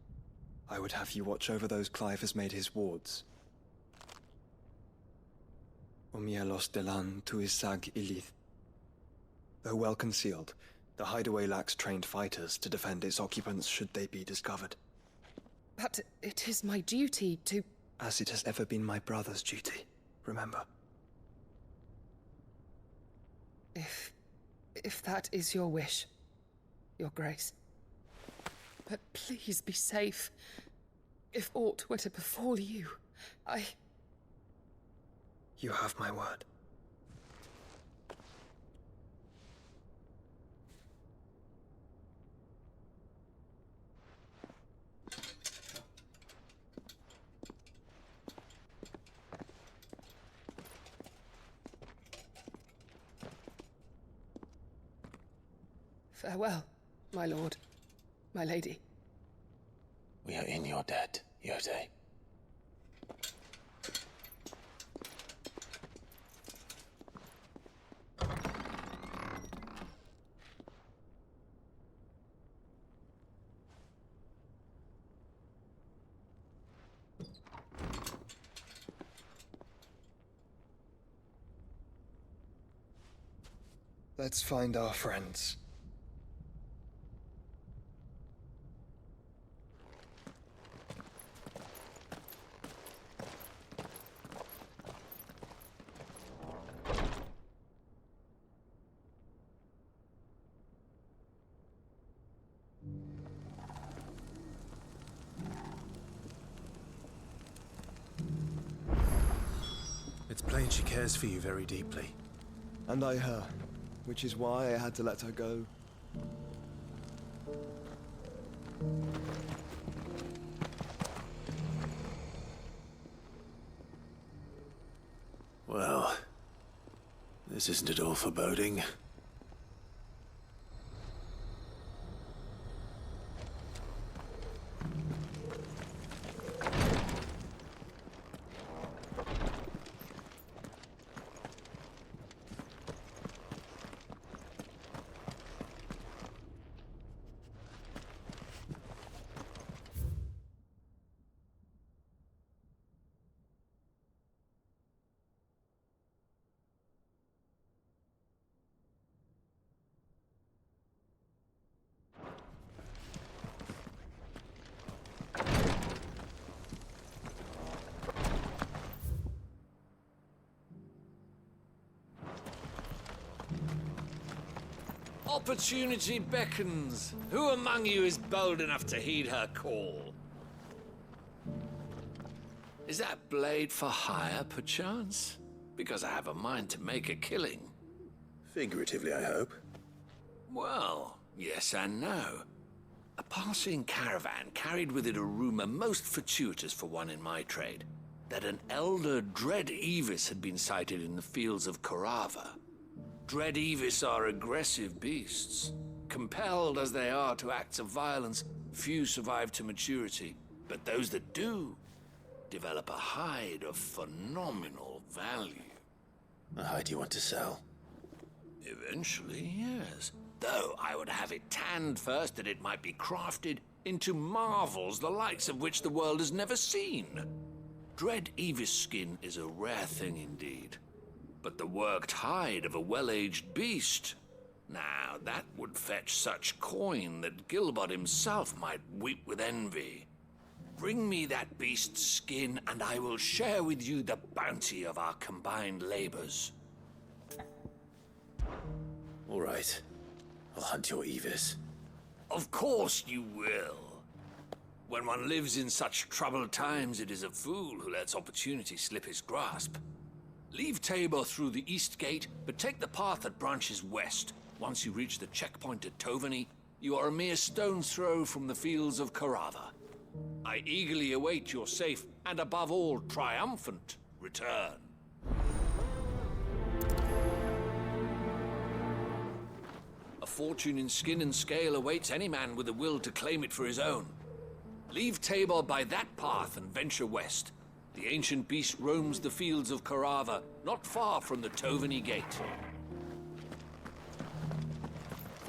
[SPEAKER 10] I would have you watch over those Clive has made his wards. Omielos delan tuisag ilith. Though well concealed, the hideaway lacks trained fighters to defend its occupants should they be discovered.
[SPEAKER 17] But it is my duty to...
[SPEAKER 10] As it has ever been my brother's duty, remember.
[SPEAKER 17] If that is your wish, Your Grace. But please be safe. If aught were to befall you,
[SPEAKER 10] You have my word.
[SPEAKER 17] Farewell, my lord, my lady.
[SPEAKER 8] We are in your debt, Yote.
[SPEAKER 10] Let's find our friends.
[SPEAKER 15] It's plain she cares for you very deeply.
[SPEAKER 10] And I her, which is why I had to let her go.
[SPEAKER 8] Well, this isn't at all foreboding.
[SPEAKER 4] Opportunity beckons. Who among you is bold enough to heed her call? Is that blade for hire, perchance? Because I have a mind to make a killing.
[SPEAKER 8] Figuratively, I hope.
[SPEAKER 4] Well, yes and no. A passing caravan carried with it a rumor most fortuitous for one in my trade, that an elder Dread Evis had been sighted in the fields of Korava. Dread Evis are aggressive beasts. Compelled as they are to acts of violence, few survive to maturity. But those that do develop a hide of phenomenal value.
[SPEAKER 8] A hide you want to sell?
[SPEAKER 4] Eventually, yes. Though I would have it tanned first that it might be crafted into marvels the likes of which the world has never seen. Dread Evis skin is a rare thing indeed. But the worked hide of a well-aged beast, now that would fetch such coin that Gilbert himself might weep with envy. Bring me that beast's skin, and I will share with you the bounty of our combined labors.
[SPEAKER 8] All right. I'll hunt your Evis.
[SPEAKER 4] Of course you will. When one lives in such troubled times, it is a fool who lets opportunity slip his grasp. Leave Tabor through the east gate, but take the path that branches west. Once you reach the checkpoint at Tovany, you are a mere stone's throw from the fields of Carava. I eagerly await your safe, and above all, triumphant return. A fortune in skin and scale awaits any man with a will to claim it for his own. Leave Tabor by that path and venture west. The ancient beast roams the fields of Carava, not far from the Tovany Gate.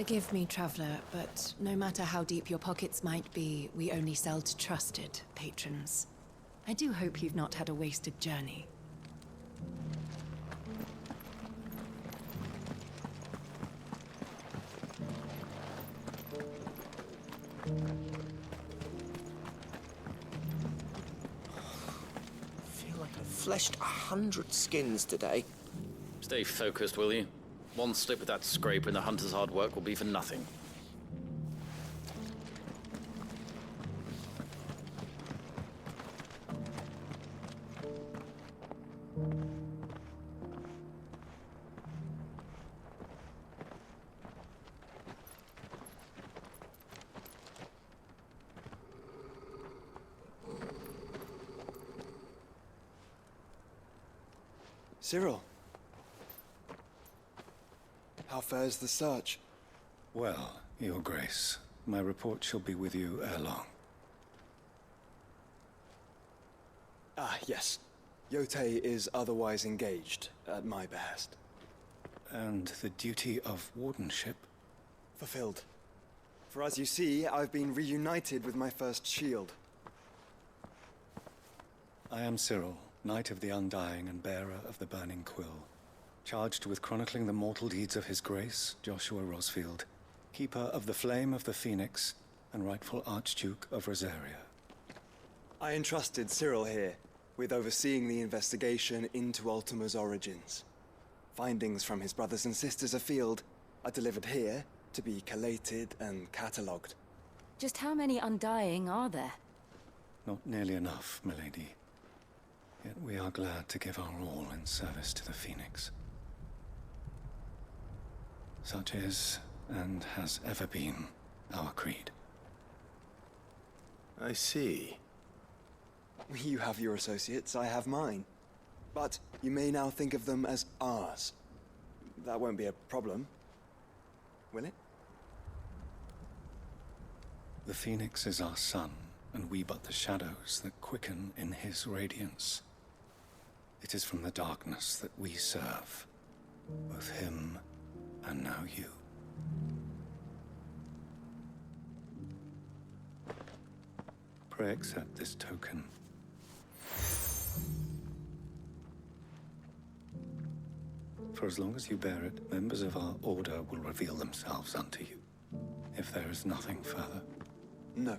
[SPEAKER 1] Forgive me, traveler, but no matter how deep your pockets might be, we only sell to trusted patrons. I do hope you've not had a wasted journey.
[SPEAKER 2] Fleshed 100 skins today.
[SPEAKER 11] Stay focused, will you? One slip with that scrape and the hunter's hard work will be for nothing.
[SPEAKER 10] Cyril. How fares the search?
[SPEAKER 12] Well, Your Grace, my report shall be with you ere long.
[SPEAKER 10] Ah, yes. Yotei is otherwise engaged, at my behest.
[SPEAKER 12] And the duty of wardenship?
[SPEAKER 10] Fulfilled. For as you see, I've been reunited with my first shield.
[SPEAKER 12] I am Cyril, Knight of the Undying and bearer of the Burning Quill, charged with chronicling the mortal deeds of His Grace, Joshua Rosfield, Keeper of the Flame of the Phoenix, and rightful Archduke of Rosaria.
[SPEAKER 10] I entrusted Cyril here with overseeing the investigation into Ultima's origins. Findings from his brothers and sisters afield are delivered here to be collated and catalogued.
[SPEAKER 24] Just how many Undying are there?
[SPEAKER 12] Not nearly enough, milady. Yet we are glad to give our all in service to the Phoenix. Such is, and has ever been, our creed.
[SPEAKER 8] I see.
[SPEAKER 10] You have your associates, I have mine. But you may now think of them as ours. That won't be a problem, will it?
[SPEAKER 12] The Phoenix is our sun, and we but the shadows that quicken in his radiance. It is from the darkness that we serve, both him and now you. Pray accept this token. For as long as you bear it, members of our order will reveal themselves unto you, if there is nothing further.
[SPEAKER 10] No.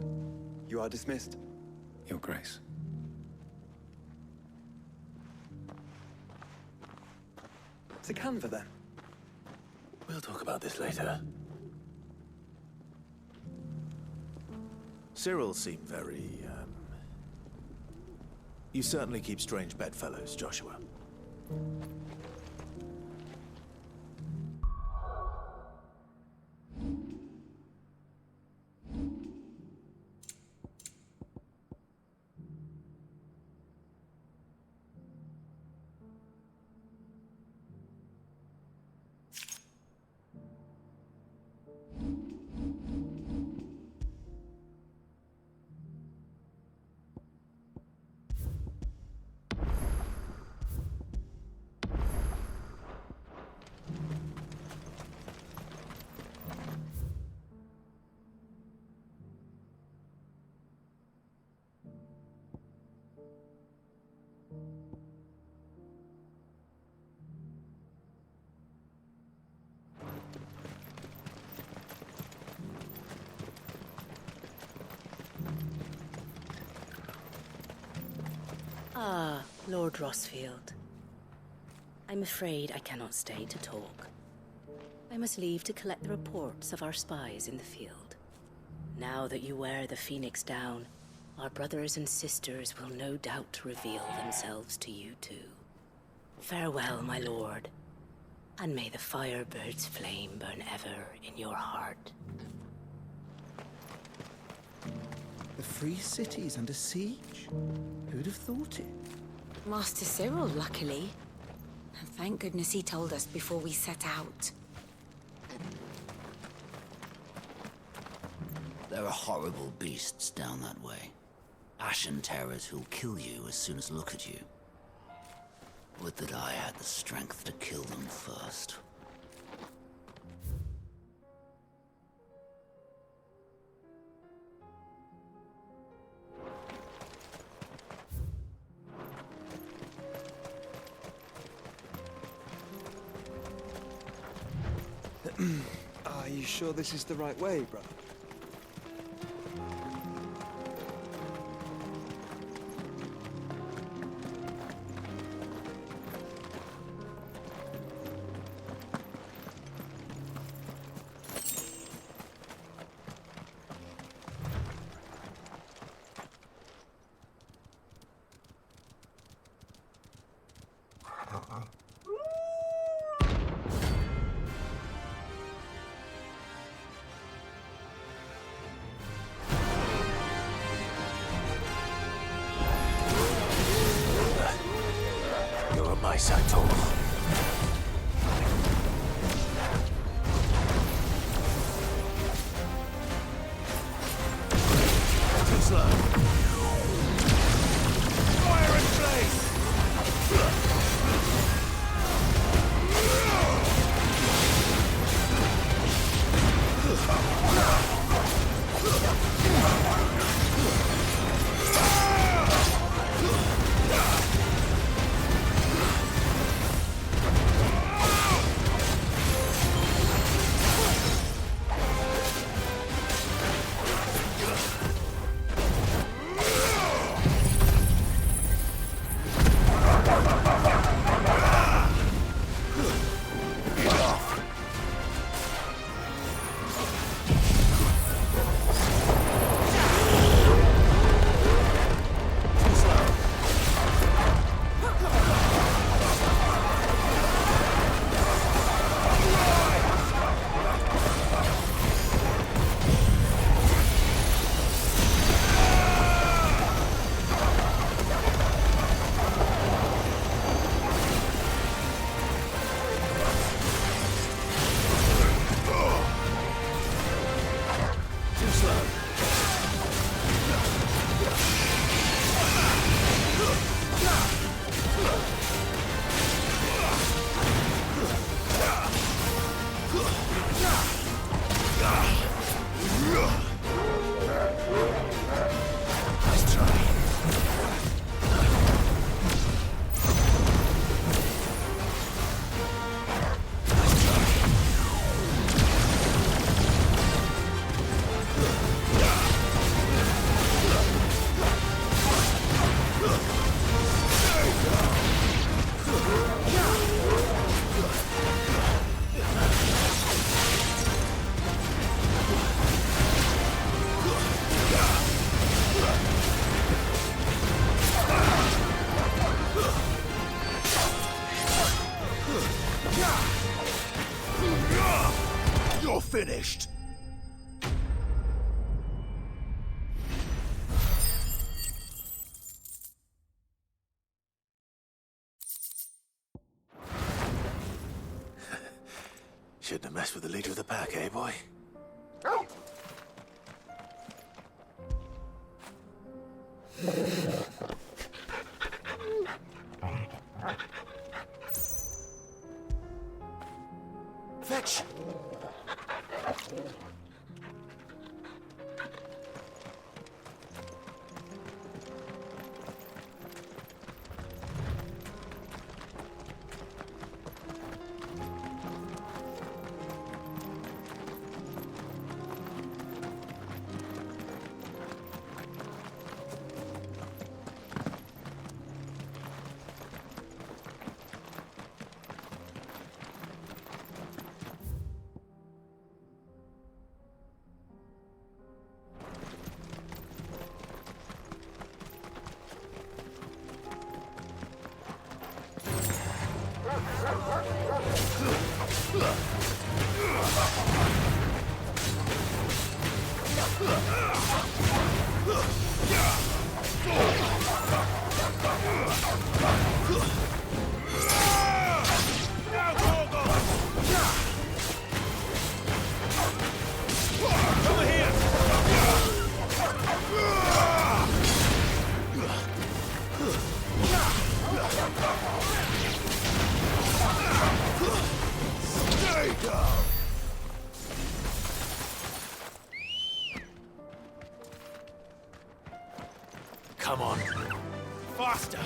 [SPEAKER 10] You are dismissed.
[SPEAKER 12] Your Grace.
[SPEAKER 10] To Canva, then.
[SPEAKER 8] We'll talk about this later. Cyril seemed very, You certainly keep strange bedfellows, Joshua.
[SPEAKER 3] Ah, Lord Rosfield. I'm afraid I cannot stay to talk. I must leave to collect the reports of our spies in the field. Now that you wear the Phoenix down, our brothers and sisters will no doubt reveal themselves to you too. Farewell, my lord, and may the Firebird's flame burn ever in your heart.
[SPEAKER 15] The free city's under siege? Who'd have thought it?
[SPEAKER 7] Master Cyril, luckily. And thank goodness he told us before we set out.
[SPEAKER 16] There are horrible beasts down that way. Ashen terrors who'll kill you as soon as look at you. Would that I had the strength to kill them first.
[SPEAKER 10] Are you sure this is the right way, brother?
[SPEAKER 8] You're on my side, Thor.
[SPEAKER 15] Too slow. Fire and flame! You're finished!
[SPEAKER 8] Shouldn't have messed with the leader of the pack, eh, boy? Fetch!
[SPEAKER 18] Come on. Faster!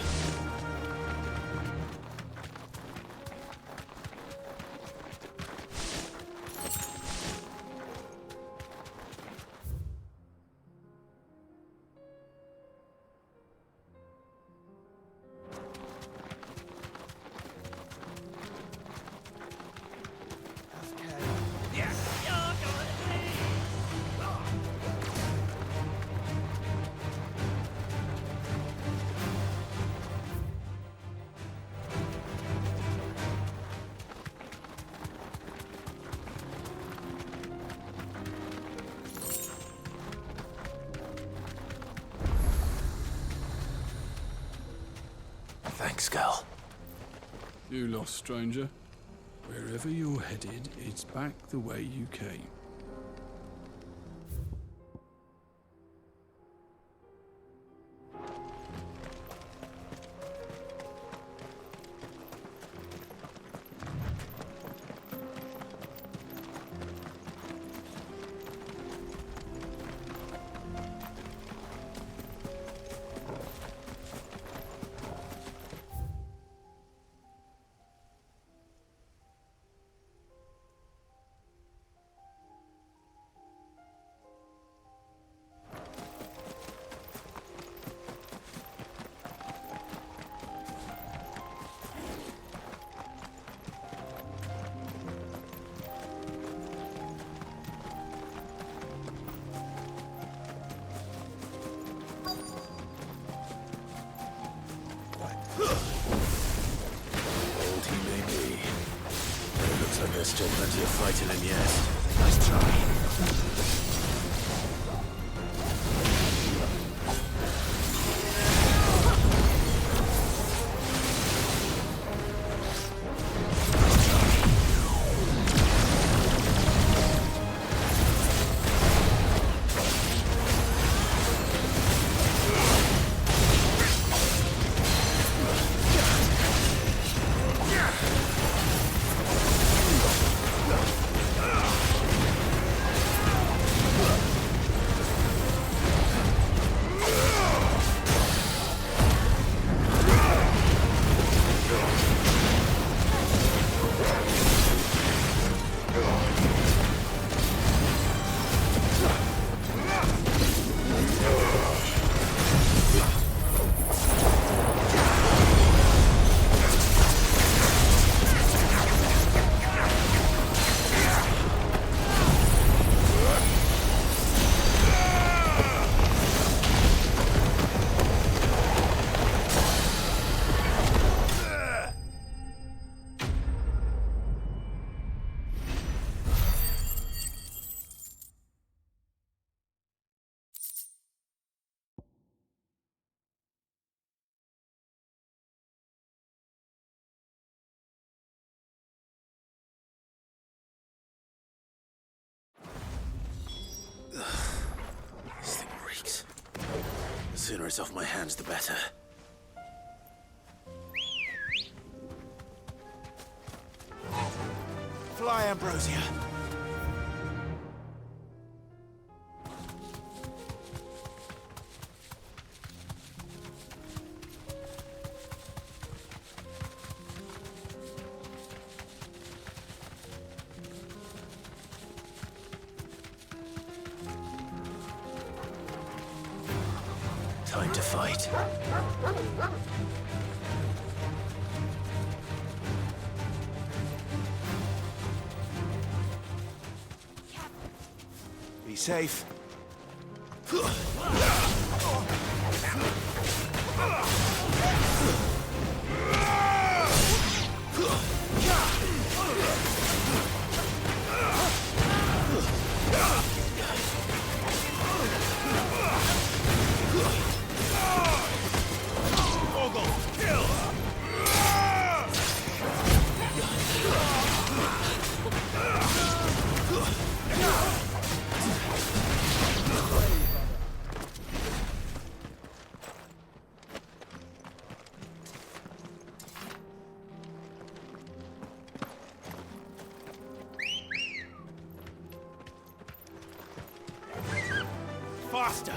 [SPEAKER 8] Thanks, girl.
[SPEAKER 5] You lost, stranger. Wherever you're headed, it's back the way you came.
[SPEAKER 8] There's still plenty of fight in him yet. Nice try. This thing reeks. The sooner it's off my hands, the better.
[SPEAKER 2] Fly, Ambrosia.
[SPEAKER 8] Time to fight.
[SPEAKER 2] Be safe.
[SPEAKER 18] Faster!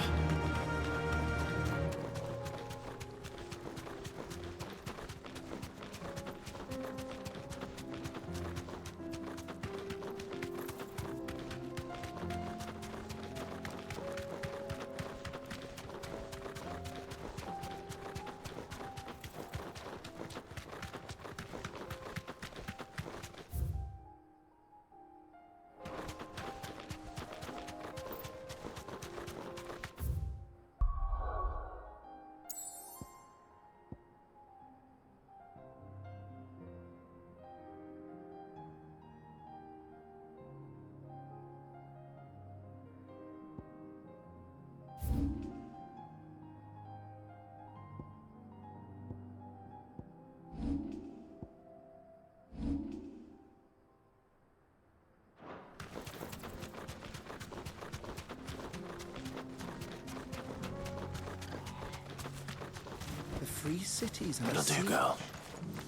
[SPEAKER 15] free cities under
[SPEAKER 8] It'll do,
[SPEAKER 15] siege.
[SPEAKER 8] girl.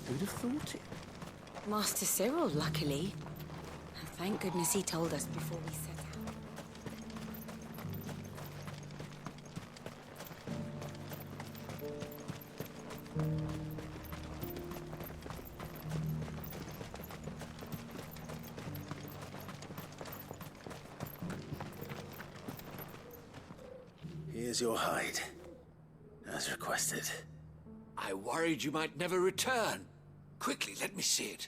[SPEAKER 15] Who'd have thought it?
[SPEAKER 7] Master Cyril, luckily. And thank goodness he told us before we set out.
[SPEAKER 8] Here's your hide, as requested.
[SPEAKER 4] I worried you might never return. Quickly, let me see it.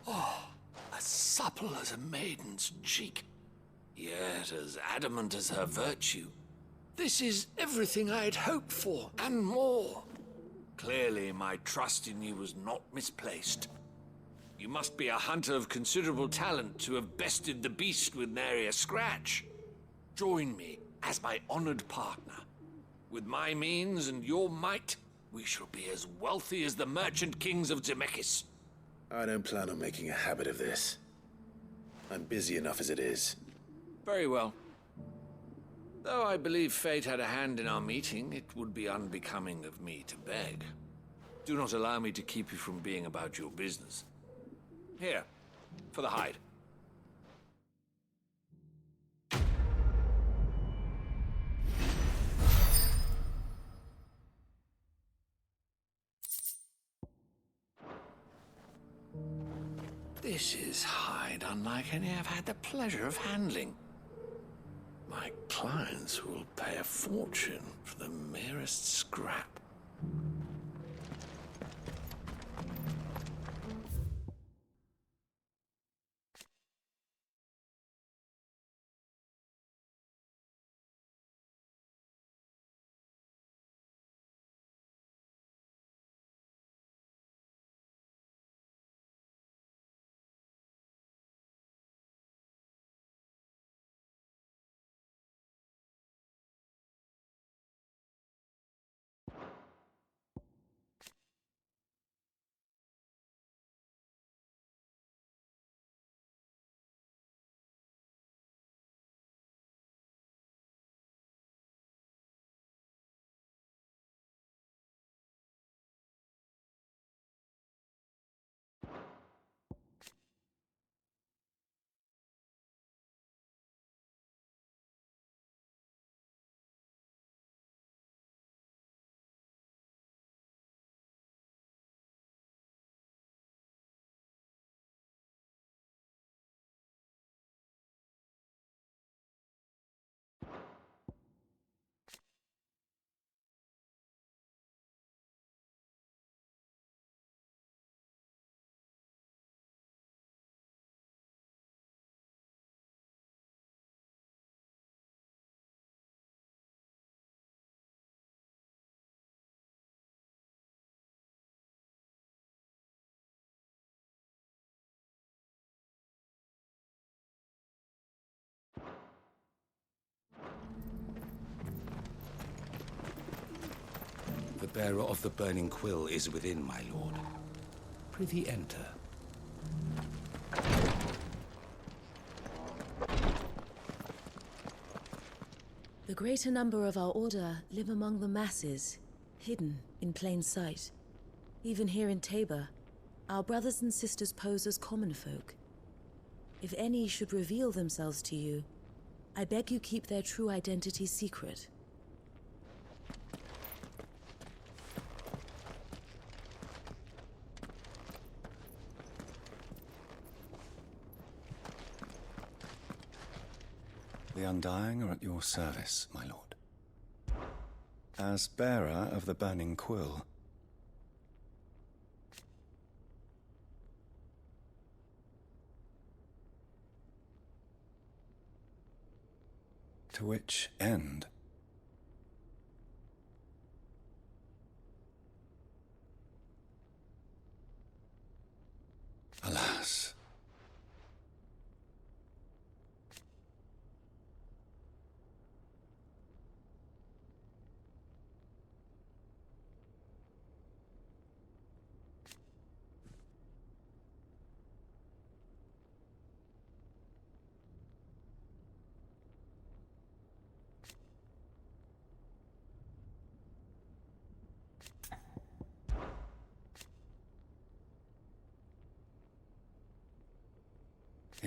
[SPEAKER 4] Oh, as supple as a maiden's cheek, yet as adamant as her virtue. This is everything I had hoped for, and more. Clearly, my trust in you was not misplaced. You must be a hunter of considerable talent to have bested the beast with nary a scratch. Join me as my honored partner. With my means and your might, we shall be as wealthy as the merchant kings of Zemeckis.
[SPEAKER 8] I don't plan on making a habit of this. I'm busy enough as it is.
[SPEAKER 4] Very well. Though I believe fate had a hand in our meeting, it would be unbecoming of me to beg. Do not allow me to keep you from being about your business. Here, for the hide. This is hide unlike any I've had the pleasure of handling. My clients will pay a fortune for the merest scrap.
[SPEAKER 16] The bearer of the burning quill is within, my lord. Prithee enter.
[SPEAKER 3] The greater number of our order live among the masses, hidden in plain sight. Even here in Tabor, our brothers and sisters pose as common folk. If any should reveal themselves to you, I beg you keep their true identity secret.
[SPEAKER 12] The Undying are at your service, my lord. As bearer of the burning quill, to which end? Alas.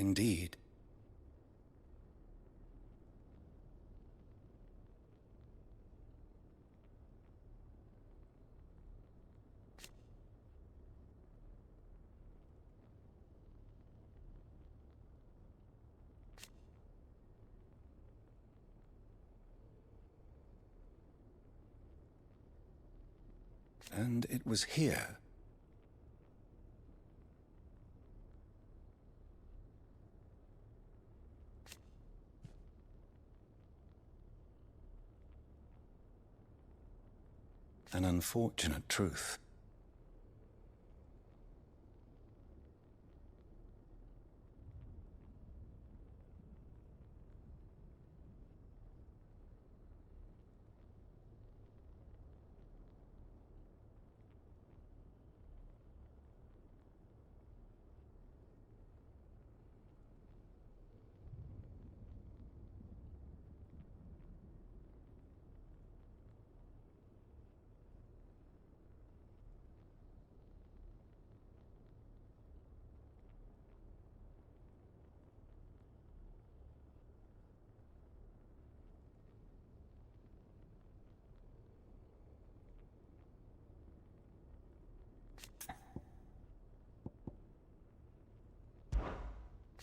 [SPEAKER 12] Indeed. And it was here. An unfortunate truth.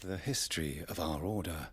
[SPEAKER 12] The history of our order.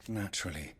[SPEAKER 12] Naturally.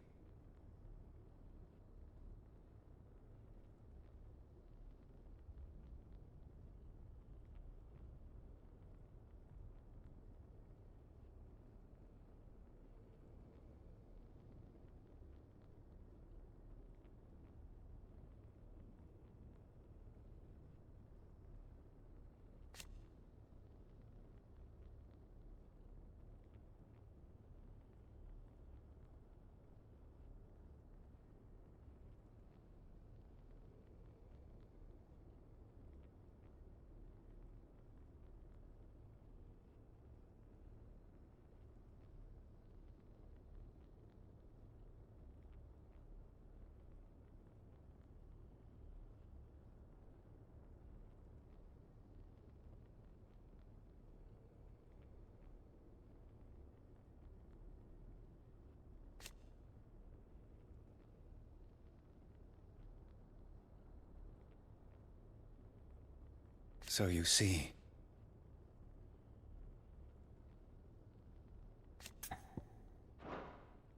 [SPEAKER 12] So you see.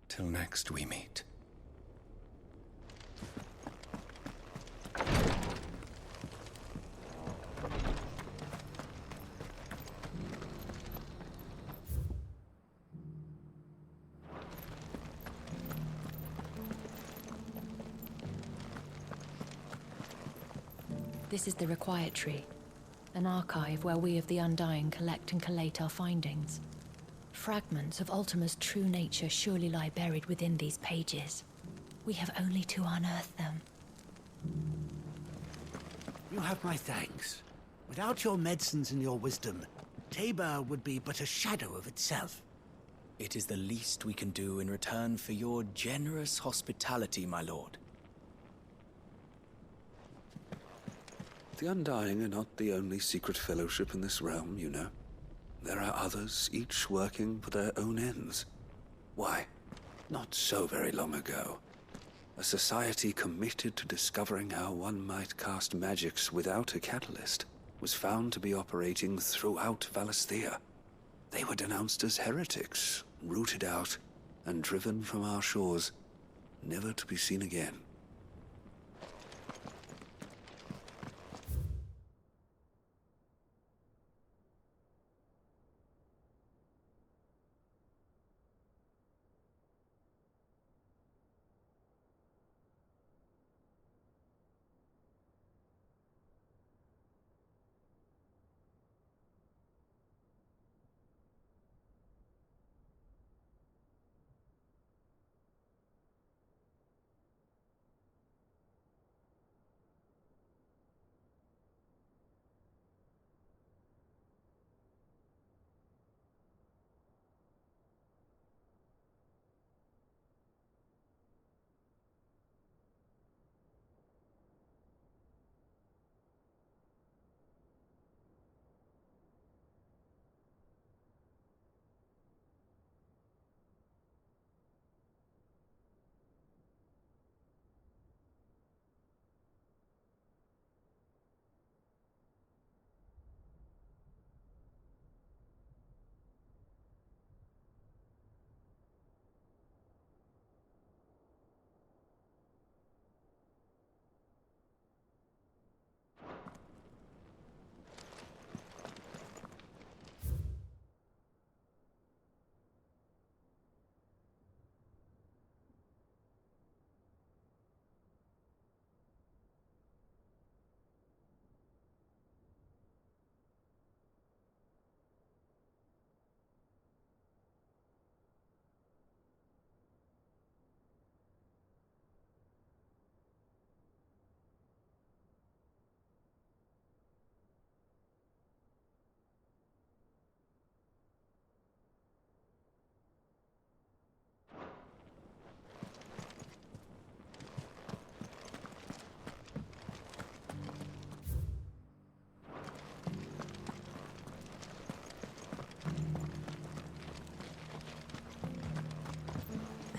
[SPEAKER 12] Till next we meet.
[SPEAKER 1] This is the Requietry, an archive where we of the Undying collect and collate our findings. Fragments of Ultima's true nature surely lie buried within these pages. We have only to unearth them.
[SPEAKER 2] You have my thanks. Without your medicines and your wisdom, Tabor would be but a shadow of itself.
[SPEAKER 6] It is the least we can do in return for your generous hospitality, my lord.
[SPEAKER 4] The Undying are not the only secret fellowship in this realm, you know. There are others, each working for their own ends. Why, not so very long ago, a society committed to discovering how one might cast magics without a catalyst was found to be operating throughout Valisthea. They were denounced as heretics, rooted out,
[SPEAKER 9] and driven from our shores, never to be seen again.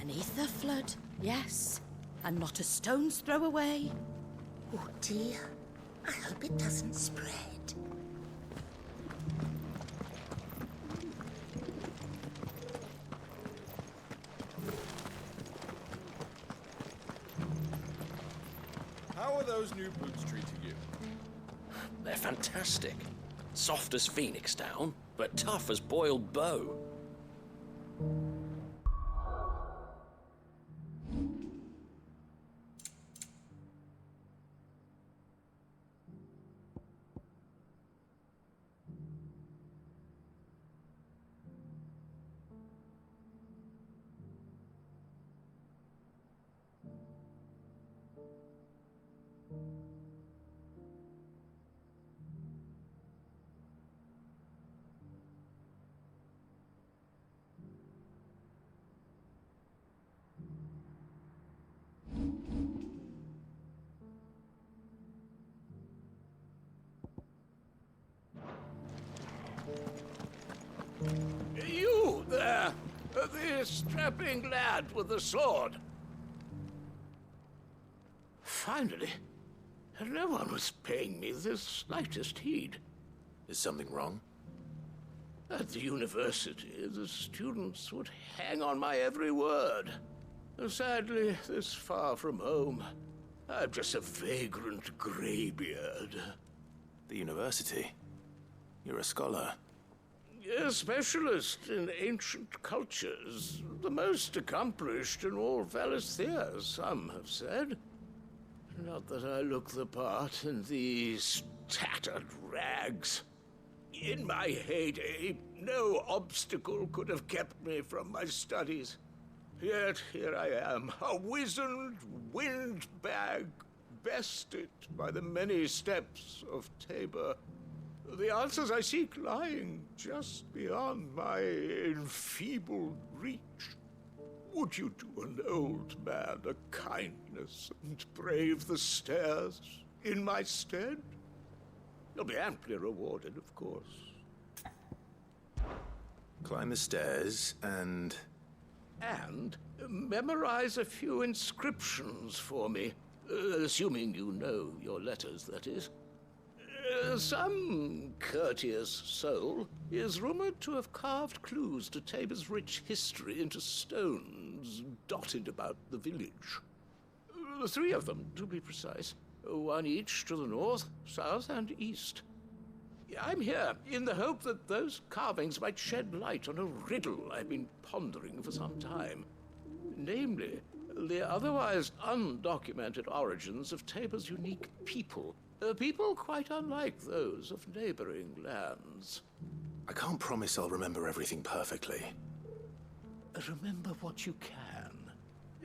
[SPEAKER 3] Beneath the flood, yes. And not a stone's throw away.
[SPEAKER 13] Oh dear. I hope it doesn't spread.
[SPEAKER 18] How are those new boots treating you?
[SPEAKER 11] They're fantastic. Soft as phoenix down, but tough as boiled bow.
[SPEAKER 4] You there! The strapping lad with the sword. Finally, no one was paying me the slightest heed.
[SPEAKER 8] Is something wrong?
[SPEAKER 4] At the university, the students would hang on my every word. Sadly, this far from home, I'm just a vagrant graybeard.
[SPEAKER 8] The university? You're a scholar.
[SPEAKER 4] A specialist in ancient cultures. The most accomplished in all Valisthea, some have said. Not that I look the part in these tattered rags. In my heyday, no obstacle could have kept me from my studies. Yet here I am, a wizened windbag, bested by the many steps of Tabor. The answers I seek lying just beyond my enfeebled reach. Would you do an old man a kindness and brave the stairs in my stead? You'll be amply rewarded, of course.
[SPEAKER 8] Climb the stairs and...
[SPEAKER 4] And memorize a few inscriptions for me. Assuming you know your letters, that is.
[SPEAKER 9] Some courteous soul is rumored to have carved clues to Tabor's rich history into stones dotted about the village. 3 of them, to be precise. 1 each to the north, south, and east. I'm here in the hope that those carvings might shed light on a riddle I've been pondering for some time. Namely, the otherwise undocumented origins of Tabor's unique people. People quite unlike those of neighboring lands.
[SPEAKER 8] I can't promise I'll remember everything perfectly.
[SPEAKER 9] Remember what you can.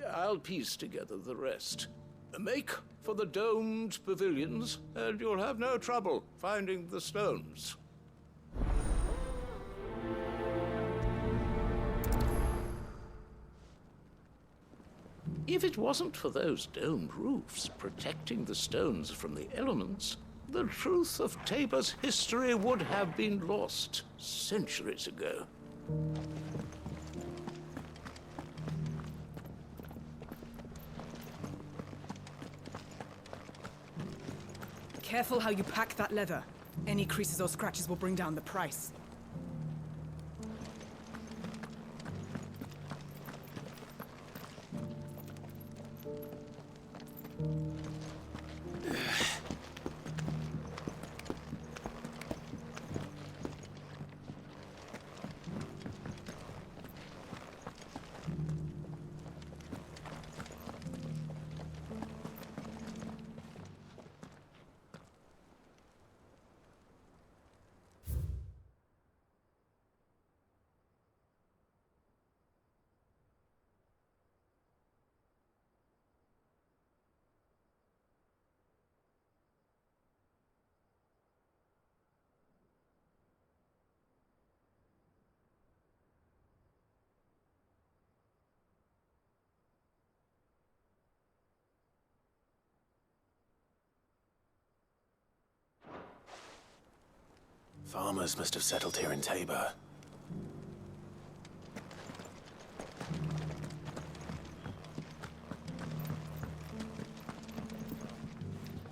[SPEAKER 9] I'll piece together the rest. Make for the domed pavilions, and you'll have no trouble finding the stones. If it wasn't for those domed roofs protecting the stones from the elements, the truth of Tabor's history would have been lost centuries ago.
[SPEAKER 14] Careful how you pack that leather. Any creases or scratches will bring down the price.
[SPEAKER 8] Farmers must have settled here in Tabor.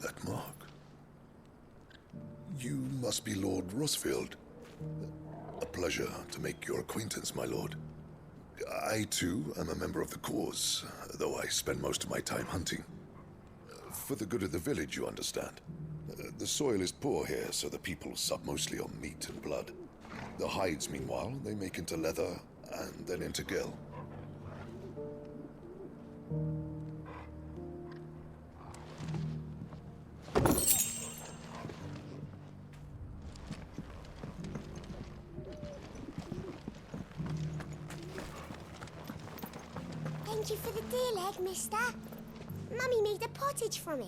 [SPEAKER 9] That mark. You must be Lord Rosfield. A pleasure to make your acquaintance, my lord. I, too, am a member of the cause, though I spend most of my time hunting. For the good of the village, you understand. The soil is poor here, so the people sup mostly on meat and blood. The hides, meanwhile, they make into leather and then into gill.
[SPEAKER 19] Thank you for the deer leg, mister. Mummy made a pottage from it.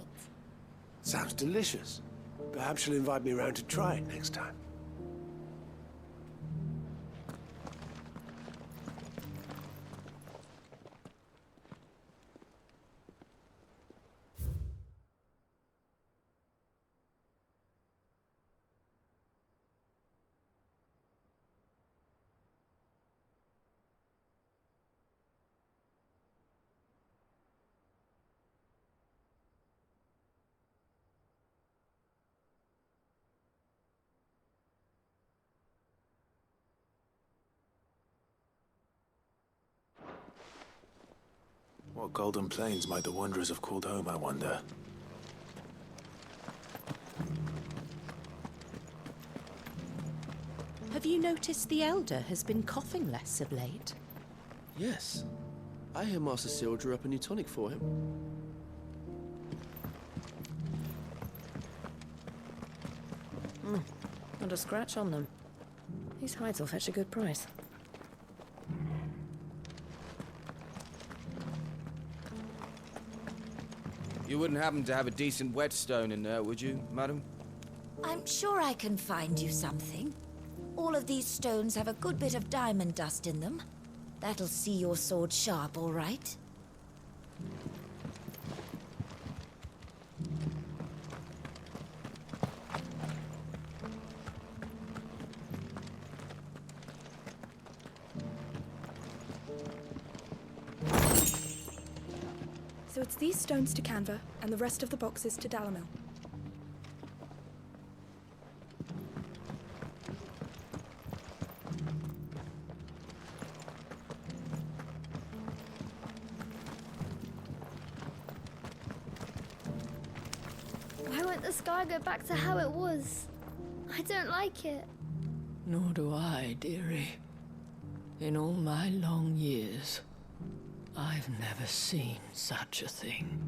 [SPEAKER 2] Sounds delicious. Perhaps she'll invite me around to try it next time.
[SPEAKER 8] What golden plains might the wanderers have called home, I wonder?
[SPEAKER 3] Have you noticed the Elder has been coughing less of late?
[SPEAKER 20] Yes. I hear Master Cyril drew up a new tonic for him.
[SPEAKER 3] Not a scratch on them. These hides will fetch a good price.
[SPEAKER 23] You wouldn't happen to have a decent whetstone in there, would you, madam?
[SPEAKER 13] I'm sure I can find you something. All of these stones have a good bit of diamond dust in them. That'll see your sword sharp, all right?
[SPEAKER 25] So it's these stones to Canva, and the rest of the boxes to Dalamil.
[SPEAKER 17] let the sky go back to how it was. I don't like it.
[SPEAKER 21] Nor do I, dearie. In all my long years, I've never seen such a thing.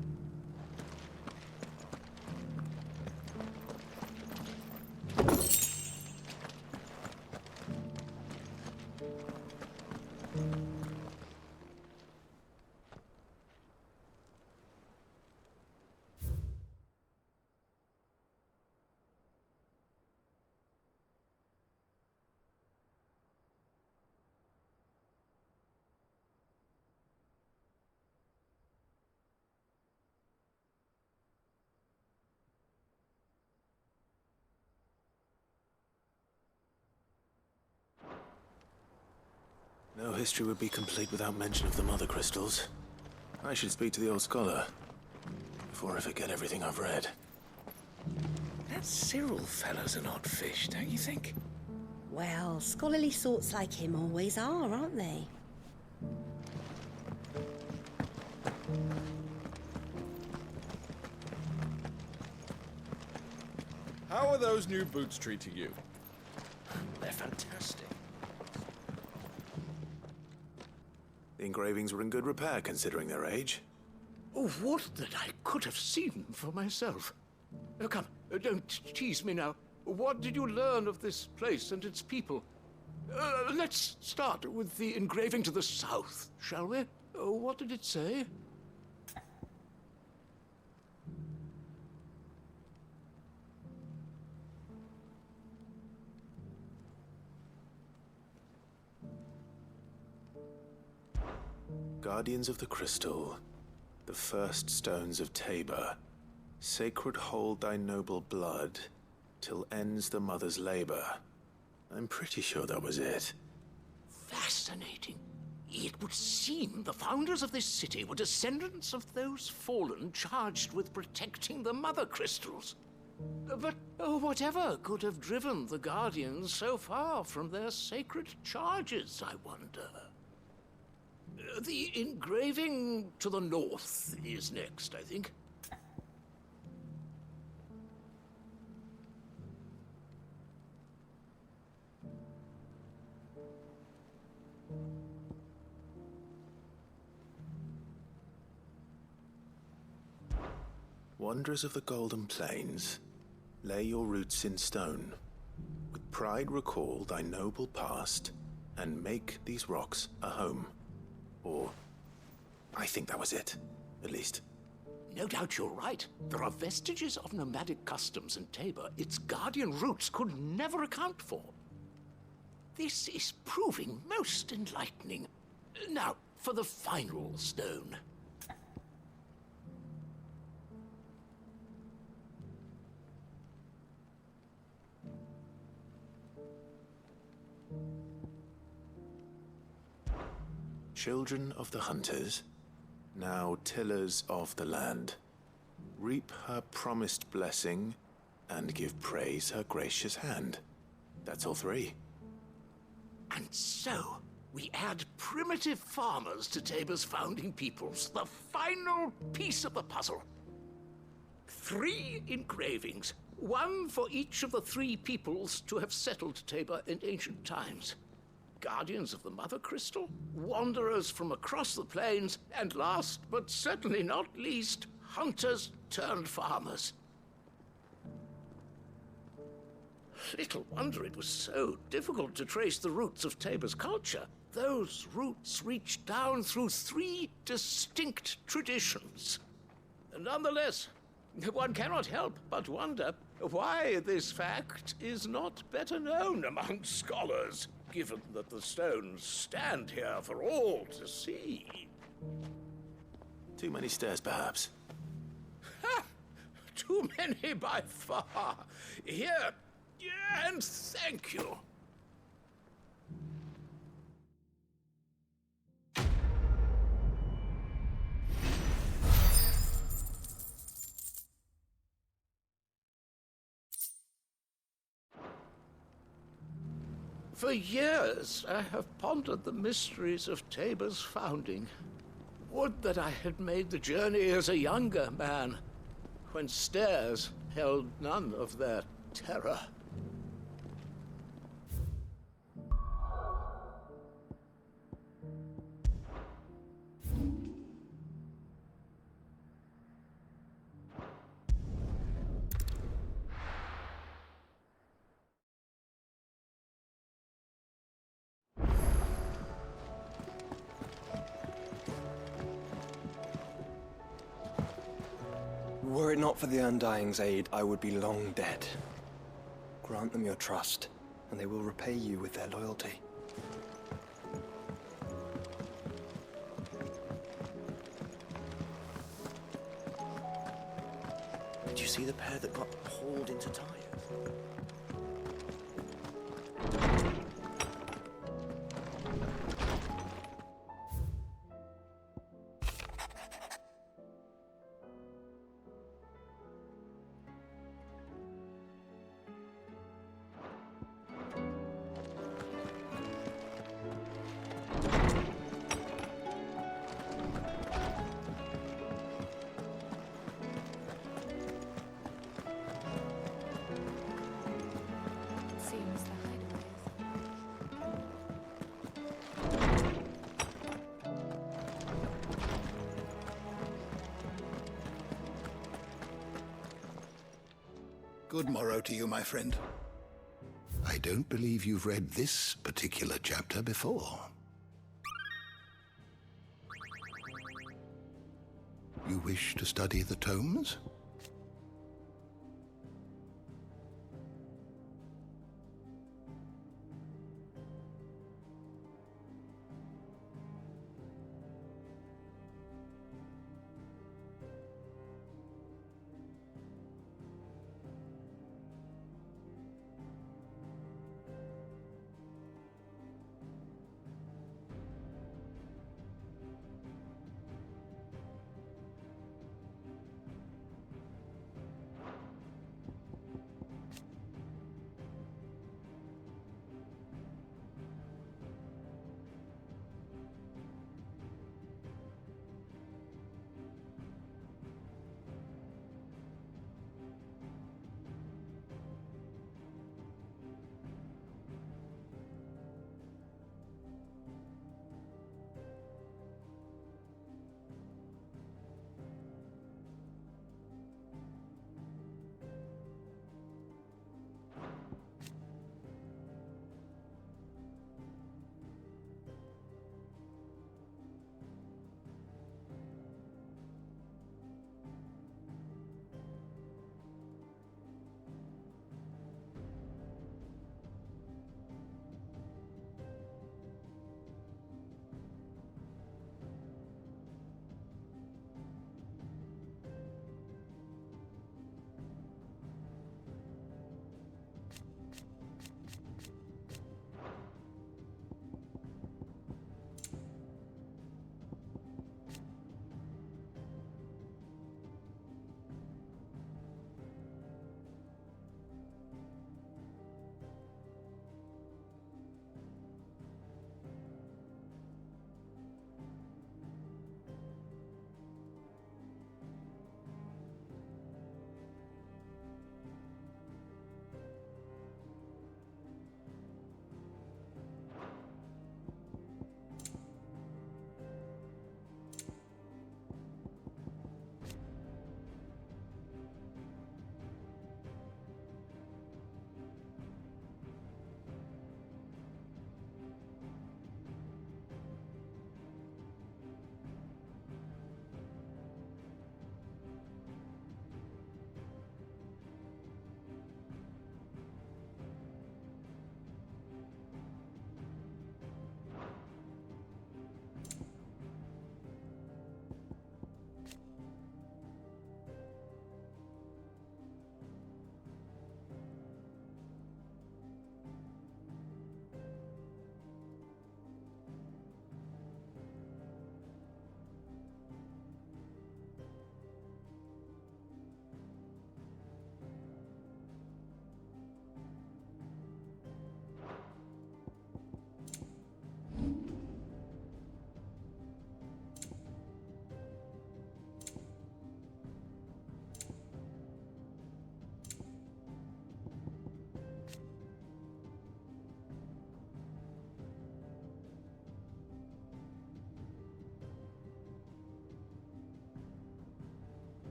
[SPEAKER 8] No history would be complete without mention of the Mother Crystals. I should speak to the old scholar before I forget everything I've read.
[SPEAKER 11] That Cyril fellow's an odd fish, don't you think?
[SPEAKER 22] Well, scholarly sorts like him always are, aren't they?
[SPEAKER 18] How are those new boots treating you?
[SPEAKER 11] They're fantastic.
[SPEAKER 8] The engravings were in good repair considering their age.
[SPEAKER 9] Oh, would that I could have seen for myself. Come, don't tease me now. What did you learn of this place and its people? Let's start with the engraving to the south, shall we? What did it say?
[SPEAKER 8] Guardians of the Crystal, the first stones of Tabor, sacred hold thy noble blood, till ends the mother's labor. I'm pretty sure that was it.
[SPEAKER 9] Fascinating. It would seem the founders of this city were descendants of those fallen charged with protecting the Mother Crystals. But whatever could have driven the Guardians so far from their sacred charges, I wonder? The engraving to the north is next, I think.
[SPEAKER 8] Wanderers of the Golden Plains, lay your roots in stone. With pride recall thy noble past, and make these rocks a home. Or, I think that was it, at least.
[SPEAKER 9] No doubt you're right. There are vestiges of nomadic customs in Tabor its guardian roots could never account for. This is proving most enlightening. Now, for the final stone.
[SPEAKER 8] Children of the hunters, now tillers of the land, reap her promised blessing and give praise her gracious hand. That's all three.
[SPEAKER 9] And so, we add primitive farmers to Tabor's founding peoples, the final piece of the puzzle. 3 engravings, one for each of the 3 peoples to have settled Tabor in ancient times. Guardians of the Mother Crystal, wanderers from across the plains, and last but certainly not least, hunters turned farmers. Little wonder it was so difficult to trace the roots of Tabor's culture. Those roots reach down through 3 distinct traditions. Nonetheless, one cannot help but wonder why this fact is not better known among scholars, given that the stones stand here for all to see.
[SPEAKER 8] Too many stairs, perhaps.
[SPEAKER 9] Ha! Too many by far. Here, and thank you. For years, I have pondered the mysteries of Tabor's founding. Would that I had made the journey as a younger man, when stairs held none of their terror.
[SPEAKER 5] Were it not for the Undying's aid, I would be long dead. Grant them your trust, and they will repay you with their loyalty.
[SPEAKER 8] Did you see the pair that got hauled into Tyre?
[SPEAKER 1] Seems the hideaway
[SPEAKER 10] Good morrow to you, my friend. I don't believe you've read this particular chapter before. You wish to study the tomes?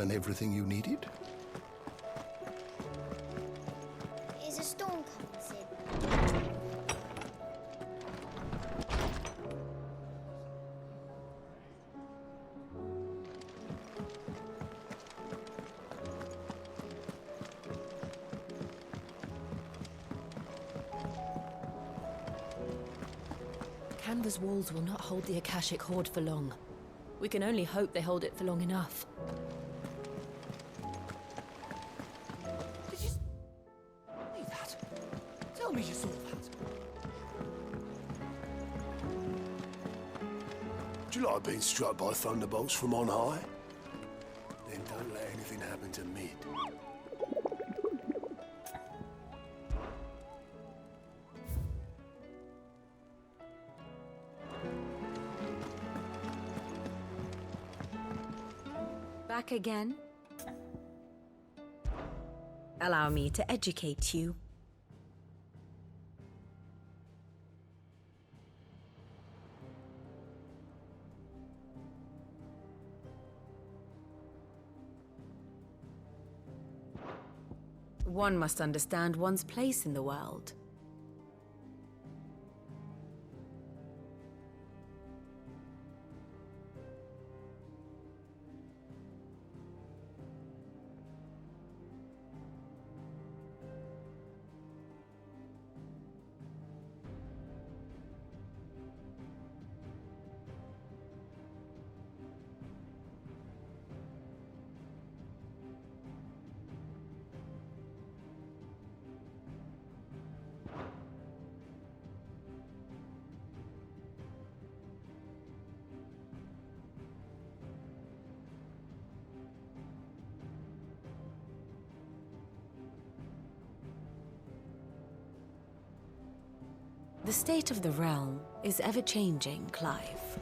[SPEAKER 10] learn everything you needed?
[SPEAKER 19] Is a storm coming, Sid?
[SPEAKER 1] Canva's walls will not hold the Akashic Horde for long. We can only hope they hold it for long enough.
[SPEAKER 2] Did you see that? Tell me you saw that.
[SPEAKER 4] Do you like being struck by thunderbolts from on high? Then don't let anything happen to Mid.
[SPEAKER 22] Back again? Allow me to educate you. One must understand one's place in the world. The state of the realm is ever-changing, Clive.